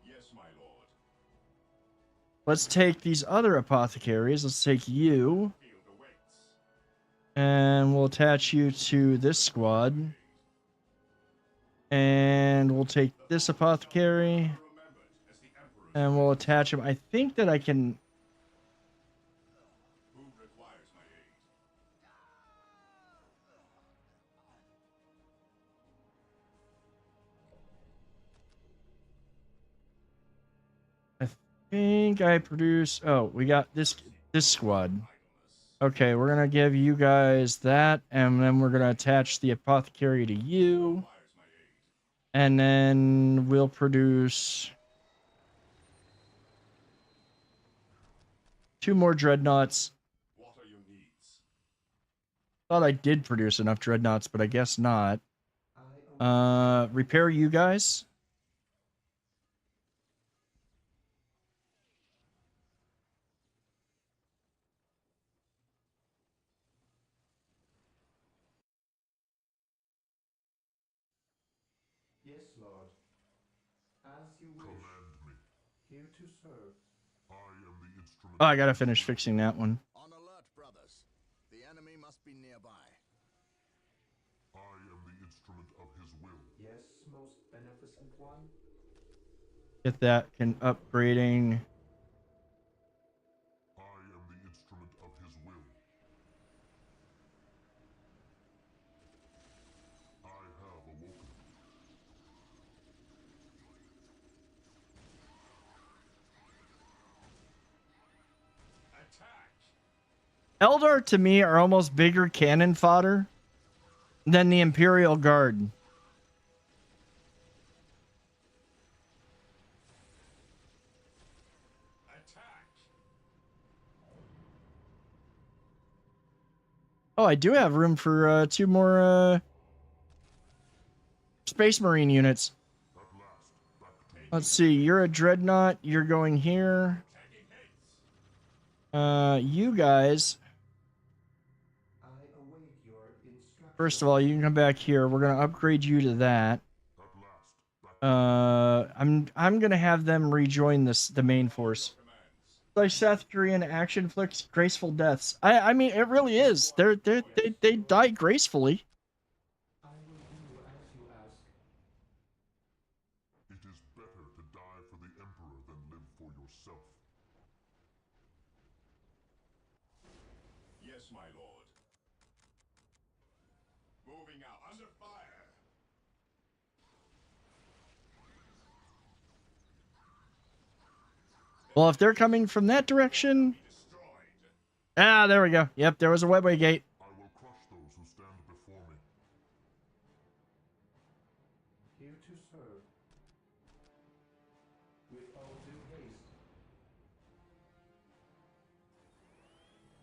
Yes, my lord. Let's take these other apothecaries. Let's take you. And we'll attach you to this squad. And we'll take this apothecary. And we'll attach him. I think that I can... Who requires my aid? think I produce. Oh, we got this squad. Okay, we're gonna give you guys that, and then we're gonna attach the apothecary to you, and then we'll produce 2 more dreadnoughts. Thought I did produce enough dreadnoughts, but I guess not. Repair you guys. Yes, Lord. As you wish. Command me. Here to serve. I am the instrument. Oh, I gotta finish fixing that one. On alert, brothers. The enemy must be nearby. I am the instrument of his will. Yes, most beneficent one. Get that upgrading. I am the instrument of his will. I have awoken. Eldar to me are almost bigger cannon fodder than the Imperial Guard. Oh, I do have room for 2 more Space Marine units. Let's see, you're a dreadnought, you're going here. You guys. First of all, you can come back here. We're gonna upgrade you to that. I'm gonna have them rejoin the main force. Like South Korean action flicks, graceful deaths. I mean, it really is. They die gracefully. I will do as you ask. It is better to die for the Emperor than live for yourself. Yes, my lord. Moving out. Under fire. Well, if they're coming from that direction. Ah, there we go. Yep, there was a webway gate. I will crush those who stand before me. Here to serve. With all due haste.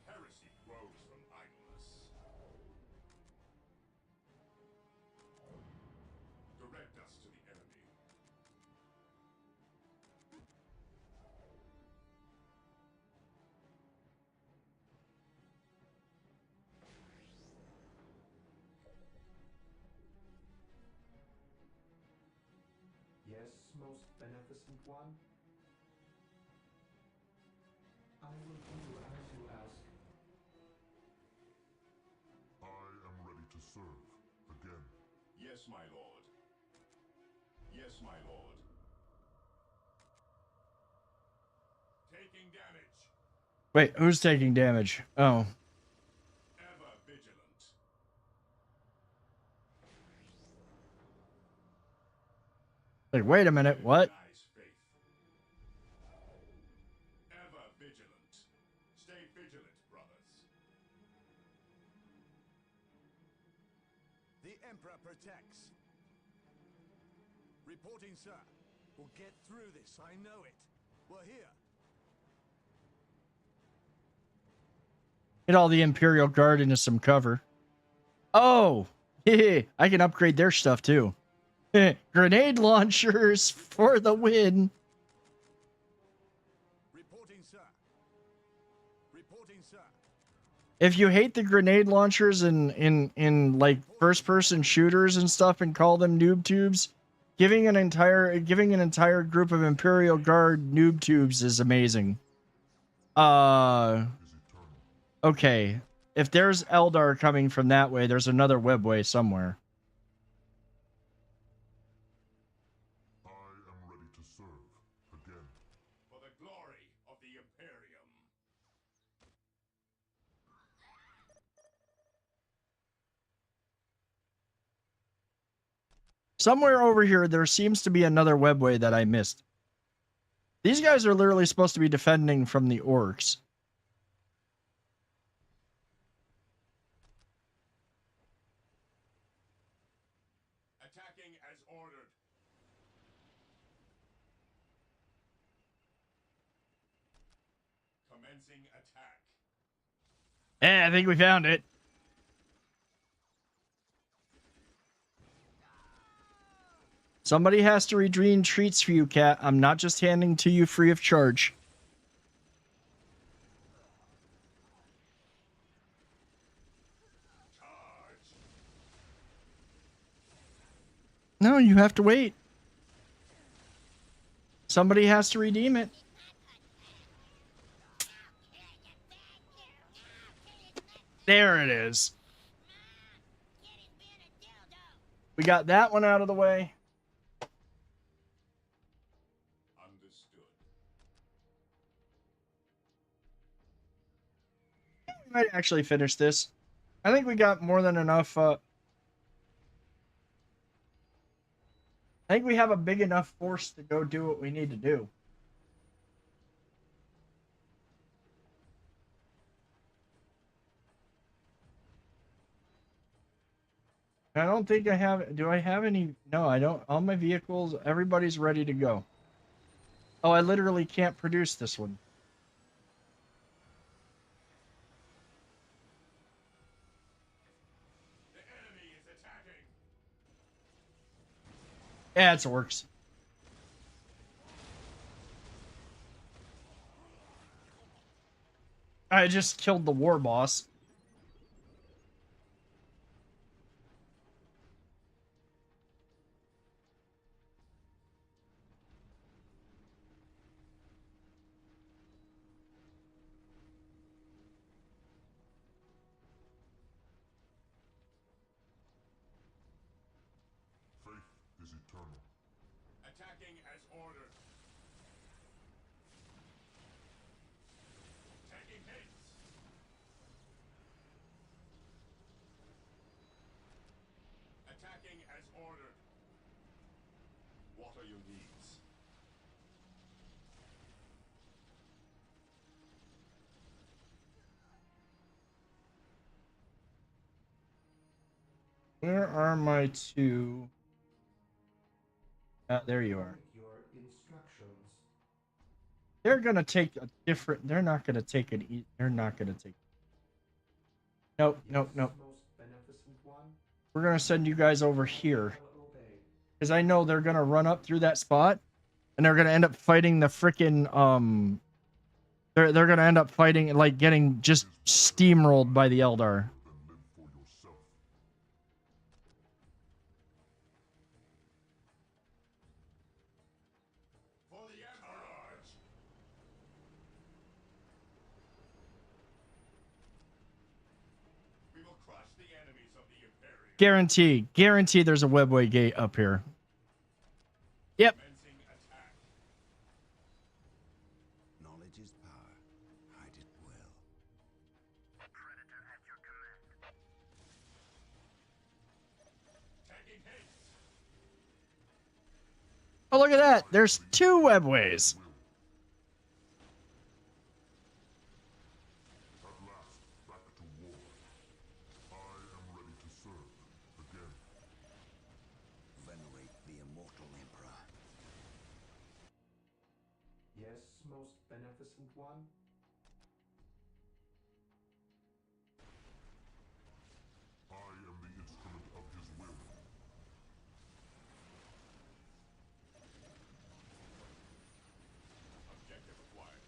Heresy grows from idleness. Direct us to the enemy. Yes, most beneficent one. I will do as you ask. I am ready to serve again. Yes, my lord. Yes, my lord. Taking damage. Wait, who's taking damage? Oh. Ever vigilant. Like, wait a minute, what? Ever vigilant. Stay vigilant, brothers. The Emperor protects. Reporting, sir. We'll get through this, I know it. We're here. Get all the Imperial Guard into some cover. Oh! I can upgrade their stuff too. Grenade launchers for the win. Reporting, sir. Reporting, sir. If you hate the grenade launchers in like first person shooters and stuff and call them noob tubes, giving an entire group of Imperial Guard noob tubes is amazing. Okay. If there's Eldar coming from that way, there's another webway somewhere. I am ready to serve again. For the glory of the Imperium. Somewhere over here, there seems to be another webway that I missed. These guys are literally supposed to be defending from the orcs. Attacking as ordered. Commencing attack. I think we found it. Somebody has to redeem treats for you, Cat. I'm not just handing to you free of charge. No, you have to wait. Somebody has to redeem it. There it is. We got that one out of the way. Understood. We might actually finish this. I think we got more than enough. I think we have a big enough force to go do what we need to do. I don't think I have. Do I have any? No, I don't. All my vehicles, everybody's ready to go. Oh, I literally can't produce this one. The enemy is attacking. Yeah, it works. I just killed the war boss. Faith is eternal. Attacking as ordered. Taking hits. Attacking as ordered. What are your needs? Where are my two? There you are. Your instructions. They're gonna take a different. They're not gonna take it. They're not gonna take. Nope, nope, nope. Most beneficent one. We're gonna send you guys over here, because I know they're gonna run up through that spot, and they're gonna end up fighting the frickin' They're gonna end up fighting, like, getting just steamrolled by the Eldar. For the Emperor. We will crush the enemies of the Imperium. Guarantee there's a webway gate up here. Yep. Commencing attack. Knowledge is power. Hide it well. Predator at your command. Taking hits. Oh, look at that. There's two webways. At last, back to war. I am ready to serve again. Venerate the immortal emperor. Yes, most beneficent one. I am the instrument of his will. Objective acquired.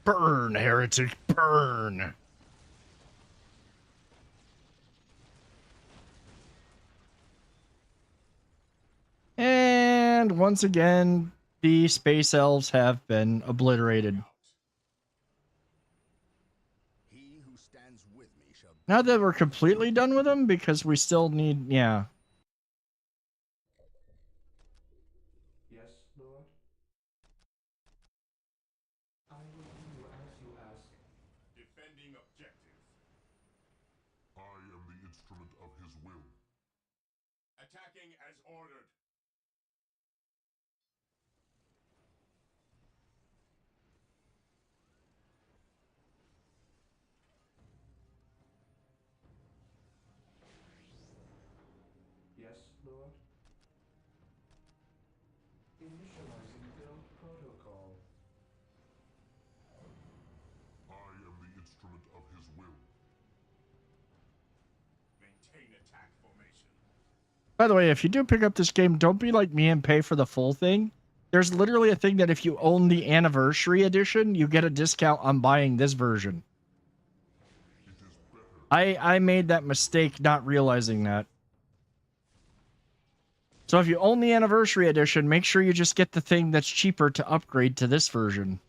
Burn, heretic. Burn, heretic, burn. And once again, the space elves have been obliterated. He who stands with me shall. Not that we're completely done with them, because we still need, yeah. Yes, Lord. I will do as you ask. Defending objective. I am the instrument of his will. Attacking as ordered. Yes, Lord? Initializing build protocol. I am the instrument of his will. Maintain attack formation. By the way, if you do pick up this game, don't be like me and pay for the full thing. There's literally a thing that if you own the anniversary edition, you get a discount on buying this version. I made that mistake not realizing that. So if you own the anniversary edition, make sure you just get the thing that's cheaper to upgrade to this version.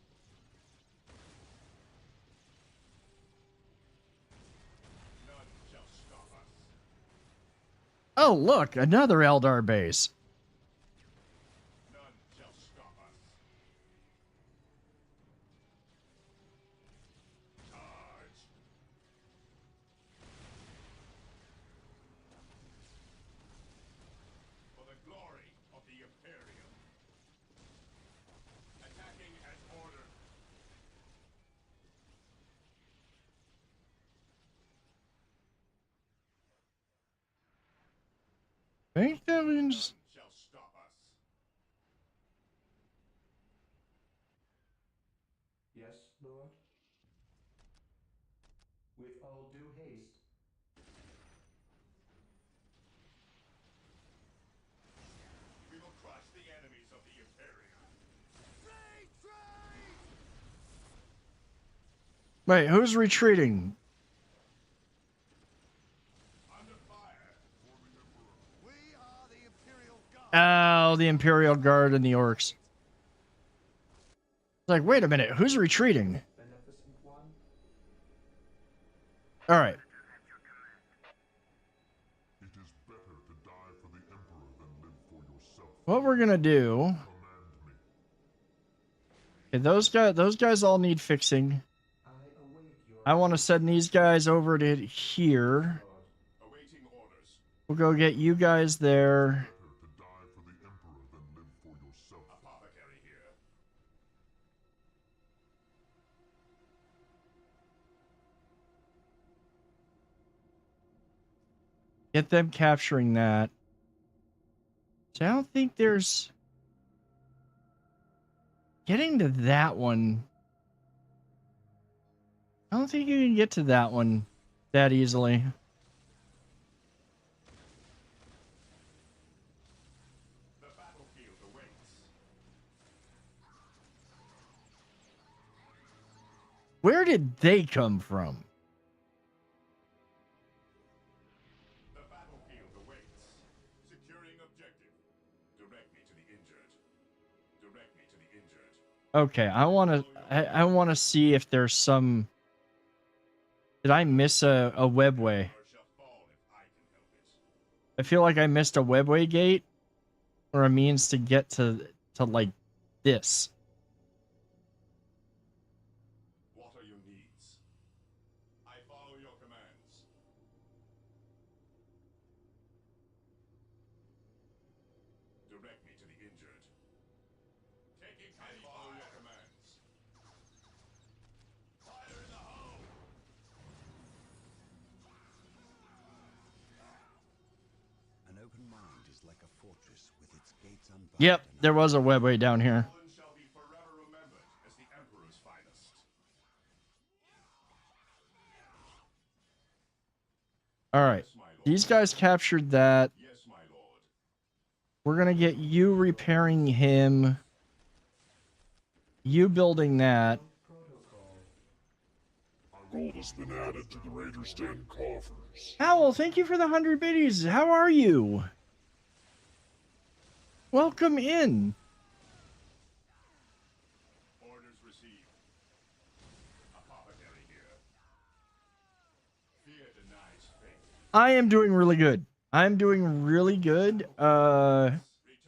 Oh, look, another Eldar base. For the glory of the Imperium. Attacking as ordered. Think that means... Shall stop us. Yes, Lord? With all due haste. We will crush the enemies of the Imperium. Wait, who's retreating? Oh, the Imperial Guard and the Orcs. It's like, wait a minute, who's retreating? Beneficent one? All right. It is better to die for the Emperor than live for yourself. What we're gonna do... Okay, those guys all need fixing. I want to send these guys over to here. Awaiting orders. We'll go get you guys there. Better to die for the Emperor than live for yourself. Apothecary here. Get them capturing that. So I don't think there's... Getting to that one... I don't think you can get to that one that easily. The battlefield awaits. Where did they come from? The battlefield awaits. Securing objective. Direct me to the injured. Direct me to the injured. Okay, I want to see if there's some... Did I miss a webway? I feel like I missed a webway gate or a means to get to like this. What are your needs? I follow your commands. Direct me to the injured. Taking I follow your commands. Fire in the hole! An open mind is like a fortress with its gates unbarred. Yep, there was a webway down here. Shall be forever remembered as the Emperor's finest. All right, these guys captured that. Yes, my lord. We're gonna get you repairing him. You building that. Gold has been added to the Raiders' Den coffers. Owl, thank you for the 100 biddies. How are you? Welcome in. Orders received. Apothecary here. Fear denies faith. I am doing really good. I'm doing really good.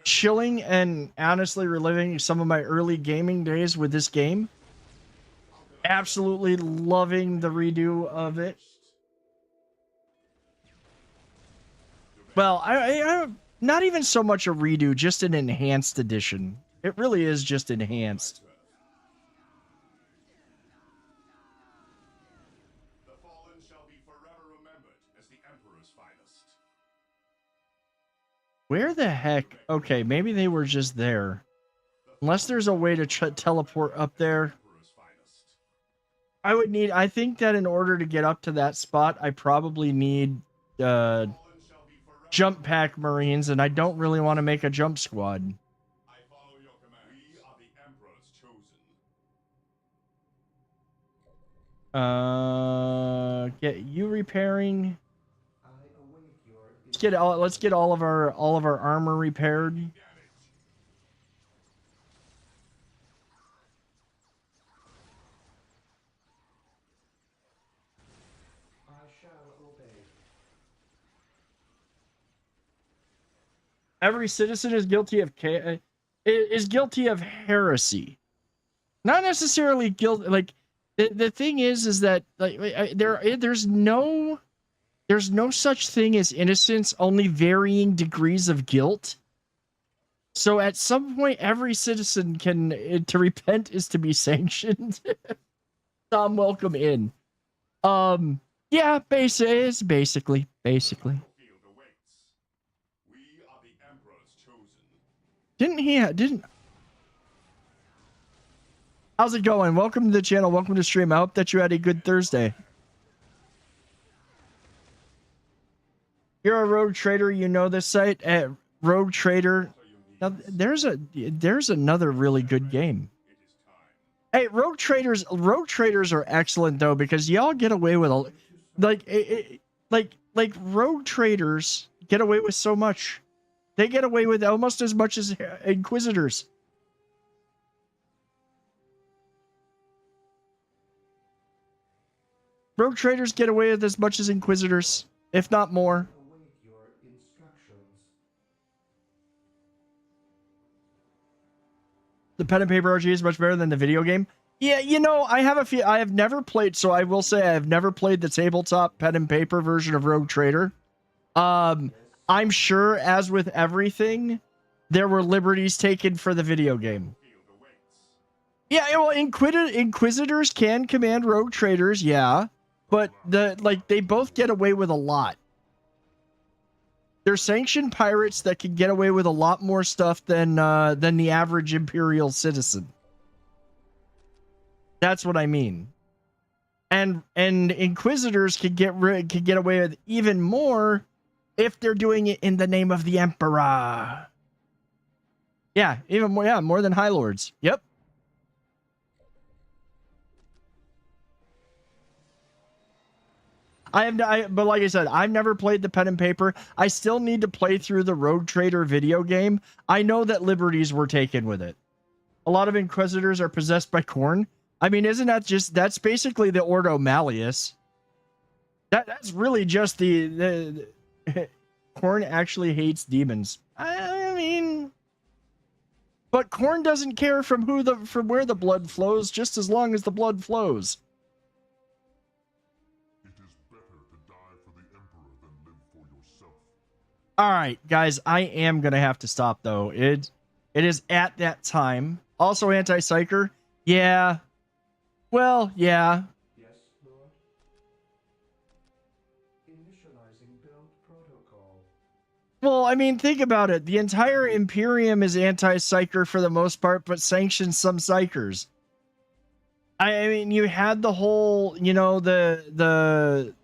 Chilling and honestly reliving some of my early gaming days with this game. Absolutely loving the redo of it. Well, I not even so much a redo, just an enhanced edition. It really is just enhanced. The fallen shall be forever remembered as the Emperor's finest. Where the heck? Okay, maybe they were just there. Unless there's a way to teleport up there. I think that in order to get up to that spot, I probably need jump pack Marines, and I don't really want to make a jump squad. I follow your command. We are the Emperor's chosen. Get you repairing. Let's get all of our armor repaired. I shall obey. Every citizen is guilty of heresy. Not necessarily guilt. Like the thing is that like there's no such thing as innocence, only varying degrees of guilt. So at some point, every citizen to repent is to be sanctioned. Tom, welcome in. Yeah, basically. Didn't How's it going? Welcome to the channel. Welcome to stream. I hope that you had a good Thursday. You're a Rogue Trader. You know this site at Rogue Trader. Now, there's another really good game. Hey, Rogue Traders are excellent though, because y'all get away with like Rogue Traders get away with so much. They get away with almost as much as Inquisitors. Rogue Traders get away with as much as Inquisitors, if not more. The pen and paper RG is much better than the video game. Yeah, you know, I have never played, so I will say I have never played the tabletop pen and paper version of Rogue Trader. I'm sure, as with everything, there were liberties taken for the video game. Yeah, well, Inquisitors can command Rogue Traders, yeah, but they both get away with a lot. They're sanctioned pirates that can get away with a lot more stuff than the average Imperial citizen. That's what I mean. And Inquisitors can get away with even more if they're doing it in the name of the Emperor. Yeah, even more. Yeah, more than High Lords. Yep. But like I said, I've never played the pen and paper. I still need to play through the Rogue Trader video game. I know that liberties were taken with it. A lot of Inquisitors are possessed by Khorne. I mean, that's basically the Ordo Malleus. That's really just the Khorne actually hates demons. I mean, but Khorne doesn't care from where the blood flows, just as long as the blood flows. All right, guys, I am going to have to stop, though. It is at that time. Also, anti-psyker. Yeah. Well, yeah. Yes, Lord. Initializing build protocol. Well, I mean, think about it. The entire Imperium is anti-psyker for the most part, but sanctions some psykers. I mean, you had the whole, you know, the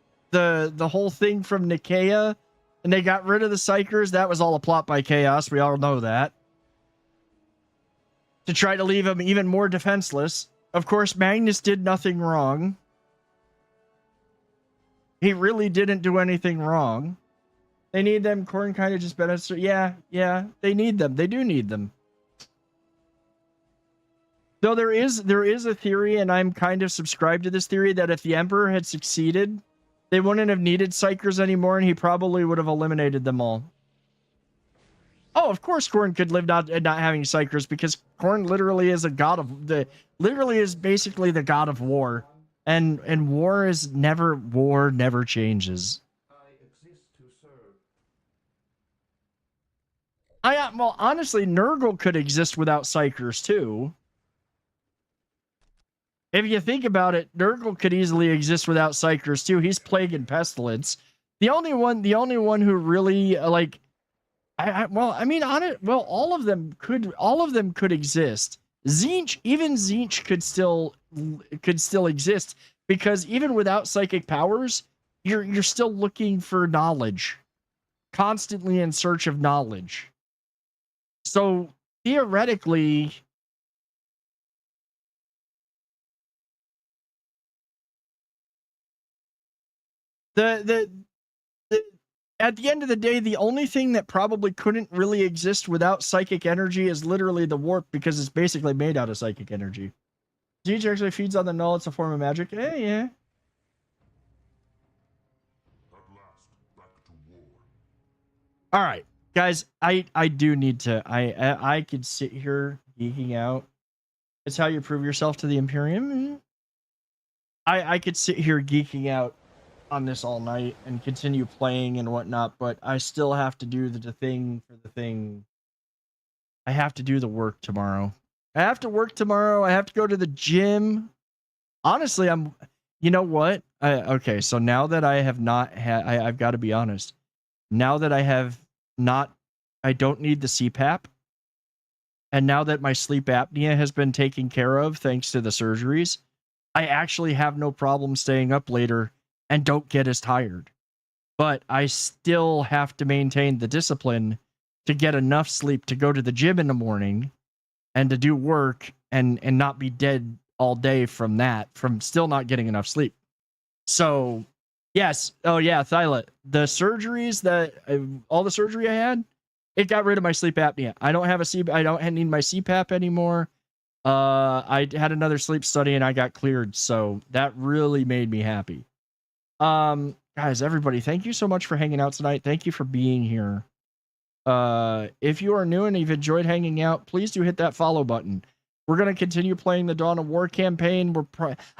whole thing from Nicaea. And they got rid of the Psychers. That was all a plot by Chaos. We all know that. To try to leave them even more defenseless. Of course, Magnus did nothing wrong. He really didn't do anything wrong. They need them. Khorne kind of just better. Yeah. They need them. They do need them. Though there is a theory, and I'm kind of subscribed to this theory, that if the Emperor had succeeded, they wouldn't have needed Psychers anymore, and he probably would have eliminated them all. Oh, of course, Khorne could live not having Psychers, because Khorne literally is a god of literally is basically the god of war, and war never changes. I exist to serve. Well, honestly, Nurgle could exist without Psychers too. If you think about it, Nurgle could easily exist without Psychers too. He's Plague and Pestilence. The only one who really like, all of them could exist. Even Tzeentch could still exist because even without psychic powers, you're still looking for knowledge, constantly in search of knowledge. So theoretically, the at the end of the day, the only thing that probably couldn't really exist without psychic energy is literally the warp, because it's basically made out of psychic energy. Tzeentch actually feeds on the null. It's a form of magic. Yeah. All right, guys. I do need to. I could sit here geeking out. It's how you prove yourself to the Imperium. I could sit here geeking out on this all night and continue playing and whatnot, but I still have to do the thing for the thing. I have to do the work tomorrow. I have to work tomorrow. I have to go to the gym. Honestly, you know what? Okay, so now that I have not had, I've got to be honest. Now that I have not, I don't need the CPAP. And now that my sleep apnea has been taken care of thanks to the surgeries, I actually have no problem staying up later and don't get as tired. But I still have to maintain the discipline to get enough sleep to go to the gym in the morning and to do work and not be dead all day from still not getting enough sleep. So, yes. Oh, yeah, Thyla. The surgeries all the surgery I had, it got rid of my sleep apnea. I don't need my CPAP anymore. I had another sleep study and I got cleared. So that really made me happy. Guys, everybody, thank you so much for hanging out tonight. Thank you for being here. If you are new and you've enjoyed hanging out, please do hit that follow button. We're going to continue playing the Dawn of War campaign.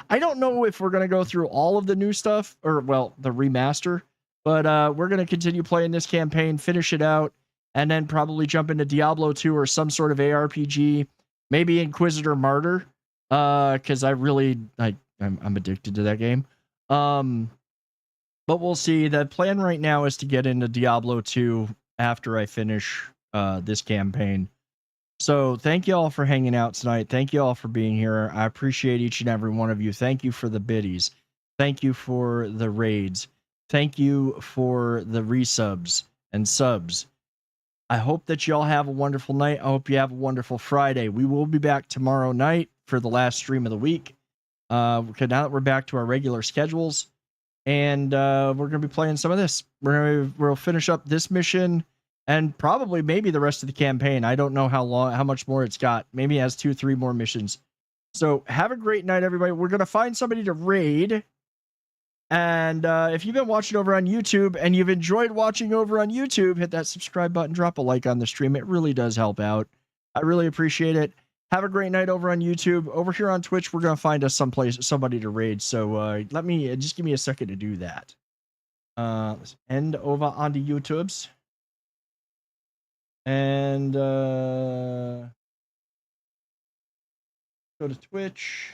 I don't know if we're going to go through all of the new stuff or, well, the remaster, but we're going to continue playing this campaign, finish it out, and then probably jump into Diablo 2 or some sort of ARPG, maybe Inquisitor Martyr, because I'm addicted to that game. But we'll see. The plan right now is to get into Diablo 2 after I finish this campaign. So thank you all for hanging out tonight. Thank you all for being here. I appreciate each and every one of you. Thank you for the biddies. Thank you for the raids. Thank you for the resubs and subs. I hope that you all have a wonderful night. I hope you have a wonderful Friday. We will be back tomorrow night for the last stream of the week. Because now that we're back to our regular schedules, and we're going to be playing some of this. We'll finish up this mission and probably maybe the rest of the campaign. I don't know how much more it's got. Maybe it has 2-3 more missions. So have a great night, everybody. We're going to find somebody to raid. And if you've been watching over on YouTube and you've enjoyed watching over on YouTube, hit that subscribe button, drop a like on the stream. It really does help out. I really appreciate it. Have a great night over on YouTube. Over here on Twitch, we're going to find us somebody to raid. So let me, just give me a second to do that. Let's end over on the YouTubes. And go to Twitch.